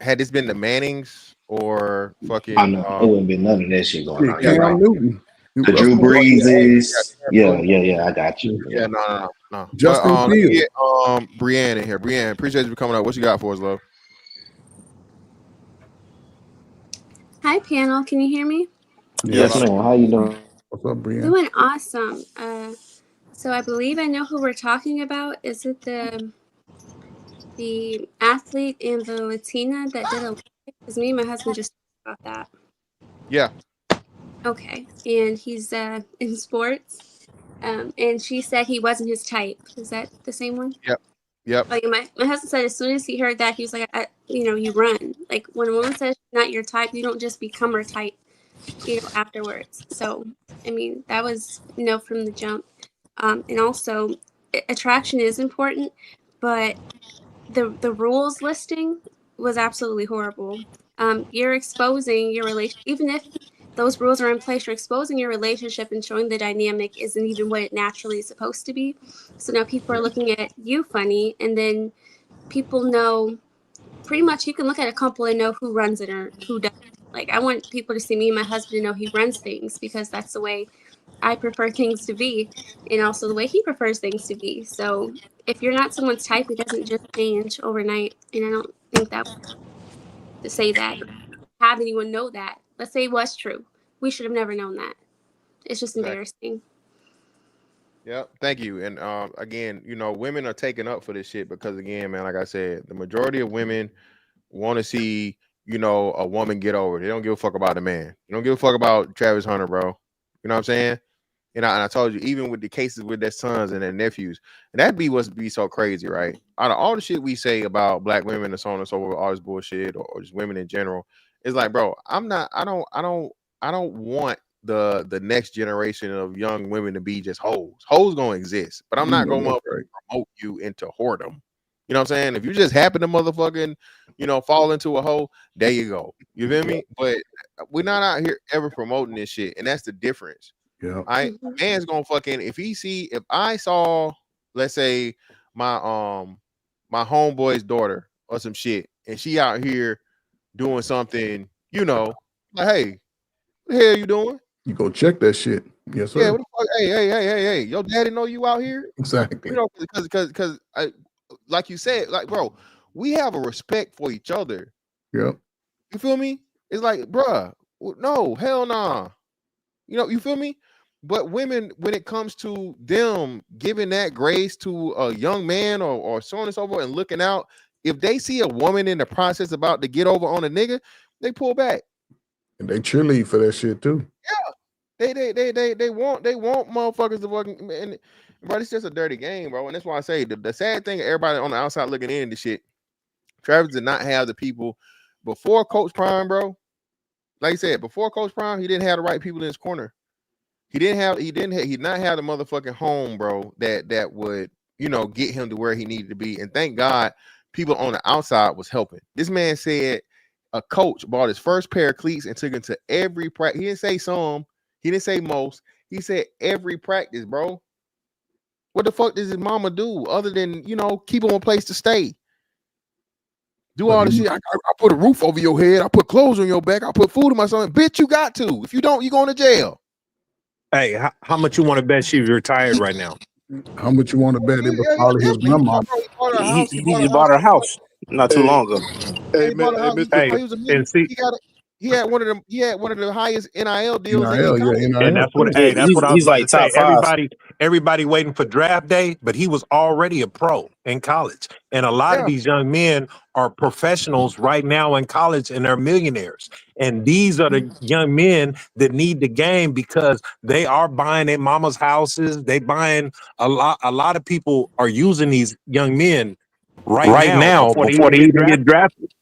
Had this been the Mannings or I fucking know it wouldn't be none of that shit going Yeah, on. You're Cam right. Newton. The That's Drew more oh yeah, oh yeah, Breeses. Cam Newton. Yeah. I got you. yeah. Yeah, Yeah. no. But Justin let me Fields. get Brienne in here. Brienne, appreciate you for coming up. What you got for us, love? Hi, panel. Can you hear me? Yes, Yeah, Yes. ma'am. How you doing? What's up, Brian? Doing awesome. So I believe I know who we're talking about. Is it the athlete and the Latina that did a live? Because me and my husband just talked about that. yeah, Okay, and he's in sports. And she said he wasn't his type. Is that the same one? yep. Like my husband said, as soon as he heard that, he was like, you run. Like when a woman says she's not your type, you don't just become her type, afterwards. So, I mean, that was no from the jump. And also, attraction is important, but the rules listing was absolutely horrible. You're exposing your relation, even if those rules are in place. You're exposing your relationship and showing the dynamic isn't even what it naturally is supposed to be. So now people are looking at you funny, and then people know pretty much. You can look at a couple and know who runs it or who doesn't. Like I want people to see me and my husband and know he runs things because that's the way I prefer things to be, and also the way he prefers things to be. So if you're not someone's type, it doesn't just change overnight. And I don't think that to say that have anyone know that. Let's say it was true. We should have never known that. It's just Exactly. embarrassing. Yep. Thank you. And again, women are taking up for this shit because again, man, like I said, the majority of women want to see, a woman get over. They don't give a fuck about a man. They don't give a fuck about Travis Hunter, bro. You know what I'm saying? And I told you, even with the cases with their sons and their nephews, and that be what's be so crazy, right? Out of all the shit we say about black women and so on and so forth, all this bullshit, or just women in general, it's like, bro, I don't want the next generation of young women to be just hoes. Hoes gonna exist, but I'm You not know gonna that's right. promote you into whoredom. You know what I'm saying? If you just happen to motherfucking, fall into a hole, there you go. You feel me? But we're not out here ever promoting this shit, and that's the difference. Yeah. A man's gonna fucking if I saw, let's say, my my homeboy's daughter or some shit, and she out here doing something, like, hey, what the hell you doing? You go check that shit. Yes, sir. Yeah, what the fuck? Hey, your daddy know you out here? Exactly. Because like you said, like, bro, we have a respect for each other. Yep. You feel me? It's like, bruh, no, hell nah. You feel me? But women, when it comes to them giving that grace to a young man or so on and so forth and looking out, if they see a woman in the process about to get over on a nigga, they pull back. And they cheerlead for that shit too. Yeah. They want motherfuckers to fucking, and bro, it's just a dirty game, bro. And that's why I say the sad thing, everybody on the outside looking in the shit, Travis did not have the people before Coach Prime, bro. Like I said, before Coach Prime, he didn't have the right people in his corner. He did not have the motherfucking home, bro, that would, get him to where he needed to be. And thank God people on the outside was helping. This man said a coach bought his first pair of cleats and took him to every practice. He didn't say some. He didn't say most. He said every practice, bro. What the fuck does his mama do other than, keep him a place to stay? Do all this shit. I put a roof over your head. I put clothes on your back. I put food in my son. Bitch, you got to. If you don't, you going to jail. Hey, how much you want to bet she's retired right now? How much you want to bet it was probably his grandma? He bought her house not too long ago. Hey, man, He had one of them. He had one of the highest NIL deals. And that's what I was like about to say. top 5. Everybody waiting for draft day, but he was already a pro in college. And a lot of these young men are professionals right now in college, and they're millionaires. And these are the young men that need the game because they are buying their mama's houses. They buying a lot of people are using these young men right now before they even get drafted.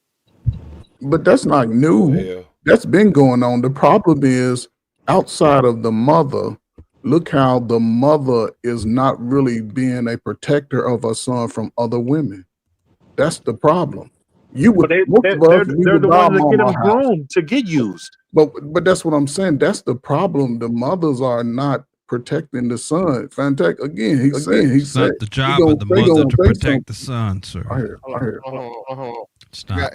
But that's not new. Yeah. That's been going on. The problem is outside of the mother, look how the mother is not really being a protector of her son from other women. That's the problem. You would they're the ones that get them groomed to get used. But that's what I'm saying. That's the problem. The mothers are not protecting the son. Fantastic. Again, he said it's not the job of the mother to protect the son, sir. I hear. It's not.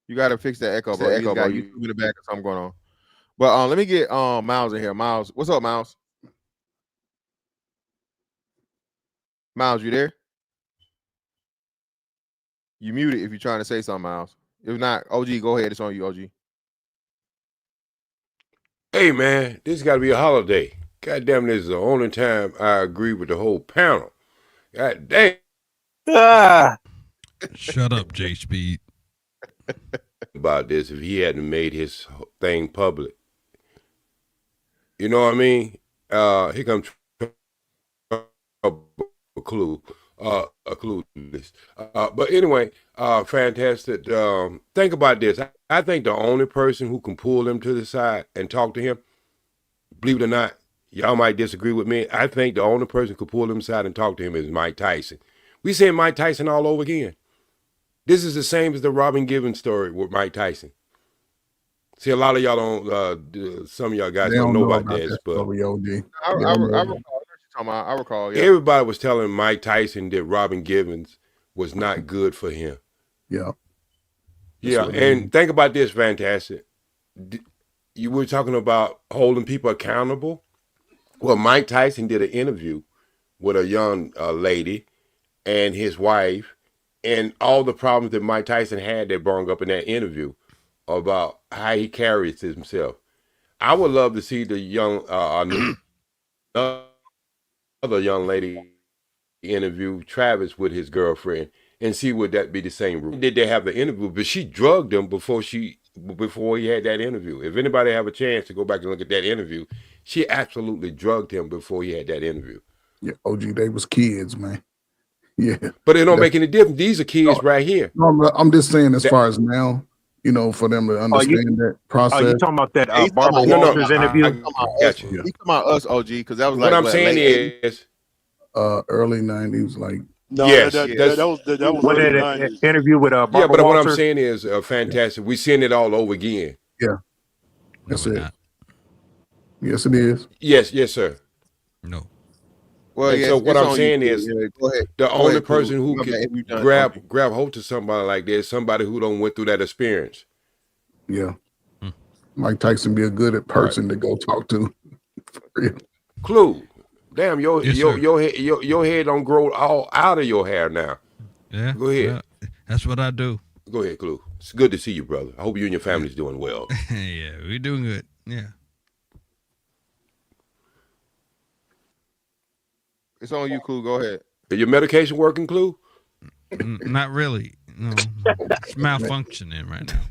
You gotta fix that echo, bro. You in the back or something going on. But let me get Miles in here. Miles, what's up, Miles? Miles, you there? You muted if you're trying to say something, Miles. If not, OG, go ahead. It's on you, OG. Hey, man, this got to be a holiday. God damn, this is the only time I agree with the whole panel. God damn. Shut up, J Speed. About this if he hadn't made his thing public. You know what I mean? Here comes a clue to this. But anyway, fantastic. Think about this. I think the only person who can pull him to the side and talk to him, believe it or not, y'all might disagree with me. I think the only person who could pull him aside and talk to him is Mike Tyson. We saying Mike Tyson all over again. This is the same as the Robin Givens story with Mike Tyson. See, a lot of y'all don't, some of y'all guys don't know about this, but I recall. Yeah. Everybody was telling Mike Tyson that Robin Givens was not good for him. Yeah. Yeah, and think about this, fantastic. You were talking about holding people accountable. Well, Mike Tyson did an interview with a young lady and his wife, and all the problems that Mike Tyson had that brought up in that interview about how he carries himself. I would love to see the other young lady interview Travis with his girlfriend and see would that be the same route. Did they have the interview? But she drugged him before he had that interview. If anybody have a chance to go back and look at that interview, she absolutely drugged him before he had that interview. Yeah, OG, they was kids, man. Yeah. But it don't make any difference. These are kids right here. No, I'm just saying as far as now, for them to understand that process. Are you talking about that Barbara Walters interview? He's talking about us, OG, because that was what I'm saying is, early 90s, like No, Yes, that that's was What early did '90s. interview with yeah. Barbara But what I'm Walters? saying is fantastic. We seeing it all over again. yeah, No, that's we're it. not. Yes, it is. Yes, yes, sir. No. Well, And so yes, what it's I'm on you. saying Cool. is Yeah, go ahead. the Go only ahead, Cool. person who My bad, can if you done, it's on you. grab hold to somebody like that is somebody who don't went through that experience. Yeah. Mike Tyson be a good person to go talk to. For real. Clue. Damn, Yes, sir. your head don't grow all out of your hair now. Yeah. Go ahead. Well, that's what I do. Go ahead, Clue. It's good to see you, brother. I hope you and your Yeah. family's doing well. Yeah, we're doing good. Yeah. It's on you, Cool. Go ahead. Is your medication working, Clue? Not really. No. It's malfunctioning right now.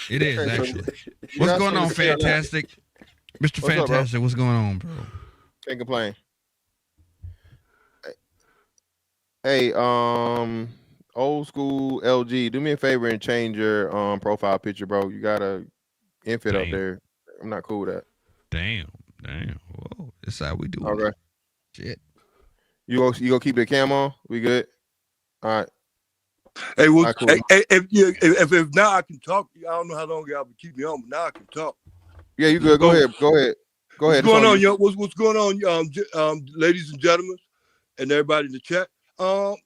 It is Okay, so actually. you What's got going something on, to say on that? Fantastic? Mr. What's up, bro? Fantastic, what's going on, bro? Can't complain. Hey, old school LG, do me a favor and change your profile picture, bro. You got a infant up Damn. there. I'm not cool with that. Damn. Whoa. This how we do Okay. it. Shit. You go keep the cam on? We good? All right. Hey, All well, right, cool. if now I can talk, I don't know how long y'all been keeping me on, but now I can talk. Yeah, you good. Go ahead. Go ahead. Go ahead. What's going on, you. young? What's going on, ladies and gentlemen, and everybody in the chat? Bruh,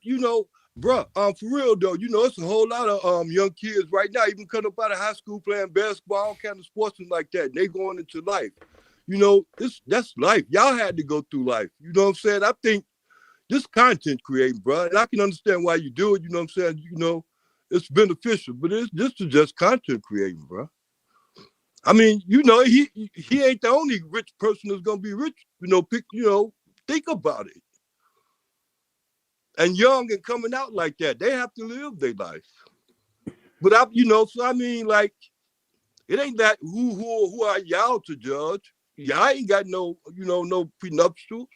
for real though, it's a whole lot of young kids right now, even coming up out of high school playing basketball, all kind of sports and like that. And they going into life. That's life. Y'all had to go through life. You know what I'm saying? I think this content creating, bro, and I can understand why you do it. You know what I'm saying? It's beneficial, but this is just content creating, bro. I mean, he ain't the only rich person that's gonna be rich. Think about it. And young and coming out like that, they have to live their life. But it ain't that who are y'all to judge? Y'all ain't got no prenuptials.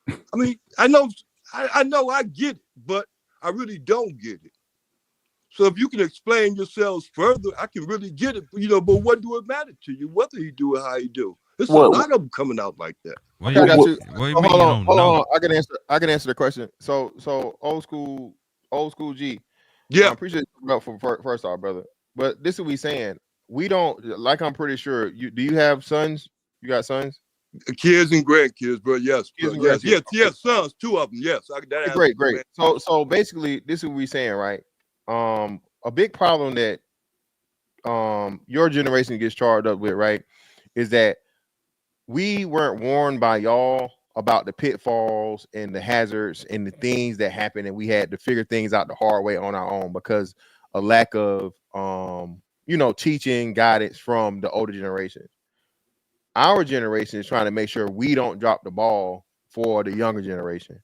I mean, I know I get it, but I really don't get it. So if you can explain yourselves further, I can really get it. But what do it matter to you? Whether you do it, how you do. There's a lot of them coming out like that. Okay, I got you. Hold on. I can answer the question. So old school G. Yeah. I appreciate you for first off, brother. But this is what we saying. We don't like. I'm pretty sure you. Do you have sons? You got sons? Kids and grandkids, bro. Yes, Kids bro. and Yes, grandkids. sons, 2 of them. Yes, Great. So basically, this is what we saying, right? A big problem that your generation gets charged up with, right, is that we weren't warned by y'all about the pitfalls and the hazards and the things that happen, and we had to figure things out the hard way on our own because a lack of teaching guidance from the older generation. Our generation is trying to make sure we don't drop the ball for the younger generation.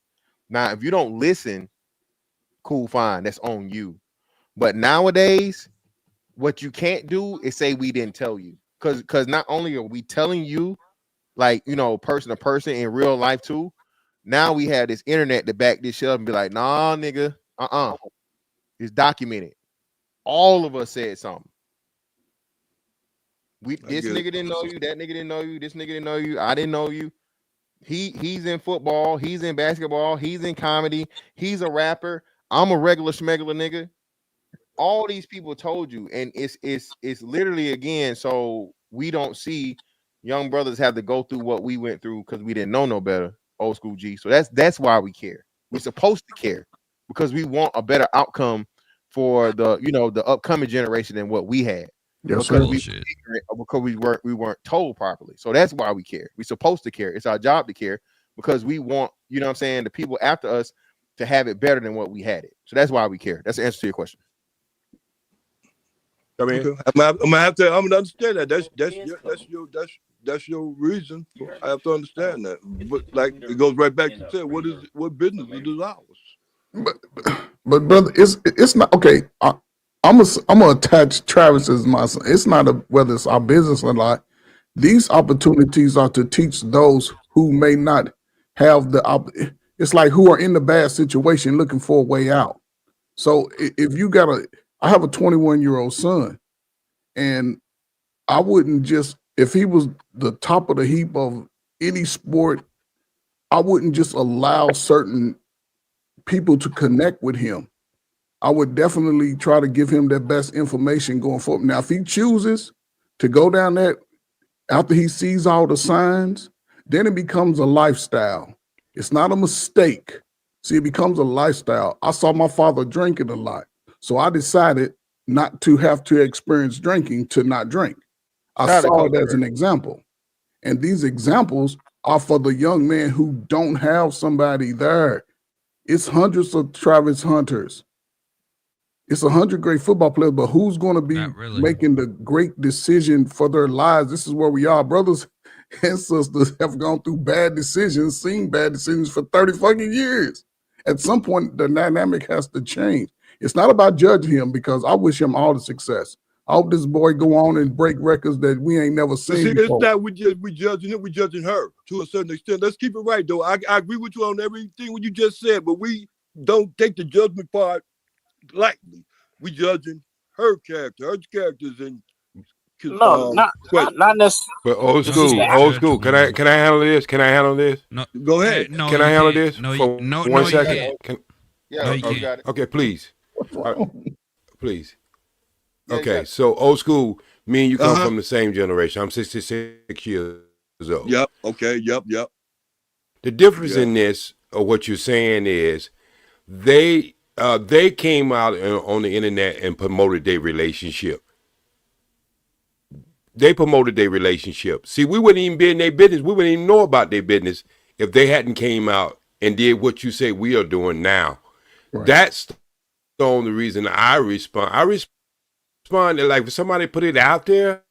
Now, if you don't listen, cool, fine, that's on you. But nowadays, what you can't do is say we didn't tell you, because not only are we telling you, like, person to person in real life too. Now we have this internet to back this shit up and be like, nah, nigga, it's documented. All of us said something. This nigga didn't know you, that nigga didn't know you, this nigga didn't know you, I didn't know you. He's in football, he's in basketball, he's in comedy, he's a rapper. I'm a regular schmegular nigga. All these people told you, and it's literally, again, so we don't see young brothers have to go through what we went through because we didn't know no better, old school G. So that's why we care. We're supposed to care because we want a better outcome for the upcoming generation than what we had. Yes, because we weren't told properly. So that's why we care. We're supposed to care. It's our job to care because we want, the people after us to have it better than what we had it. So that's why we care. That's the answer to your question. I mean, I'm gonna understand that. That's your reason. I have to understand that. But like it goes right back to say, what business is ours? But brother, it's not okay. I'm gonna attach Travis as my son. It's not whether it's our business or not. These opportunities are to teach those who may not have the. It's like who are in the bad situation looking for a way out. So if you I have a 21-year-old son, and I wouldn't just, if he was the top of the heap of any sport, I wouldn't just allow certain people to connect with him. I would definitely try to give him the best information going forward. Now, if he chooses to go down that after he sees all the signs, then it becomes a lifestyle. It's not a mistake. See, it becomes a lifestyle. I saw my father drinking a lot, so I decided not to have to experience drinking to not drink. I Shout out to saw Coach it as an Bird. example. And these examples are for the young men who don't have somebody there. It's hundreds of Travis Hunters. It's 100 great football players, but who's going to be making the great decision for their lives? This is where we are. Brothers and sisters have gone through bad decisions, seen bad decisions for 30 fucking years. At some point, the dynamic has to change. It's not about judging him, because I wish him all the success. I hope this boy go on and break records that we ain't never seen See, before. it's not we judging him, we judging her to a certain extent. Let's keep it right, though. I agree with you on everything what you just said, but we don't take the judgment part lightly. We judging her characters and No, not necessarily. But old No, school, you can't old judge school. Can I handle this? Can I handle this? No, go ahead. No, Can you I handle can't. this No, for no, 1 no, you second? can't. Yeah, No, you you got it. Okay, please. What's wrong? Please. Yeah, you Okay, got it. so old school, me and you come from the same generation. I'm 66 years old. Yep. Okay. Yep. The difference in this, or what you're saying, is they came out on the internet and promoted their relationship. They promoted their relationship. See, we wouldn't even be in their business. We wouldn't even know about their business if they hadn't came out and did what you say we are doing now. Right. That's the only reason I respond. I respond that, like, if somebody put it out there,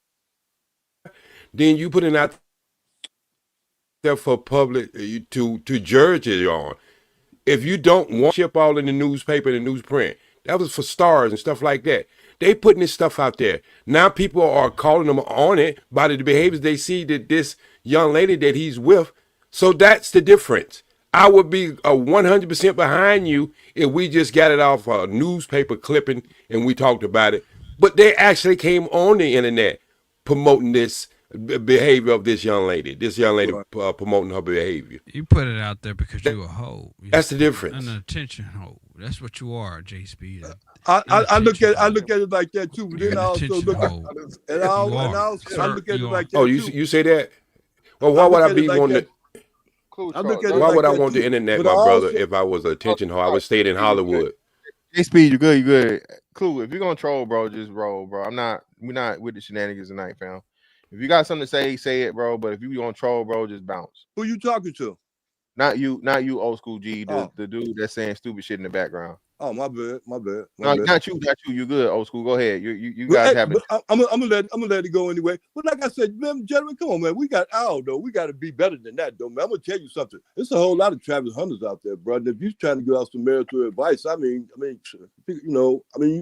then you put it out there for public to judge it on. If you don't want ship all in the newspaper and the newsprint, that was for stars and stuff like that. They putting this stuff out there. Now people are calling them on it by the behaviors they see that this young lady that he's with. So that's the difference. I would be 100% behind you if we just got it off a newspaper clipping and we talked about it. But they actually came on the internet promoting this behavior of this young lady. This young lady promoting her behavior. You put it out there because you a hoe. That's the difference. An attention hoe. That's what you are, J Speed. I look at it like that too. But then I also look at hoe. and I look at it like that. Oh, you say that? Well, why would I be like wanting? Why would I want the internet, my brother? If I was an attention hoe, I would stay in Hollywood. J Speed, you good? You good? Clue. If you're gonna troll, bro, just roll, bro. We're not with the shenanigans tonight, fam. If you got something to say it, bro. But if you gonna troll, bro, just bounce. Who you talking to? Not you, old school G, the dude that's saying stupid shit in the background. Oh, my bad. No, not you. You good, old school. Go ahead. You guys have it. I'm gonna let it go anyway. But like I said, man, gentlemen, come on, man. We got though. We got to be better than that, though, man. I'm gonna tell you something. There's a whole lot of Travis Hunters out there, brother. If you're trying to give out some marital advice, I mean,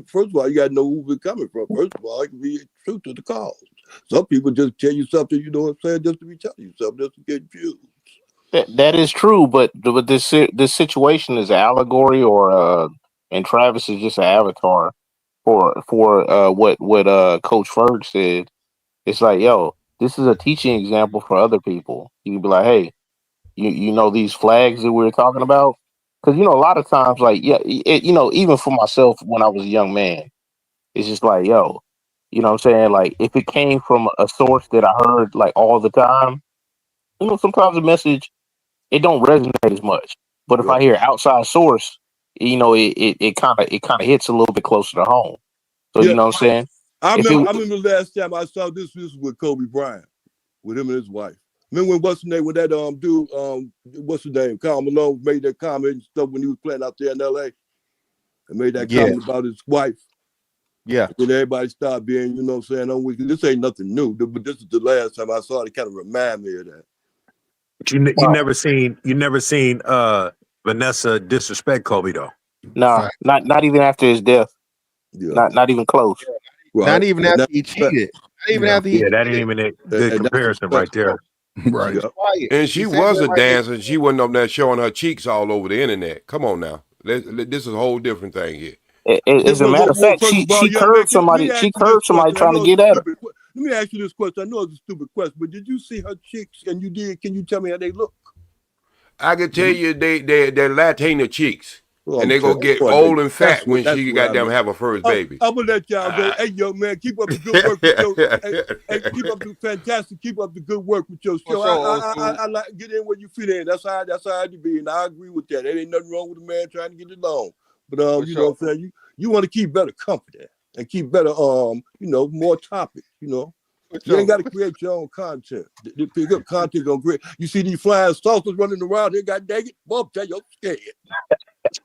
first of all, you got to know who we're coming from. First of all, it can be true to the cause. Some people just tell you something, you know what I'm saying, just to be telling you something, just to get views. That is true, but this situation is an allegory, or and Travis is just an avatar for what Coach Ferg said. It's like, yo, this is a teaching example for other people. You can be like, hey, you know these flags that we were talking about, because a lot of times, like, even for myself when I was a young man, it's just like, yo, you know what I'm saying, like, if it came from a source that I heard like all the time, sometimes the message, it don't resonate as much. But if I hear outside source, it kind of hits a little bit closer to home. So you know what I'm saying? I remember last time I saw this with Kobe Bryant, with him and his wife. Remember when what's that dude, what's his name, Karl Malone, made that comment and stuff when he was playing out there in LA, and made that comment about his wife. Yeah. And everybody started being, saying, this ain't nothing new, but this is the last time I saw it. It kind of remind me of that. But you never seen Vanessa disrespect Kobe though. Nah, not even after his death. Yeah. Not even close. Right. Not even after he cheated. Not even after he cheated. That ain't even a good comparison right there. Right. And she was a dancer. She wasn't up there showing her cheeks all over the internet. Come on now. This is a whole different thing here. As a matter of fact, she curved somebody. She curved somebody trying to get at her. Let me ask you this question. I know it's a stupid question, but did you see her cheeks? And you did. Can you tell me how they look? I can tell you they're Latina cheeks. Well, And I'm they gonna telling you, get boy, old and that's fat what when she I goddamn know. have her first baby. I'm gonna let y'all go. Hey, yo, man, keep up the good work with your. Hey, keep up the fantastic. Keep up the good work with your For show. sure, old school. I like get in where you fit in. That's how you be, and I agree with that. There ain't nothing wrong with a man trying to get along. But For you sure. know what I'm saying. You want to keep better company and keep better more topics. You ain't got to create your own content. The pick up content gonna create. You see these flying saucers running around here. God dang it, Bob, tell you I'm scared.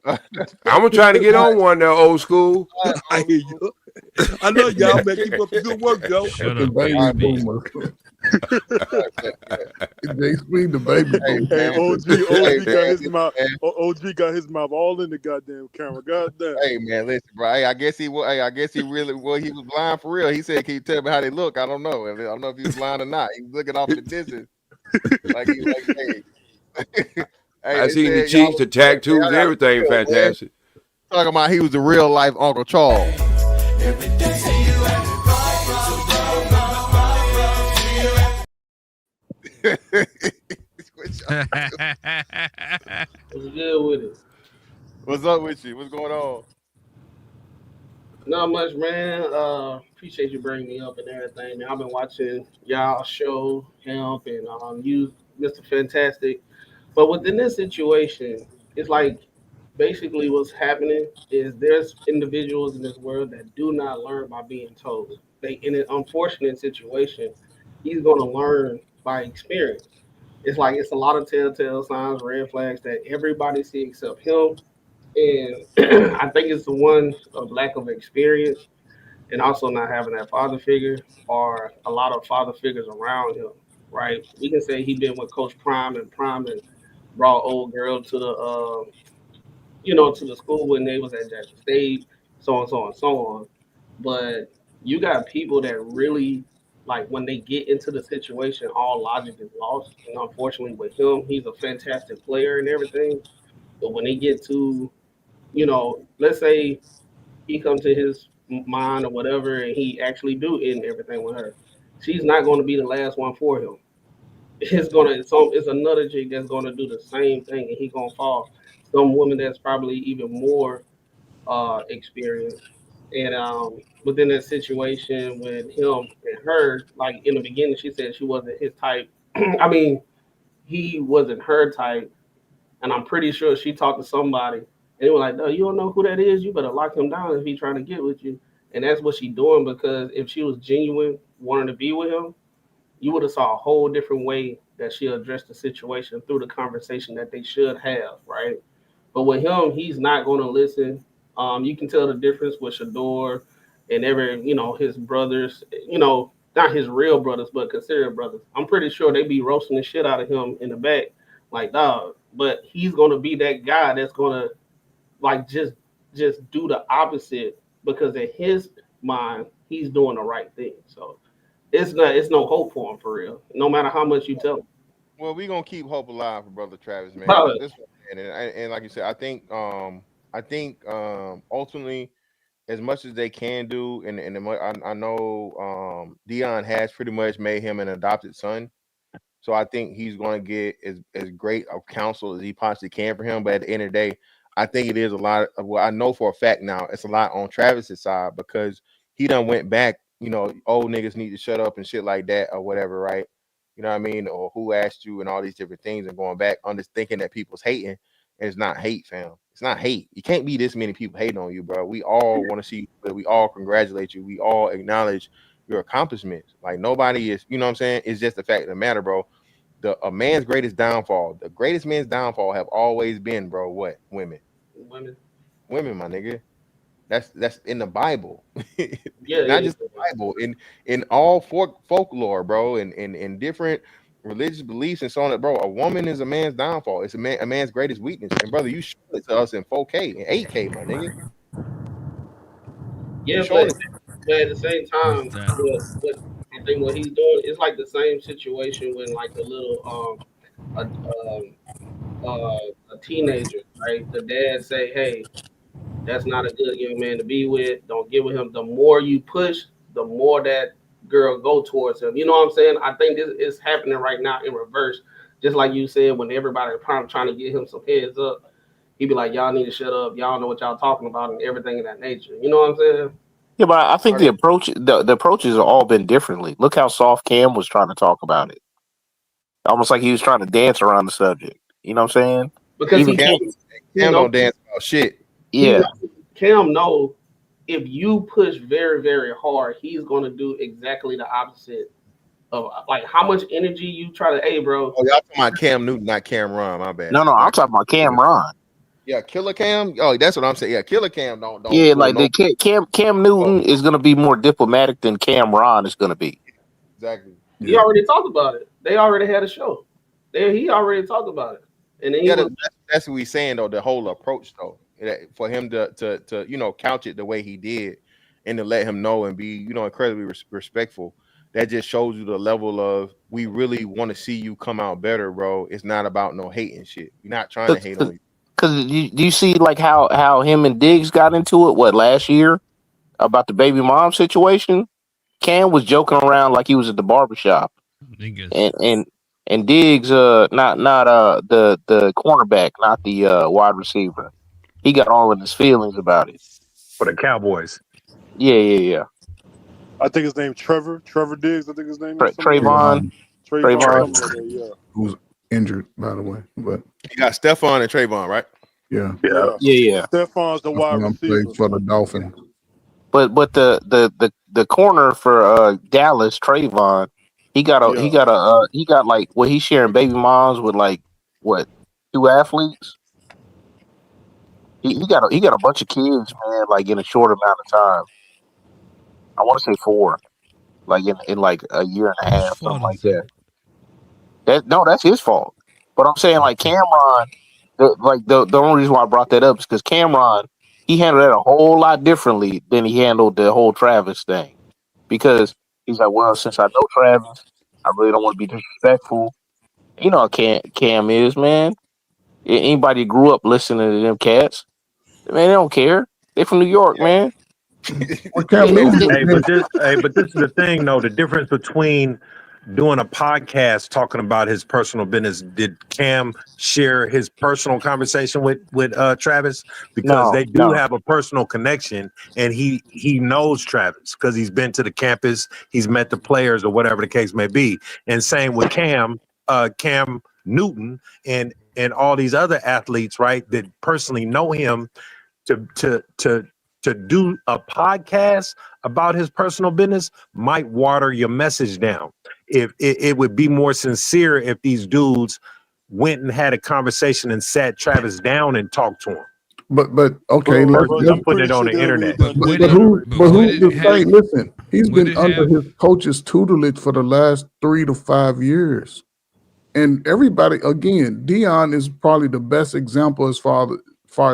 I'm gonna try to get on one there, old school. I hear you. I know y'all, man. Keep up the good work, though. Shut The up, baby JC. boomer. Jay Sweet, the baby Hey, boomer. Hey, man. OG, Hey, OG man. got his Listen, mouth. man. OG got his mouth all in the goddamn camera. Goddamn. Hey, man. Listen, bro. Hey, I guess he was. Hey, I guess he really. Well, he was blind for real. He said, "Can you tell me how they look?" I don't know. I don't know if he was blind or not. He was looking off in the distance, like he like, hey, I hey. It seen the said y'all cheeks, was the man, y'all tattoos, got to everything chill, man. fantastic. Talking about he was the real life Uncle Charles. What's good with it? What's up with you? What's going on? Not much, man. Appreciate you bringing me up and everything, man. I've been watching y'all show, Hemp, and you, Mr. Fantastic. But within this situation, it's like basically what's happening is there's individuals in this world that do not learn by being told. They in an unfortunate situation, he's gonna learn by experience. It's like it's a lot of telltale signs, red flags that everybody see except him. And I think it's the one of lack of experience and also not having that father figure or a lot of father figures around him, right? We can say he been with Coach Prime and brought old girl to the to the school when they was at Jackson State, so on, so on, so on. But you got people that really like when they get into the situation, all logic is lost. And unfortunately with him, he's a fantastic player and everything. But when they get to, let's say he comes to his mind or whatever, and he actually do end everything with her. She's not going to be the last one for him. It's another chick that's gonna do the same thing, and he gonna fall. Some woman that's probably even more experienced, and within that situation with him and her, like in the beginning, she said she wasn't his type. I mean, he wasn't her type, and I'm pretty sure she talked to somebody, and they were like, "No, you don't know who that is. You better lock him down if he trying to get with you." And that's what she doing because if she was genuine, wanting to be with him, you would have saw a whole different way that she addressed the situation through the conversation that they should have, right? But with him, he's not going to listen. You can tell the difference with Shador and his brothers, not his real brothers, but considered brothers. I'm pretty sure they be roasting the shit out of him in the back, like dog. But he's going to be that guy that's going to like just do the opposite because in his mind, he's doing the right thing. So it's no hope for him for real. No matter how much you tell him. Well, we gonna keep hope alive for brother Travis, man. But This and like you said, I think ultimately as much as they can do, I know Dion has pretty much made him an adopted son. So I think he's going to get as great of counsel as he possibly can for him. But at the end of the day, I think it is a lot of, well, I know for a fact now it's a lot on Travis's side because he done went back, old niggas need to shut up and shit like that or whatever, right? You know what I mean? Or who asked you and all these different things and going back on this thinking that people's hating. And it's not hate, fam. It's not hate. You can't be this many people hating on you, bro. We all want to see you, but we all congratulate you. We all acknowledge your accomplishments. Like nobody is, you know what I'm saying? It's just the fact of the matter, bro. A man's greatest downfall, the greatest man's downfall have always been, bro, what? Women. women, Women, my nigga. That's in the Bible. yeah, Not yeah, just the Bible, in all folklore, bro, and in different religious beliefs and so on. Bro, a woman is a man's downfall. It's a man's greatest weakness. And brother, you showed it to us in 4K and 8K, my nigga. You yeah. showing it. But at the same What's time, that? what I think what he's doing is like the same situation when like a little a teenager, right? The dad say, "Hey, that's not a good young man to be with. Don't get with him." The more you push, the more that girl go towards him. You know what I'm saying? I think this is happening right now in reverse. Just like you said, when everybody trying to get him some heads up, he'd be like, "Y'all need to shut up. Y'all know what y'all talking about and everything of that nature." You know what I'm saying? Yeah, but I think the approaches have all been differently. Look how soft Cam was trying to talk about it, almost like he was trying to dance around the subject. You know what I'm saying? Because Even Cam, he know, don't dance about shit. yeah. Cam know if you push very, very hard, he's gonna do exactly the opposite of like how much energy you try to. Hey, bro. Oh, y'all talking about Cam Newton, not Cameron. My bad. No, I'm talking about Cameron. Yeah, Killer Cam. Oh, that's what I'm saying. Yeah, Killer Cam don't Yeah, pull like no. Cam Newton is going to be more diplomatic than Cameron is going to be. Exactly. He already talked about it. They already had a show. He already talked about it. And then that's what we're saying though. The whole approach though, for him to couch it the way he did, and to let him know and be incredibly respectful. That just shows you the level of we really want to see you come out better, bro. It's not about no hating shit. We're not trying to hate on you. Because do you see like how him and Diggs got into it? What, last year about the baby mom situation? Cam was joking around like he was at the barbershop, and Diggs not the cornerback, not the wide receiver. He got all in his feelings about it. For the Cowboys. Yeah. I think his name Trevor Diggs. I think his name is Trayvon. Trayvon. Yeah. Who's injured, by the way, but you got Stephon and Trayvon, right? Yeah. Stephon's the wide receiver. Played for the Dolphins. But the corner for Dallas, Trayvon, he got like he's sharing baby moms with like what, 2 athletes. He got a bunch of kids, man, like in a short amount of time. I want to say 4, like in like a year and a half, something like that. That's his fault. But I'm saying like Cameron, the only reason why I brought that up is because Cameron, he handled that a whole lot differently than he handled the whole Travis thing. Because he's like, well, since I know Travis, I really don't want to be disrespectful. You know how Cam is, man. Anybody grew up listening to them cats, man, they don't care. They from New York, man. Well, Cam Newton. But this is the thing, though. The difference between doing a podcast talking about his personal business. Did Cam share his personal conversation with Travis? Because they do have a personal connection, and he knows Travis because he's been to the campus, he's met the players, or whatever the case may be. And same with Cam Newton and all these other athletes, right? That personally know him to do a podcast about his personal business might water your message down. If it would be more sincere if these dudes went and had a conversation and sat Travis down and talked to him. But okay, let's put it on the internet. But who's the thing? Listen, he's been under his coach's tutelage for the last 3 to 5 years, and everybody, again, Dion is probably the best example as far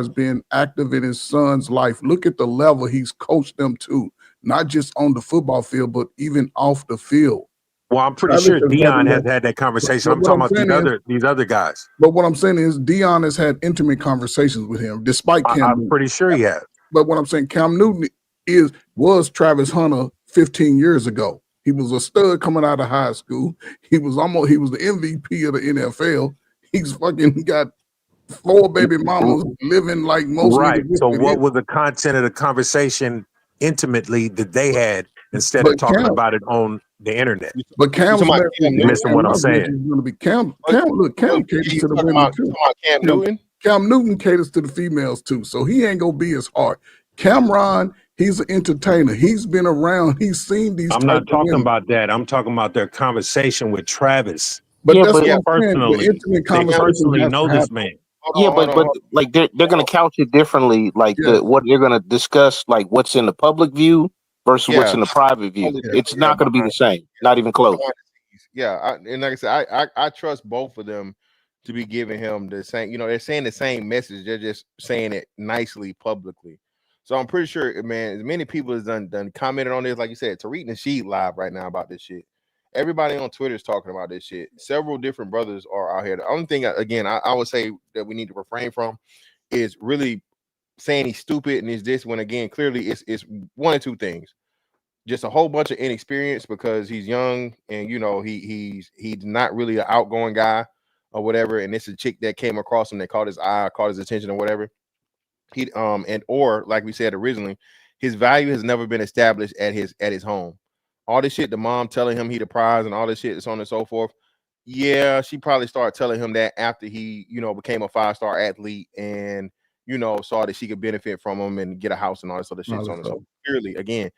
as being active in his son's life. Look at the level he's coached them to, not just on the football field, but even off the field. Well, I'm pretty sure Dion has had that conversation. I'm talking about these other guys. But what I'm saying is Dion has had intimate conversations with him, despite Cam Newton. I'm pretty sure he has. But what I'm saying, Cam Newton was Travis Hunter 15 years ago. He was a stud coming out of high school. He was the MVP of the NFL. He's fucking got 4 baby mamas living like most. Right. So what was the content of the conversation intimately that they had instead of talking about it on the internet? But Cam's missing what I'm saying. Going to be Cam. Look, Cam caters to the women too. Cam Newton. Cam Newton caters to the females too, so he ain't gonna be as hard. Cameron, he's an entertainer. He's been around. He's seen these. I'm not talking about that. I'm talking about their conversation with Travis. But that's what I'm personally, saying. The they personally know this man. But like they're gonna couch it differently. Like what they're gonna discuss, like what's in the public view versus what's in the private view. It's not gonna be the same. Not even close. Yeah, and like I said, I trust both of them to be giving him the same. They're saying the same message. They're just saying it nicely publicly. So I'm pretty sure, man, as many people has done commented on this. Like you said, Tariq Nasheed live right now about this shit. Everybody on Twitter is talking about this shit. Several different brothers are out here. The only thing, again, I would say that we need to refrain from is really saying he's stupid and is this, when again, clearly it's one or two things. Just a whole bunch of inexperience because he's young and he's not really an outgoing guy. or whatever, and it's a chick that came across him that caught his eye, caught his attention or whatever, he and or like we said originally, his value has never been established at his home. All this shit, the mom telling him he the prize and all this shit, so on and so forth. Yeah, she probably started telling him that after he, became a 5-star athlete and saw that she could benefit from him and get a house and all this other shit. So on and so clearly, again,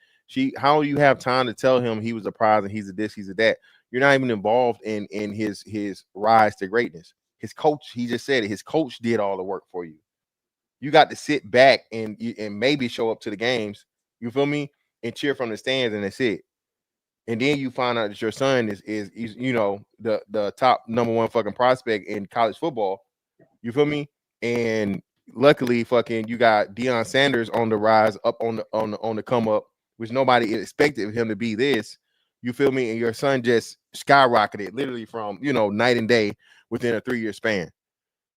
how do you have time to tell him he was a prize and he's a this, he's a that? You're not even involved in his rise to greatness. His coach, he just said it, his coach did all the work for you. You got to sit back and maybe show up to the games, you feel me, and cheer from the stands, and that's it. And then you find out that your son is the top number one fucking prospect in college football, you feel me? And luckily, fucking, you got Deion Sanders on the rise, up on the come up, which nobody expected him to be this, you feel me? And your son just skyrocketed literally from night and day within a 3-year span.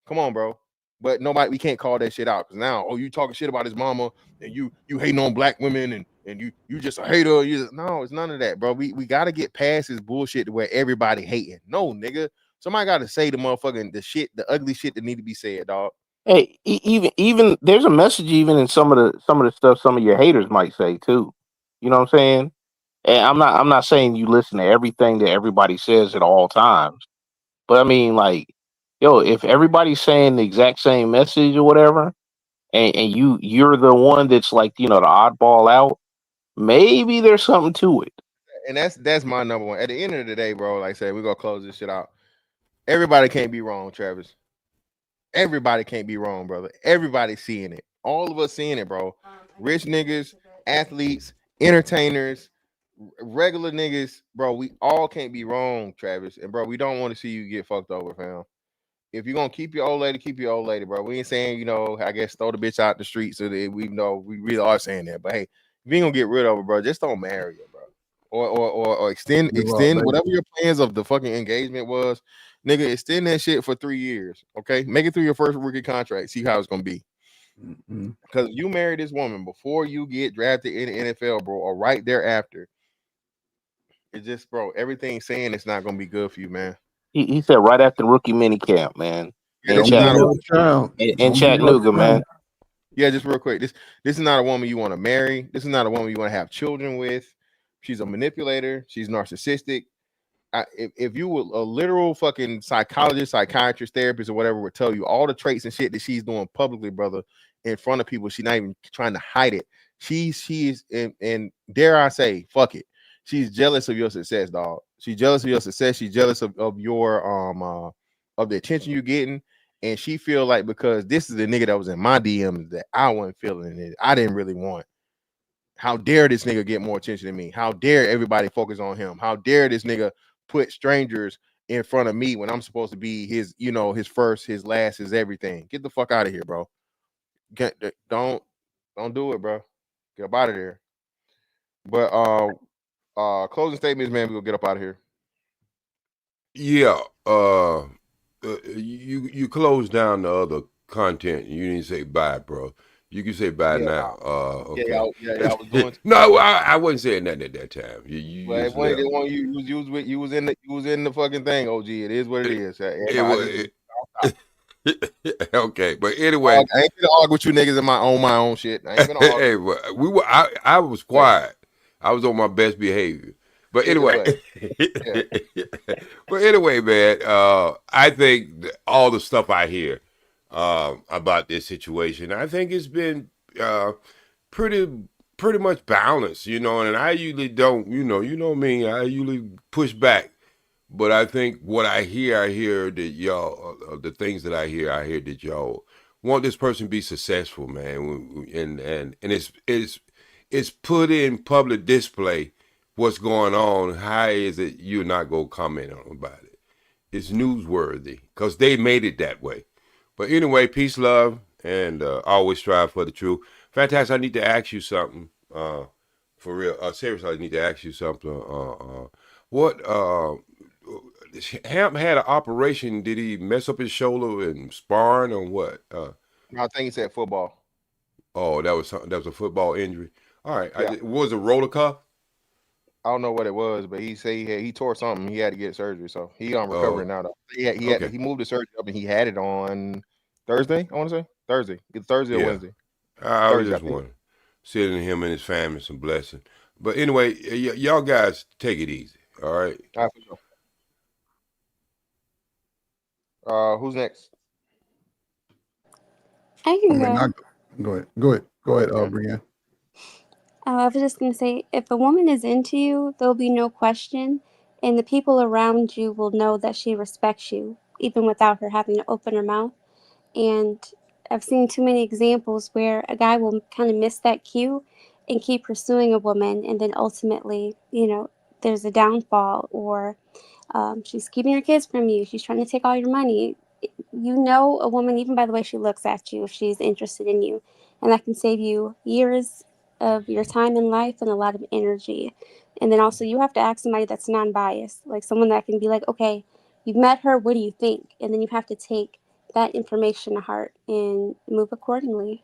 Come on, bro. But we can't call that shit out because now, you talking shit about his mama and you hating on black women and you just a hater. No, it's none of that, bro. We got to get past this bullshit to where everybody hating. No, nigga. Somebody got to say the motherfucking the ugly shit that need to be said, dog. Hey, even there's a message even in some of the stuff some of your haters might say too. You know what I'm saying? And I'm not saying you listen to everything that everybody says at all times, but I mean, like, yo, if everybody's saying the exact same message or whatever, and you're the one that's like, the oddball out, maybe there's something to it. And that's my number one. At the end of the day, bro, like I said, we're gonna close this shit out. Everybody can't be wrong, Travis. Everybody can't be wrong, brother. Everybody's seeing it. All of us seeing it, bro. Rich niggas, athletes, entertainers, regular niggas, bro. We all can't be wrong, Travis. And bro, we don't want to see you get fucked over, fam. If you're gonna keep your old lady, keep your old lady, bro. We ain't saying, I guess throw the bitch out the street so that we know we really are saying that. But hey, if you ain't gonna get rid of her, bro, just don't marry her, bro. Or extend whatever your plans of the fucking engagement was, nigga. Extend that shit for 3 years, okay? Make it through your first rookie contract. See how it's gonna be. Because you marry this woman before you get drafted in the NFL, bro, or right thereafter. It's just, bro, everything's saying it's not gonna be good for you, man. He said right after rookie mini camp, man. Yeah, In Chattanooga, man. Yeah, just real quick. This is not a woman you want to marry. This is not a woman you want to have children with. She's a manipulator. She's narcissistic. If you were a literal fucking psychologist, psychiatrist, therapist, or whatever, would tell you all the traits and shit that she's doing publicly, brother, in front of people. She's not even trying to hide it. She is, and dare I say, fuck it. She's jealous of your success, dog. She's jealous of your success. She's jealous of your of the attention you're getting. And she feel like because this is the nigga that was in my DMs that I wasn't feeling it. I didn't really want. How dare this nigga get more attention than me? How dare everybody focus on him? How dare this nigga put strangers in front of me when I'm supposed to be his, his first, his last, his everything? Get the fuck out of here, bro. Don't do it, bro. Get up out of there. But closing statements, man. We'll get up out of here. Yeah. You close down the other content. You didn't say bye, bro. You can say bye now. Okay. I was doing. No, I wasn't saying that at that time. You was in the fucking thing, OG. It is what it is. Okay, but anyway, I ain't gonna argue with you niggas on my own shit. I ain't gonna argue. Hey, I was quiet. I was on my best behavior. But anyway, man, I think all the stuff I hear about this situation, I think it's been pretty much balanced, and I usually don't, me, I usually push back. But I think what I hear that y'all, the things that I hear that y'all want this person to be successful, man, and it's put in public display what's going on. How is it you're not gonna comment on about it? It's newsworthy because they made it that way. But anyway, peace, love, and always strive for the truth. Fantastic. I need to ask you something. For real. Seriously, I need to ask you something. What? Hamp had an operation. Did he mess up his shoulder and sparring or what? I think he said football. Oh, that was a football injury. All right. Yeah. Was it a roller cuff? I don't know what it was, but he said he tore something. He had to get surgery, so he recovering Oh, now. Though okay. he moved the surgery up and he had it on Thursday. I want to say Thursday, either Thursday or Yeah. Wednesday. I was Thursday, I just think. wondering. Sending him and his family some blessing. But anyway, y'all guys take it easy. All right. All right, for sure. Who's next? I I can mean, go. go Go ahead, ahead, Brian. Brienne. I was just gonna say, if a woman is into you, there'll be no question, and the people around you will know that she respects you, even without her having to open her mouth. And I've seen too many examples where a guy will kind of miss that cue and keep pursuing a woman, and then ultimately, there's a downfall, or she's keeping your kids from you, she's trying to take all your money. You know a woman even by the way she looks at you if she's interested in you, and that can save you years of your time in life and a lot of energy. And then also you have to ask somebody that's non-biased, like someone that can be like, okay, you've met her, what do you think? And then you have to take that information to heart and move accordingly.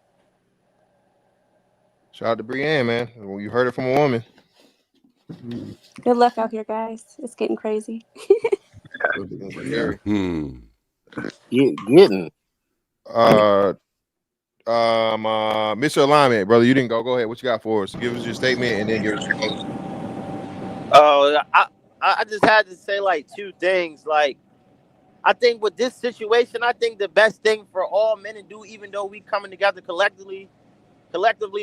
Shout out to Brienne, man. Well, you heard it from a woman. Good luck out here, guys. It's getting crazy. It's scary. Getting. Mr. Alignment, brother, you didn't go. Go ahead. What you got for us? Give us your statement and then give us your closing. I just had to say like two things. Like, I think with this situation, I think the best thing for all men to do, even though we coming together collectively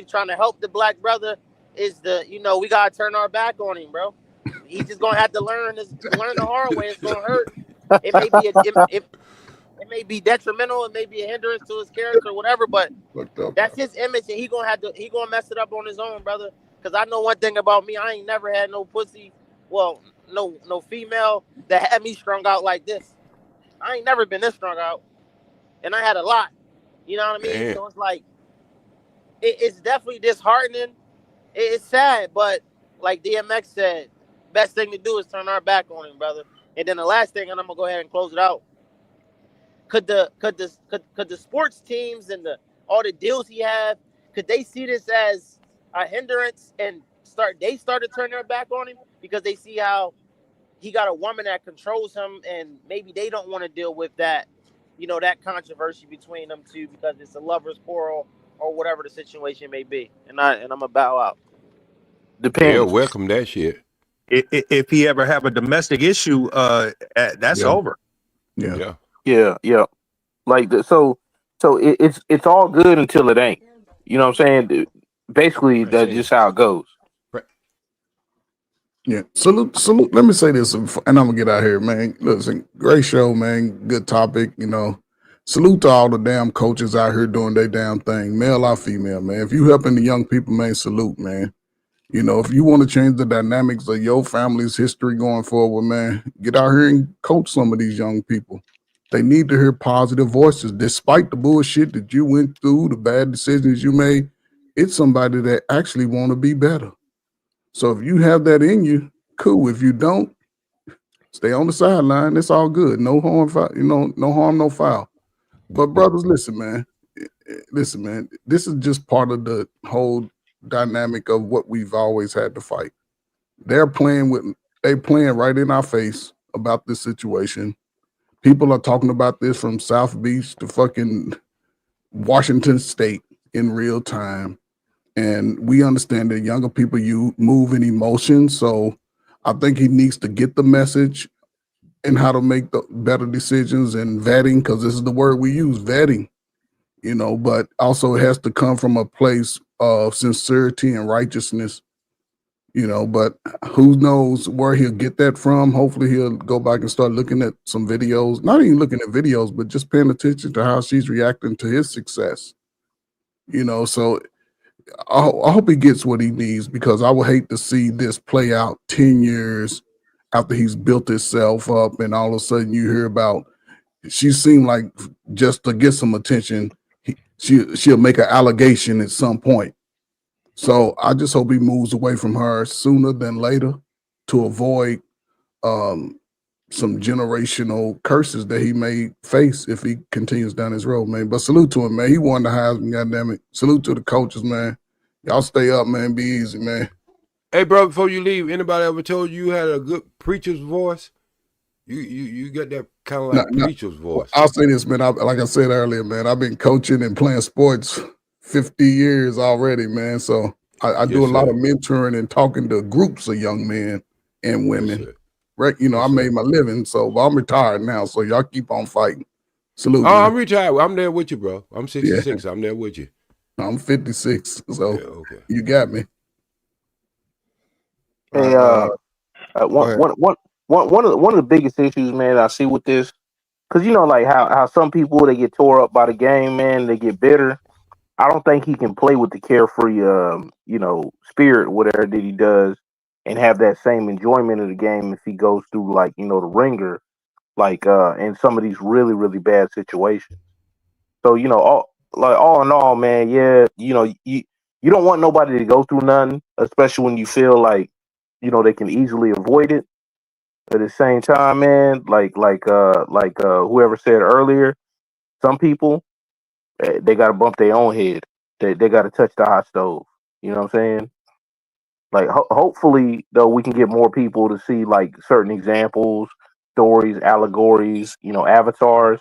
trying to help the black brother, is we gotta turn our back on him, bro. He's just gonna have to learn the hard way. It's gonna hurt. It may be it may be detrimental. It may be a hindrance to his character, whatever. But that's his image, and he gonna mess it up on his own, brother. Because I know one thing about me, I ain't never had no pussy. Well, no female that had me strung out like this. I ain't never been this strung out, and I had a lot. You know what I mean? Man. So it's like it's definitely disheartening. It's sad, but like DMX said, best thing to do is turn our back on him, brother. And then the last thing, and I'm gonna go ahead and close it out. Could the sports teams and all the deals he have, could they see this as a hindrance and start to turn their back on him because they see how he got a woman that controls him, and maybe they don't want to deal with that, that controversy between them two because it's a lover's quarrel or whatever the situation may be. And I'm gonna bow out. They'll Depends. welcome that shit. If he ever have a domestic issue, that's over. Yeah. Yeah. Like so it's all good until it ain't. You know what I'm saying? Basically, that's just how it goes. Yeah. Salute. Let me say this, and I'm gonna get out here, man. Listen, great show, man. Good topic. Salute to all the damn coaches out here doing their damn thing, male or female, man. If you helping the young people, man, salute, man. If you want to change the dynamics of your family's history going forward, man, get out here and coach some of these young people. They need to hear positive voices, despite the bullshit that you went through, the bad decisions you made. It's somebody that actually want to be better. So if you have that in you, cool. If you don't, stay on the sideline. It's all good. No harm, no harm, no foul. But brothers, listen, man. This is just part of the whole dynamic of what we've always had to fight. They playing right in our face about this situation. People are talking about this from South Beach to fucking Washington State in real time. And we understand that younger people, you move in emotion. So I think he needs to get the message and how to make the better decisions and vetting, because this is the word we use, vetting, but also it has to come from a place of sincerity and righteousness, but who knows where he'll get that from. Hopefully he'll go back and start looking at some videos, not even looking at videos, but just paying attention to how she's reacting to his success, so I hope he gets what he needs, because I would hate to see this play out 10 years after he's built himself up, and all of a sudden you hear about, she seemed like just to get some attention, she'll make an allegation at some point. So I just hope he moves away from her sooner than later to avoid some generational curses that he may face if he continues down his road, man. But salute to him, man. He won the Heisman, goddamn it. Salute to the coaches, man. Y'all stay up, man. Be easy, man. Hey, bro, before you leave, anybody ever told you had a good preacher's voice? You got that kind of like preacher's voice. I'll say this, man. Like I said earlier, man, I've been coaching and playing sports 50 years already, man. So I do a lot of mentoring and talking to groups of young men and women. Right? You know, I made my living, so I'm retired now. So y'all keep on fighting. Salute, Oh, man. I'm retired. I'm there with you, bro. I'm 66. I'm there with you. I'm 56. So okay. You got me. Hey, one of the biggest issues, man, I see with this, because you know, like how some people they get tore up by the game, man, they get bitter. I don't think he can play with the carefree, spirit, whatever that he does, and have that same enjoyment of the game if he goes through like the ringer, like in some of these really really bad situations. So all in all, man, yeah, you don't want nobody to go through nothing, especially when you feel like they can easily avoid it. At the same time, man, whoever said earlier, some people they got to bump their own head. They got to touch the hot stove. You know what I'm saying? Like, hopefully, though, we can get more people to see like certain examples, stories, allegories, avatars,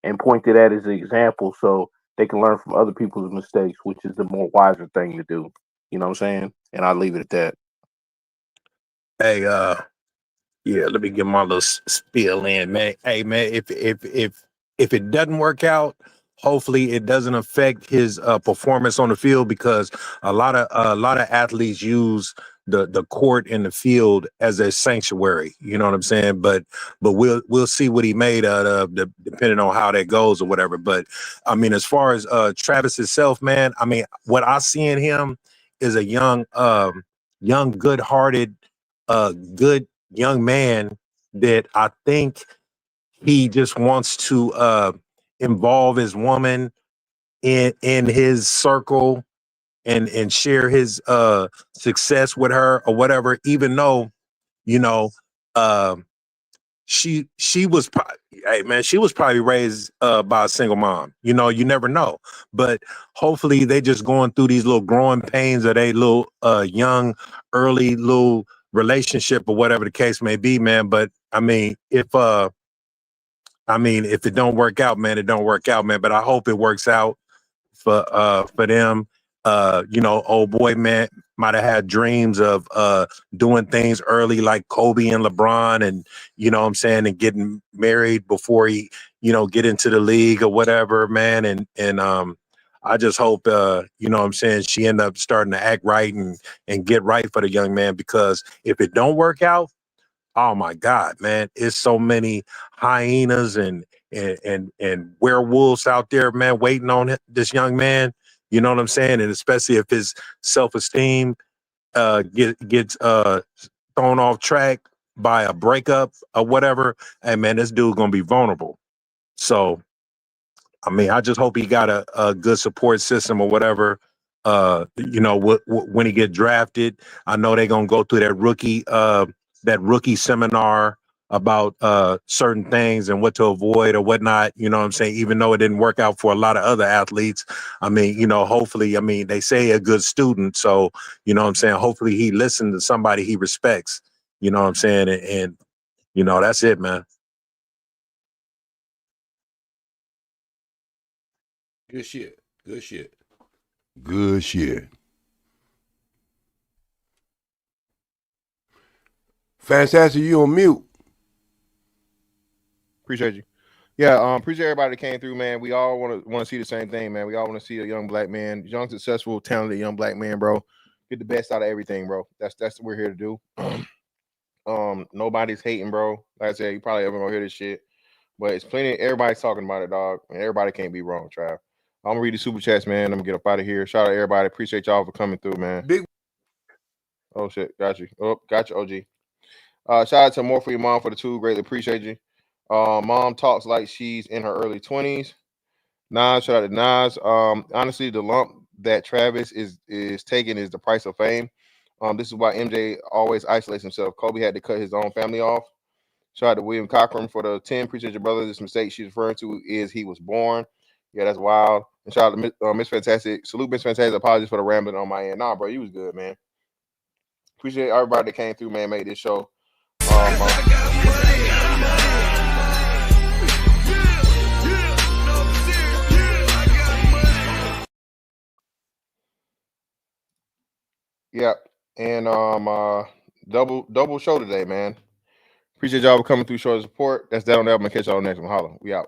and point to that as an example, so they can learn from other people's mistakes, which is the more wiser thing to do. You know what I'm saying? And I'll leave it at that. Hey, yeah, let me get my little spiel in, man. Hey, man, if it doesn't work out, hopefully it doesn't affect his performance on the field, because a lot of athletes use the court and the field as a sanctuary. You know what I'm saying? But we'll see what he made out of, depending on how that goes or whatever. But I mean, as far as Travis himself, man, I mean, what I see in him is a young, good-hearted, good young man that I think he just wants to involve his woman in his circle and share his success with her or whatever, even though you know uh, she was she was probably raised by a single mom. You never know, but hopefully they just going through these little growing pains of a little young early little relationship or whatever the case may be, man. But I mean, if it don't work out, man, it don't work out, man. But I hope it works out for them. Old boy, man, might have had dreams of doing things early like Kobe and LeBron, and what I'm saying, and getting married before he get into the league or whatever, man. And I just hope what I'm saying, she end up starting to act right and get right for the young man, because if it don't work out, oh my God, man, it's so many hyenas and werewolves out there, man, waiting on this young man. You know what I'm saying? And especially if his self-esteem gets thrown off track by a breakup or whatever, hey man, this dude gonna be vulnerable. So I mean, I just hope he got a good support system or whatever. When he get drafted, I know they're gonna go through that rookie seminar about certain things and what to avoid or whatnot. You know what I'm saying? Even though it didn't work out for a lot of other athletes, I mean, hopefully, I mean, they say a good student, so you know what I'm saying. Hopefully, he listened to somebody he respects. You know what I'm saying? And that's it, man. Good shit. Good shit. Good shit. Fantastic, you on mute. Appreciate you. Yeah, appreciate everybody that came through, man. We all want to see the same thing, man. We all want to see a young black man, young, successful, talented young black man, bro. Get the best out of everything, bro. That's what we're here to do. Nobody's hating, bro. Like I said, you probably ever gonna hear this shit, but it's plenty. Everybody's talking about it, dog. And everybody can't be wrong, Trav. I'm gonna read the super chats, man. I'm gonna get up out of here. Shout out to everybody. Appreciate y'all for coming through, man. Big. Oh shit, got you. Oh, got you, OG. Shout out to More for Your Mom for the 2. Greatly appreciate you. Mom talks like she's in her early 20s. Nas, shout out to Nas. Honestly, the lump that Travis is taking is the price of fame. This is why MJ always isolates himself. Kobe had to cut his own family off. Shout out to William Cochran for the 10. Appreciate your brother. This mistake she's referring to is he was born. Yeah, that's wild. And shout out to Miss Fantastic. Salute Miss Fantastic. Apologies for the rambling on my end. Nah, bro, you was good, man. Appreciate everybody that came through, man. Made this show. Yep. And double show today, man. Appreciate y'all for coming through, showing support. That's that on the album. Catch y'all next one. Holla. We out.